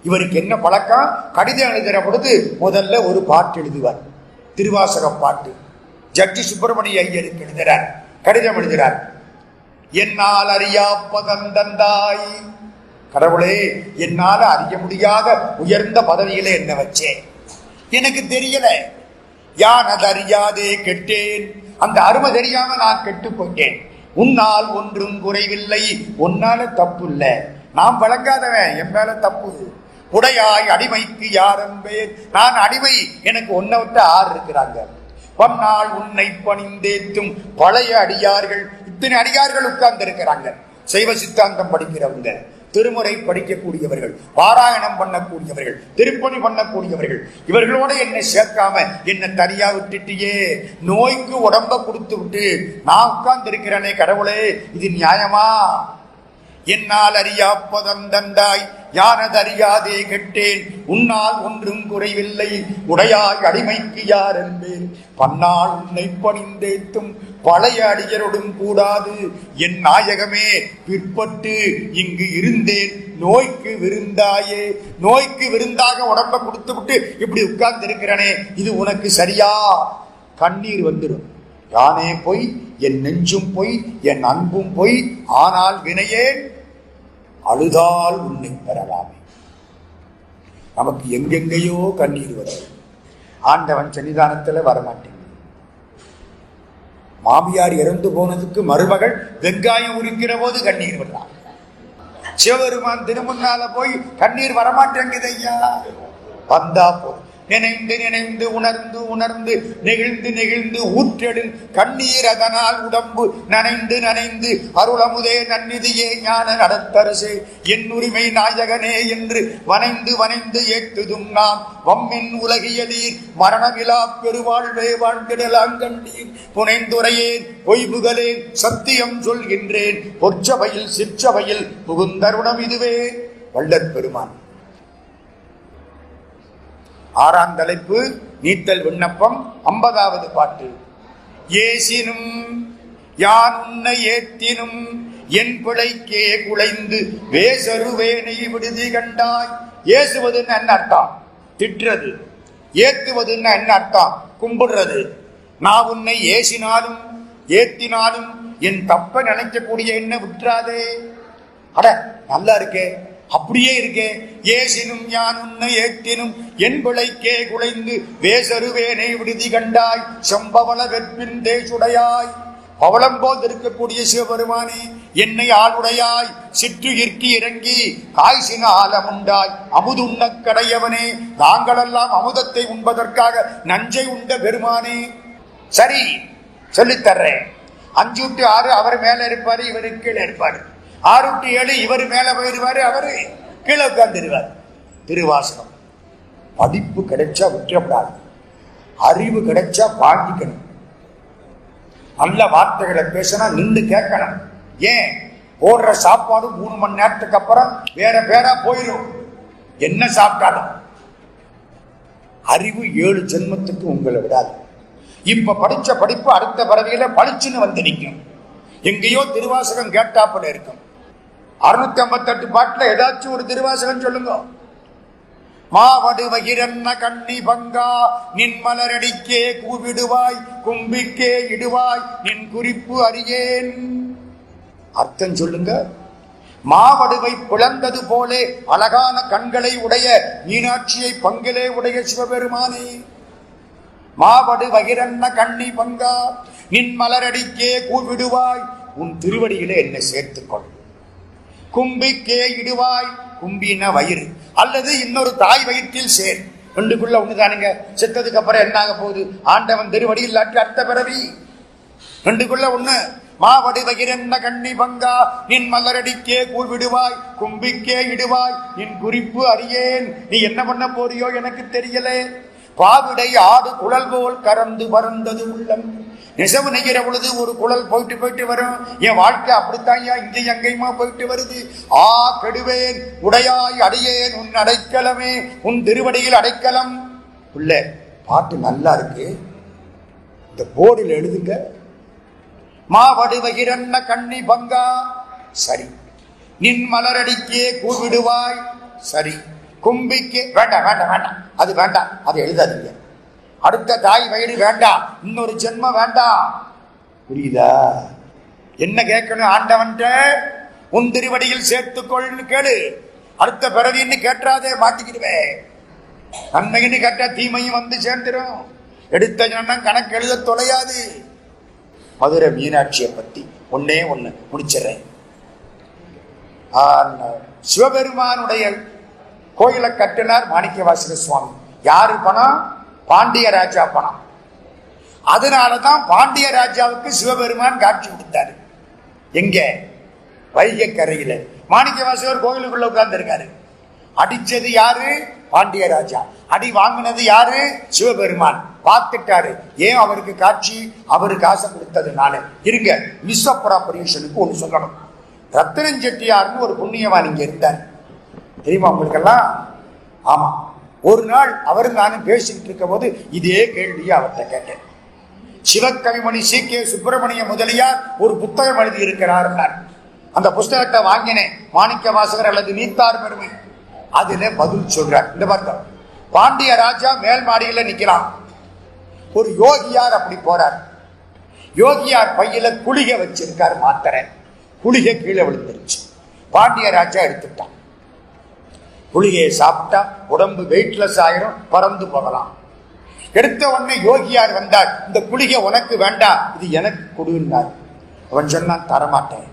இவருக்கு என்ன பழக்கம்? கடிதம் எழுதுற பொழுது முதல்ல ஒரு பாட்டு எழுதுவார், திருவாசக பாட்டு. ஜட்ஜி சுப்பிரமணிய ஐயருக்கு எழுதுறார், கடிதம் எழுதுறார். என்னால் அறியா பதந்தந்தாய், கடவுளே என்னால அறிய முடியாத உயர்ந்த பதவியில என்ன வச்சேன், எனக்கு தெரியல. யான் அது அறியாதே கெட்டேன், அந்த அருமை தெரியாம நான் கெட்டு போட்டேன். உன்னால் ஒன்றும் குறைவில்லை, உன்னால தப்பு இல்ல, நான் வழங்காதவன், என் மேல தப்பு. உடையாய் அடிமைக்கு யார் என்பேன், நான் அடிமை, எனக்கு ஒன்ன விட்டு 6 இருக்கிறாங்க. பன்னாள் உன்னை பணிந்தேத்தும் பழைய அடியார்கள், இத்தனை அடியார்கள் உட்கார்ந்து இருக்கிறாங்க. சைவ சித்தாந்தம் படிக்கிறவங்க, திருமுறை படிக்கக்கூடியவர்கள், பாராயணம் பண்ணக்கூடியவர்கள், திருப்பணி பண்ணக்கூடியவர்கள், இவர்களோட என்னை சேர்க்காம என்ன தனியா விட்டுட்டியே, நோய்க்கு உடம்ப கொடுத்து விட்டு நான் உட்கார்ந்து இருக்கிறேனே கடவுளே, இது நியாயமா? என்னால் அறியா பதந்தந்தாய், யானது அறியாதே கெட்டேன். உன்னால் ஒன்றும் குறைவில்லை, உடையாய் அடிமைக்கு யார் என்பேன். பன்னாள் உன்னை பணிந்தேத்தும் பழைய அடியரோடும் கூடாது. என் நாயகமே பிற்பட்டு இங்கு இருந்தேன், நோய்க்கு விருந்தாயே. நோய்க்கு விருந்தாக உடம்ப கொடுத்து விட்டு இப்படி உட்கார்ந்து இருக்கிறனே, இது உனக்கு சரியா? கண்ணீர் வந்துடும். யானே பொய், என் நெஞ்சும் பொய், என் அன்பும் பொய், ஆனால் வினையேன் அழுதால் உன்னை பெறலாமே. நமக்கு எங்கெங்கேயோ கண்ணீர் வரும். ஆண்டவன் சன்னிதானத்துல வரமாட்டேன். மாமியார் இறந்து போனதுக்கு மருமகள் வெங்காயம் உரிக்கிற போது கண்ணீர் விடுறான். சிவபெருமான் திருமுன்னால போய் கண்ணீர் வரமாட்டேங்குது ஐயா. வந்தா போதும். நினைந்து நினைந்து உணர்ந்து உணர்ந்து நெகிழ்ந்து நெகிழ்ந்து ஊற்றெடும் கண்ணீர், அதனால் உடம்பு நனைந்து நனைந்து அருளமுதே நன்னிதியே ஞான நடத்தரசே என் உரிமை நாயகனே என்று வனைந்து வனைந்து ஏத்துதும் நாம் வம்மின் உலகியலீர் மரணவிழா பெருவாழ்வே வாழ்ந்திடலாம் கண்டீர். புனைந்துரையேன் பொய்புகளேன் சத்தியம் சொல்கின்றேன், பொற்சபையில் சிற்சபையில் புகுந்தருணம் இதுவே. வள்ளற் பெருமான். 6ஆம் தலைப்பு நீத்தல் விண்ணப்பம், 50வது பாட்டு. ஏசினும் யான் உன்னை ஏத்தினும் என் பிழைக்கே குலைந்து வேசருவேனை விடுதி கண்டாய். ஏசுவதுன்னு என்ன அர்த்தம்? திட்டுறது. ஏத்துவதுன்னு என்ன அர்த்தம்? கும்பிடுறது. நான் உன்னை ஏசினாலும் ஏத்தினாலும் என் தப்ப நினைக்கக்கூடிய என்ன விட்டுறாதே. அட நல்லா இருக்கே, அப்படியே இருக்கே. ஏசினும் யான் உன்னை ஏற்றினும் என் பிழைக்கே குலைந்து வேசருவேனை விடுதி கண்டாய். செம்பவள வெற்பின் தேசுடையாய், பவளம் போல் இருக்கக்கூடிய சிவபெருமானே என்னை ஆளுடையாய். சிற்றுயிர்க்கு இறங்கி காய்ச்சின ஆலமுண்டாய் அமுதுண்ண கடையவனே. நாங்களெல்லாம் அமுதத்தை உண்பதற்காக நஞ்சை உண்ட பெருமானே. சரி சொல்லித்தர்றேன். 5-6 அவர் மேல இருப்பாரு, இவரு கீழே இருப்பாரு. 6-7 இவர் மேல போயிருவாரு, அவரு கீழே உட்கார்ந்துருவார். திருவாசகம் படிப்பு கிடைச்சா விட்டுறப்படாது, அறிவு கிடைச்சா வாங்கிக்கணும். நல்ல வார்த்தைகளை பேசினா நின்று கேட்கணும். ஏன் ஓடுற சாப்பாடு 3 மணி நேரத்துக்கு அப்புறம் வேற பேரா போயிடும். என்ன சாப்பிட்டாலும் அறிவு 7 ஜென்மத்துக்கு உங்களை விடாது. இப்ப படிச்ச படிப்பு அடுத்த பிறவியில பளிச்சுன்னு வந்து நிற்கும். எங்கேயோ திருவாசகம் கேட்டாப்புல இருக்கும். 658 பாட்டுல ஏதாச்சும் ஒரு திருவாசகம் சொல்லுங்க. மாவடு வகிரன்ன கண்ணி பங்கா நின் மலரடிக்கே கூவிடுவாய், கும்பிக்கே இடுவாய், நின் குறிப்பு அறியேன். அர்த்தம் சொல்லுங்க. மாவடுவை பிளந்தது போலே அழகான கண்களை உடைய மீனாட்சியை பங்கிலே உடைய சிவபெருமானே. மாவடு வகிரன்ன கண்ணி பங்கா நின் மலரடிக்கே கூவிடுவாய், உன் திருவடியிலே என்னை சேர்த்துக்கொள். கும்பிக்கே இடுவாய், கும்பின வயிறு அல்லது இன்னொரு தாய் வயிற்றில் சேர். ரெண்டுக்குள்ள ஒண்ணுதானுங்க. செத்ததுக்கு அப்புறம் என்ன ஆக போகுது? ஆண்டவன் திருவடி இல்லாட்டி அர்த்த பிறவி. ரெண்டுக்குள்ள ஒண்ணு. மாவடு வகிரன்ன கண்ணி பங்கா நின் மலரடிக்கே கூவிடுவாய், கும்பிக்கே இடுவாய், நின் குறிப்பு அறியேன். நீ என்ன பண்ண போறியோ எனக்கு தெரியல. பாவிடை ஆடு குழல் போல் கறந்து பறந்தது உள்ளம். நெசவு நெய்கிற பொழுது ஒரு குழல் போயிட்டு போயிட்டு வரும். என் வாழ்க்கை அப்படித்தாயா இங்கே எங்கேயுமா போயிட்டு வருது. ஆ கெடுவேன் உடையாய் அடியேன் உன் அடைக்கலமே, உன் திருவடியில் அடைக்கலம். உள்ள பாட்டு நல்லா இருக்கு, இந்த போர்டில் எழுதுங்க. மாவடுவகிரன்ன கண்ணி பங்கா, சரி. நின் மலரடிக்கே கூவிடுவாய், சரி. கும்பிக்கு வேண்டாம் வேண்டாம் வேண்டாம், அது வேண்டாம், அதை எழுதாதீங்க. அடுத்த தாய் வயிறு வேண்டாம், இன்னொரு ஜென்மம் வேண்டாம். புரியுதா? என்ன கேட்கணும் ஆண்டவன்ட்ட? உன் திருவடியில் சேர்த்துக்கொள்னு கேளு. அடுத்த பிறவின்னு கேட்டாதே, மாட்டிக்கிடுவேன். நன்மைன்னு கேட்டா தீமையும் வந்து சேர்ந்துடும். எடுத்த ஜனம் கணக்கு எழுத தொலையாது. மதுரை மீனாட்சியை பத்தி ஒன்னே ஒண்ணு முடிச்சிடறேன். சிவபெருமானுடைய கோயிலை கட்டினார் மாணிக்கவாசக சுவாமி. யாரு பணம்? பாண்டிய ராஜா பணம். அதனாலதான் பாண்டிய ராஜாவுக்கு சிவபெருமான் காட்சி கொடுத்தாரு. எங்க? வைகை கரையில. மாணிக்கவாசகர் கோயிலுக்குள்ள உட்கார்ந்து இருக்காரு. அடிச்சது யாரு? பாண்டிய ராஜா. அடி வாங்கினது யாரு? சிவபெருமான். பார்த்துட்டாரு. ஏன் அவருக்கு காட்சி? அவருக்கு ஆசை கொடுத்ததுனால. இருங்க, மிஸ் அப்ராபரேஷனுக்கு ஒண்ணு சொல்லணும். ரத்தினன் செட்டியார்னு ஒரு புண்ணியவான் இங்க இருந்தார், தெரியுமா உங்களுக்கெல்லாம்? ஆமா. ஒரு நாள் அவரும் நானும் பேசிக்கிட்டு இருக்க போது இதே கேள்வியை அவர்கிட்ட கேட்டேன். சிவகவிமணி சி.கே. சுப்பிரமணிய முதலியார் ஒரு புத்தகம் எழுதி இருக்கிறார். அந்த புஸ்தகத்தை வாங்கினேன், மாணிக்க வாசகர் அல்லது நீத்தார் பெருமை. அதுல பதில் சொல்றார். இந்த பார்த்தா பாண்டிய ராஜா மேல் மாடியில நிக்கிறான். ஒரு யோகியார் அப்படி போறார். யோகியார் பையில குளிகை வச்சிருக்கார், மாத்திரை. குளிகை கீழே விழுந்துருச்சு. பாண்டிய ராஜா எடுத்துட்டான். குளிகையை சாப்பிட்டா உடம்பு வெயிட்லெஸ் ஆயிரும், பறந்து போகலாம். எடுத்த உடனே யோகியார் வந்தார். இந்த குளிகை உனக்கு வேண்டாம், இது எனக்கு கொடுன்னார். அவன் சொன்னான், தரமாட்டேன்.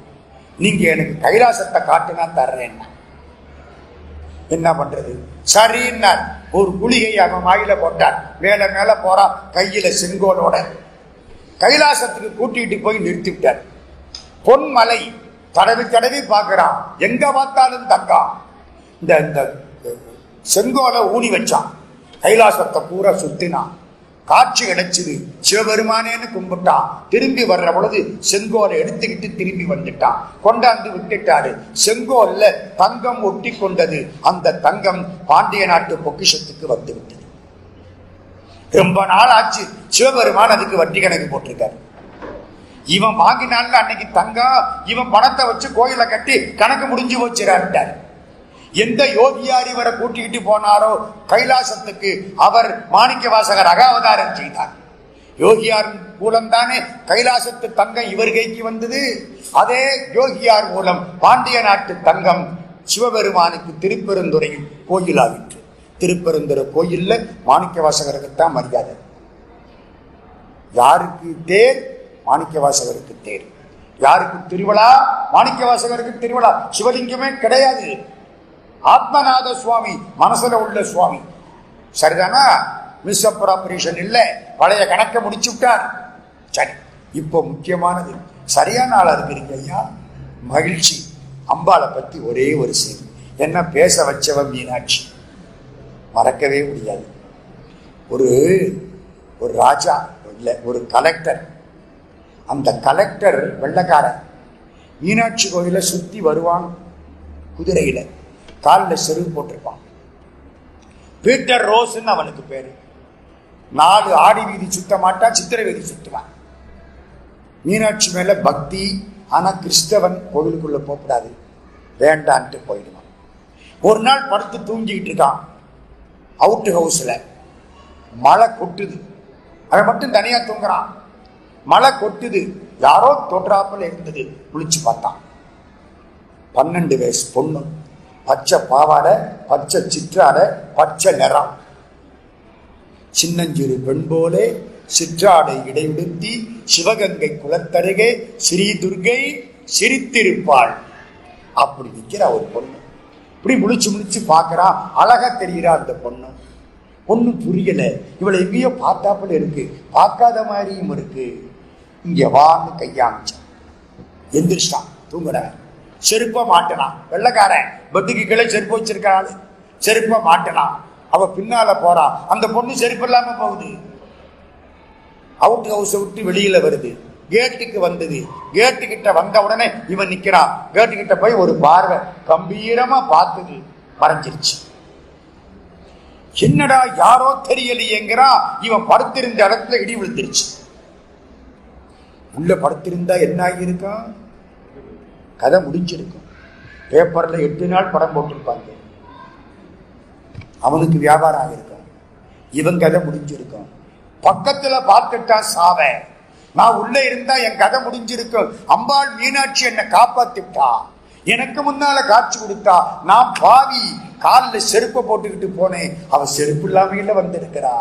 நீங்க எனக்கு கைலாசத்தை காட்டுனா தர்றேன். என்ன பண்றது? சரின்னார். ஒரு குளிகையை அவன் வாயில போட்டார். மேல மேல போறான், கையில செங்கோலோட. கைலாசத்துக்கு கூட்டிட்டு போய் நிறுத்தி விட்டார். பொன்மலை தடவி தடவி பார்க்கிறான், எங்க பார்த்தாலும் தங்கம். இந்த செங்கோலை ஊனி வச்சான். கைலாசத்தை பூரா சுத்தினான். காட்சி கிடைச்சது. சிவபெருமானேன்னு கும்பிட்டான். திரும்பி வர்ற பொழுது செங்கோலை எடுத்துக்கிட்டு திரும்பி வந்துட்டான். கொண்டாந்து விட்டுட்டாரு. செங்கோல்ல தங்கம் ஒட்டி கொண்டது. அந்த தங்கம் பாண்டிய நாட்டு பொக்கிஷத்துக்கு வந்து விட்டது. ரொம்ப நாள் ஆச்சு. சிவபெருமான் அதுக்கு வட்டி கணக்கு போட்டிருக்காரு. இவன் வாங்கினால அன்னைக்கு தங்கம், இவன் பணத்தை வச்சு கோயிலை கட்டி கணக்கு முடிஞ்சு போச்சுறாரு. எந்த யோகியார் இவரை கூட்டிக்கிட்டு போனாரோ கைலாசத்துக்கு, அவர் மாணிக்க வாசகர் அகாவதாரம் செய்தார். யோகியார் மூலம் தானே கைலாசத்து தங்கம் இவர் கைக்கு வந்தது. அதே யோகியார் மூலம் பாண்டிய நாட்டு தங்கம் சிவபெருமானுக்கு திருப்பெருந்துறையில் கோயிலாகிற்று. திருப்பெருந்துறை கோயில்ல மாணிக்க வாசகருக்குத்தான் மரியாதை. யாருக்கு தேர்? மாணிக்க வாசகருக்கு தேர். யாருக்கு திருவிழா? மாணிக்க வாசகருக்கு திருவிழா. சிவலிங்கமே கிடையாது. ஆத்மநாத சுவாமி மனசுல உள்ள சுவாமி. சரிதானா? மிஸ் அப்ராபரேஷன் இல்ல, பழைய கணக்கை முடிச்சு விட்டார். சரி, இப்போ முக்கியமானது. சரியான ஆளா இருக்கிறீங்க ஐயா, மகிழ்ச்சி. அம்பாளை பத்தி ஒரே ஒரு செய்தி. என்ன பேச வச்சவன் மீனாட்சி, மறக்கவே முடியாது. ஒரு ராஜா இல்ல, ஒரு கலெக்டர். அந்த கலெக்டர் வெள்ளக்காரன். மீனாட்சி கோயில சுத்தி வருவான் குதிரையில, காலில் செருப்பு போட்டிருப்பான். பீட்டர் ரோஸ்ன்னு அவனுக்கு பேரு. 4 ஆடி வீதி சுத்த மாட்டான், சித்திரை வீதி சுத்துவான். மீனாட்சி மேல பக்தி. ஆனா கிறிஸ்தவன் கோவிலுக்குள்ள போகக்கூடாது, வேண்டான்ட்டு போயிடுவான். ஒரு நாள் படுத்து தூங்கிட்டு இருக்கான் அவுட் ஹவுஸ்ல. மழை கொட்டுது. அவன் மட்டும் தனியா தூங்குறான். மழை கொட்டுது. யாரோ தொற்றாப்புல இருந்தது. குளிச்சு பார்த்தான். 12 வயசு பொண்ணு, பச்சை பாவாடை, பச்சை சிற்றாடை, பச்சை நிறம். சின்னஞ்சிறு பெண் போலே சிற்றாடை இடையுடுத்தி சிவகங்கை குளத்தருகே ஸ்ரீ துர்கை சிரித்திருப்பாள். அப்படி நிற்கிற ஒரு பொண்ணு. இப்படி முழிச்சு முழிச்சு பார்க்கறான். அழகா தெரிகிறா அந்த பொண்ணு. பொண்ணு புரியல. இவளை எங்கேயோ பார்த்தாப்புல இருக்கு, பார்க்காத மாதிரியும் இருக்கு. இங்க வான்னு கையாமிச்சான். எந்திரிச்சான். தூங்குறான். செருப்ப மாட்டலாம். வெள்ளக்காரன் பெட்டுக்கு கீழே செருப்பு வச்சிருக்காள். செருப்ப மாட்டலாம். அவ பின்னால போறான். அந்த பொண்ணு செருப்பு இல்லாம போகுது. அவுட் ஹவுஸை விட்டு வெளியில வருது, கேட்டுக்கு வந்தது. கேட்டுக்கிட்ட வந்த உடனே இவன் நிக்கிறான். கேட்டுக்கிட்ட போய் ஒரு பார்வை கம்பீரமா பார்த்தது, மறைஞ்சிருச்சு. என்னடா யாரோ தெரியலையேங்கிறான். இவன் படுத்திருந்த இடத்துல இடி விழுந்துருச்சு. உள்ள படுத்திருந்தா என்ன ஆகியிருக்கான்? கதை முடிஞ்சிருக்கும். பேப்பர்ல 8 நாள் படம் போட்டிருப்பாங்க. அவனுக்கு வியாபாரம் ஆகிருக்கும். இவன் கதை முடிஞ்சிருக்கும். பக்கத்துல பார்த்துட்டா சாவ. நான் உள்ள இருந்தா என் கதை முடிஞ்சிருக்கும். அம்பாள் மீனாட்சி என்னை காப்பாத்திட்டா, எனக்கு முன்னால காட்சி கொடுத்தா. நான் பாவி, காலில் செருப்பை போட்டுக்கிட்டு போனேன். அவ செருப்பு இல்லாமையில வந்திருக்கிறா.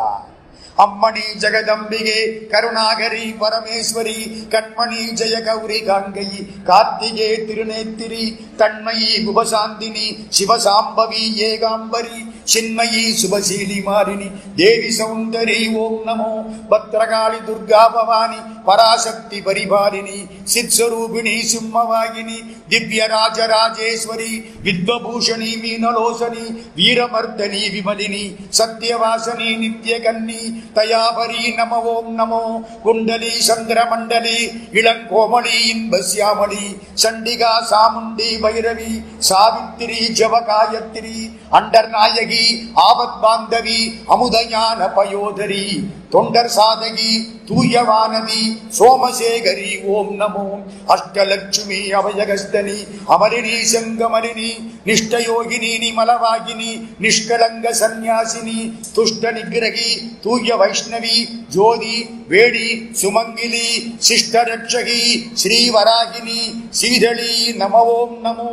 அம்மணி ஜெகதம்பிகே கருணாகரி பரமேஸ்வரி கண்மணி ஜெய கௌரி காங்கை கார்த்திகே திருநேத்திரி தன்மயி உபசாந்தினி சிவசாம்பவி ஏகாம்பரி சின்மயி சுபசீலி மாரிணி தேவி சௌந்தரி ஓம் நமோ பத்ரகாளி துர்கா பவானி பராசக்தி பரிபாலினி சித்ஸ்வரூபிணி சிம்மவாகினி திவ்ய ராஜராஜேஸ்வரி வித்வபூஷணி மீனலோசனி வீரமர்தனி விமலினி சத்யவாசனி நித்யகன்னி தயாபரி நம ஓம் நமோ குண்டலி சந்திரமண்டலி இளங்கோமளி இன்பஸ்யாமளி சண்டிகா சாமுண்டி பைரவி சாவித்திரி ஜவகாயத்திரி அண்டர்நாயகி ஆபத் பாந்தவி அமுதஞான பயோதரி தொண்டர் சாதகி தூயவானதி சோமசேகரி ஓம் நமோ அஷ்டலட்சுமி அபயகஸ்தனி அமரிணி சங்கமரிணி நிஷ்டயோகினி நிமலவாகினி நிஷ்கலங்க சந்நியாசினி துஷ்ட நிகிரகி தூய வைஷ்ணவி ஜோதி வேடி சுமங்கிலி சிஷ்டரட்சகி ஸ்ரீவராகினி சீதளி நம ஓம் நமோ.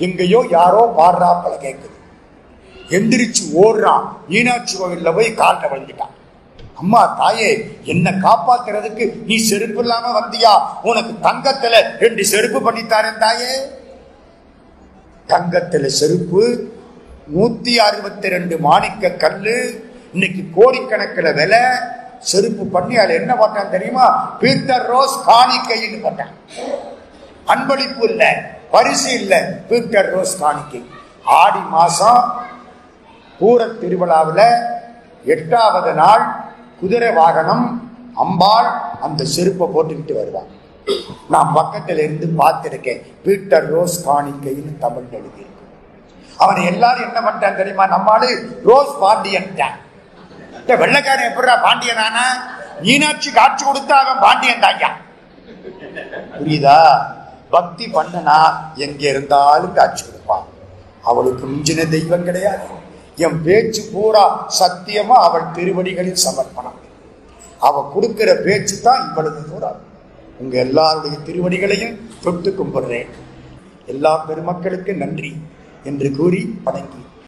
எங்கேயோ யாரோ பாடுறாப்பல கேட்குது. எந்திரிச்சு ஓடுறான். மீனாட்சி கோவில்ல போய் கால்ல விழுந்துட்டான். அம்மா தாயே, என்ன காப்பாத்துறதுக்கு நீ செருப்பு இல்லாம வந்தியா? உனக்கு தங்கத்துல 2 செருப்பு பண்ணித்தாரேன் தாயே. தங்கத்துல செருப்பு 162 மாணிக்க கல்லு, இன்னைக்கு கோடிக்கணக்கில் விலை. செருப்பு பண்ணி அதுல என்ன போட்டான் தெரியுமா? பீட்டர் ரோஸ் காணிக்கைன்னு போட்டான். அன்பளிப்பு இல்ல, பரிசு இல்ல, பீட்டர் ரோஸ் காணிக்கை. ஆடி மாசம் பூர திருவிழாவில் 8வது நாள் குதிரை வாகனம் அம்பாள் அந்த செருப்பை போட்டுக்கிட்டு வருவான். நான் பக்கத்துல இருந்து பார்த்திருக்கேன். பீட்டர் ரோஸ் காணிக்கைன்னு தமிழ் எழுதியிருக்கு. அவனை எல்லாரும் என்ன பண்ணிட்டான் தெரியுமா? நம்மாலு ரோஸ் பாண்டியன். வெள்ளைக்காரன் எப்படா பாண்டியனானா? மீனாட்சி காட்சி கொடுத்தா அவன் பாண்டியன் தாங்க. புரியுதா? பக்தி பண்ணனா எங்க இருந்தாலும் காட்சி கொடுப்பான். அவளுக்கு மிஞ்சின தெய்வம் கிடையாது. என் பேச்சு பூரா சத்தியமா அவள் திருவடிகளில் சமர்ப்பணம். அவ கொடுக்கிற பேச்சு தான் இவ்வளவு தூரம். உங்க எல்லாருடைய திருவடிகளையும் தொட்டு கும்பிடுறேன். எல்லா பெருமக்களுக்கு நன்றி என்று கூறி வணங்கி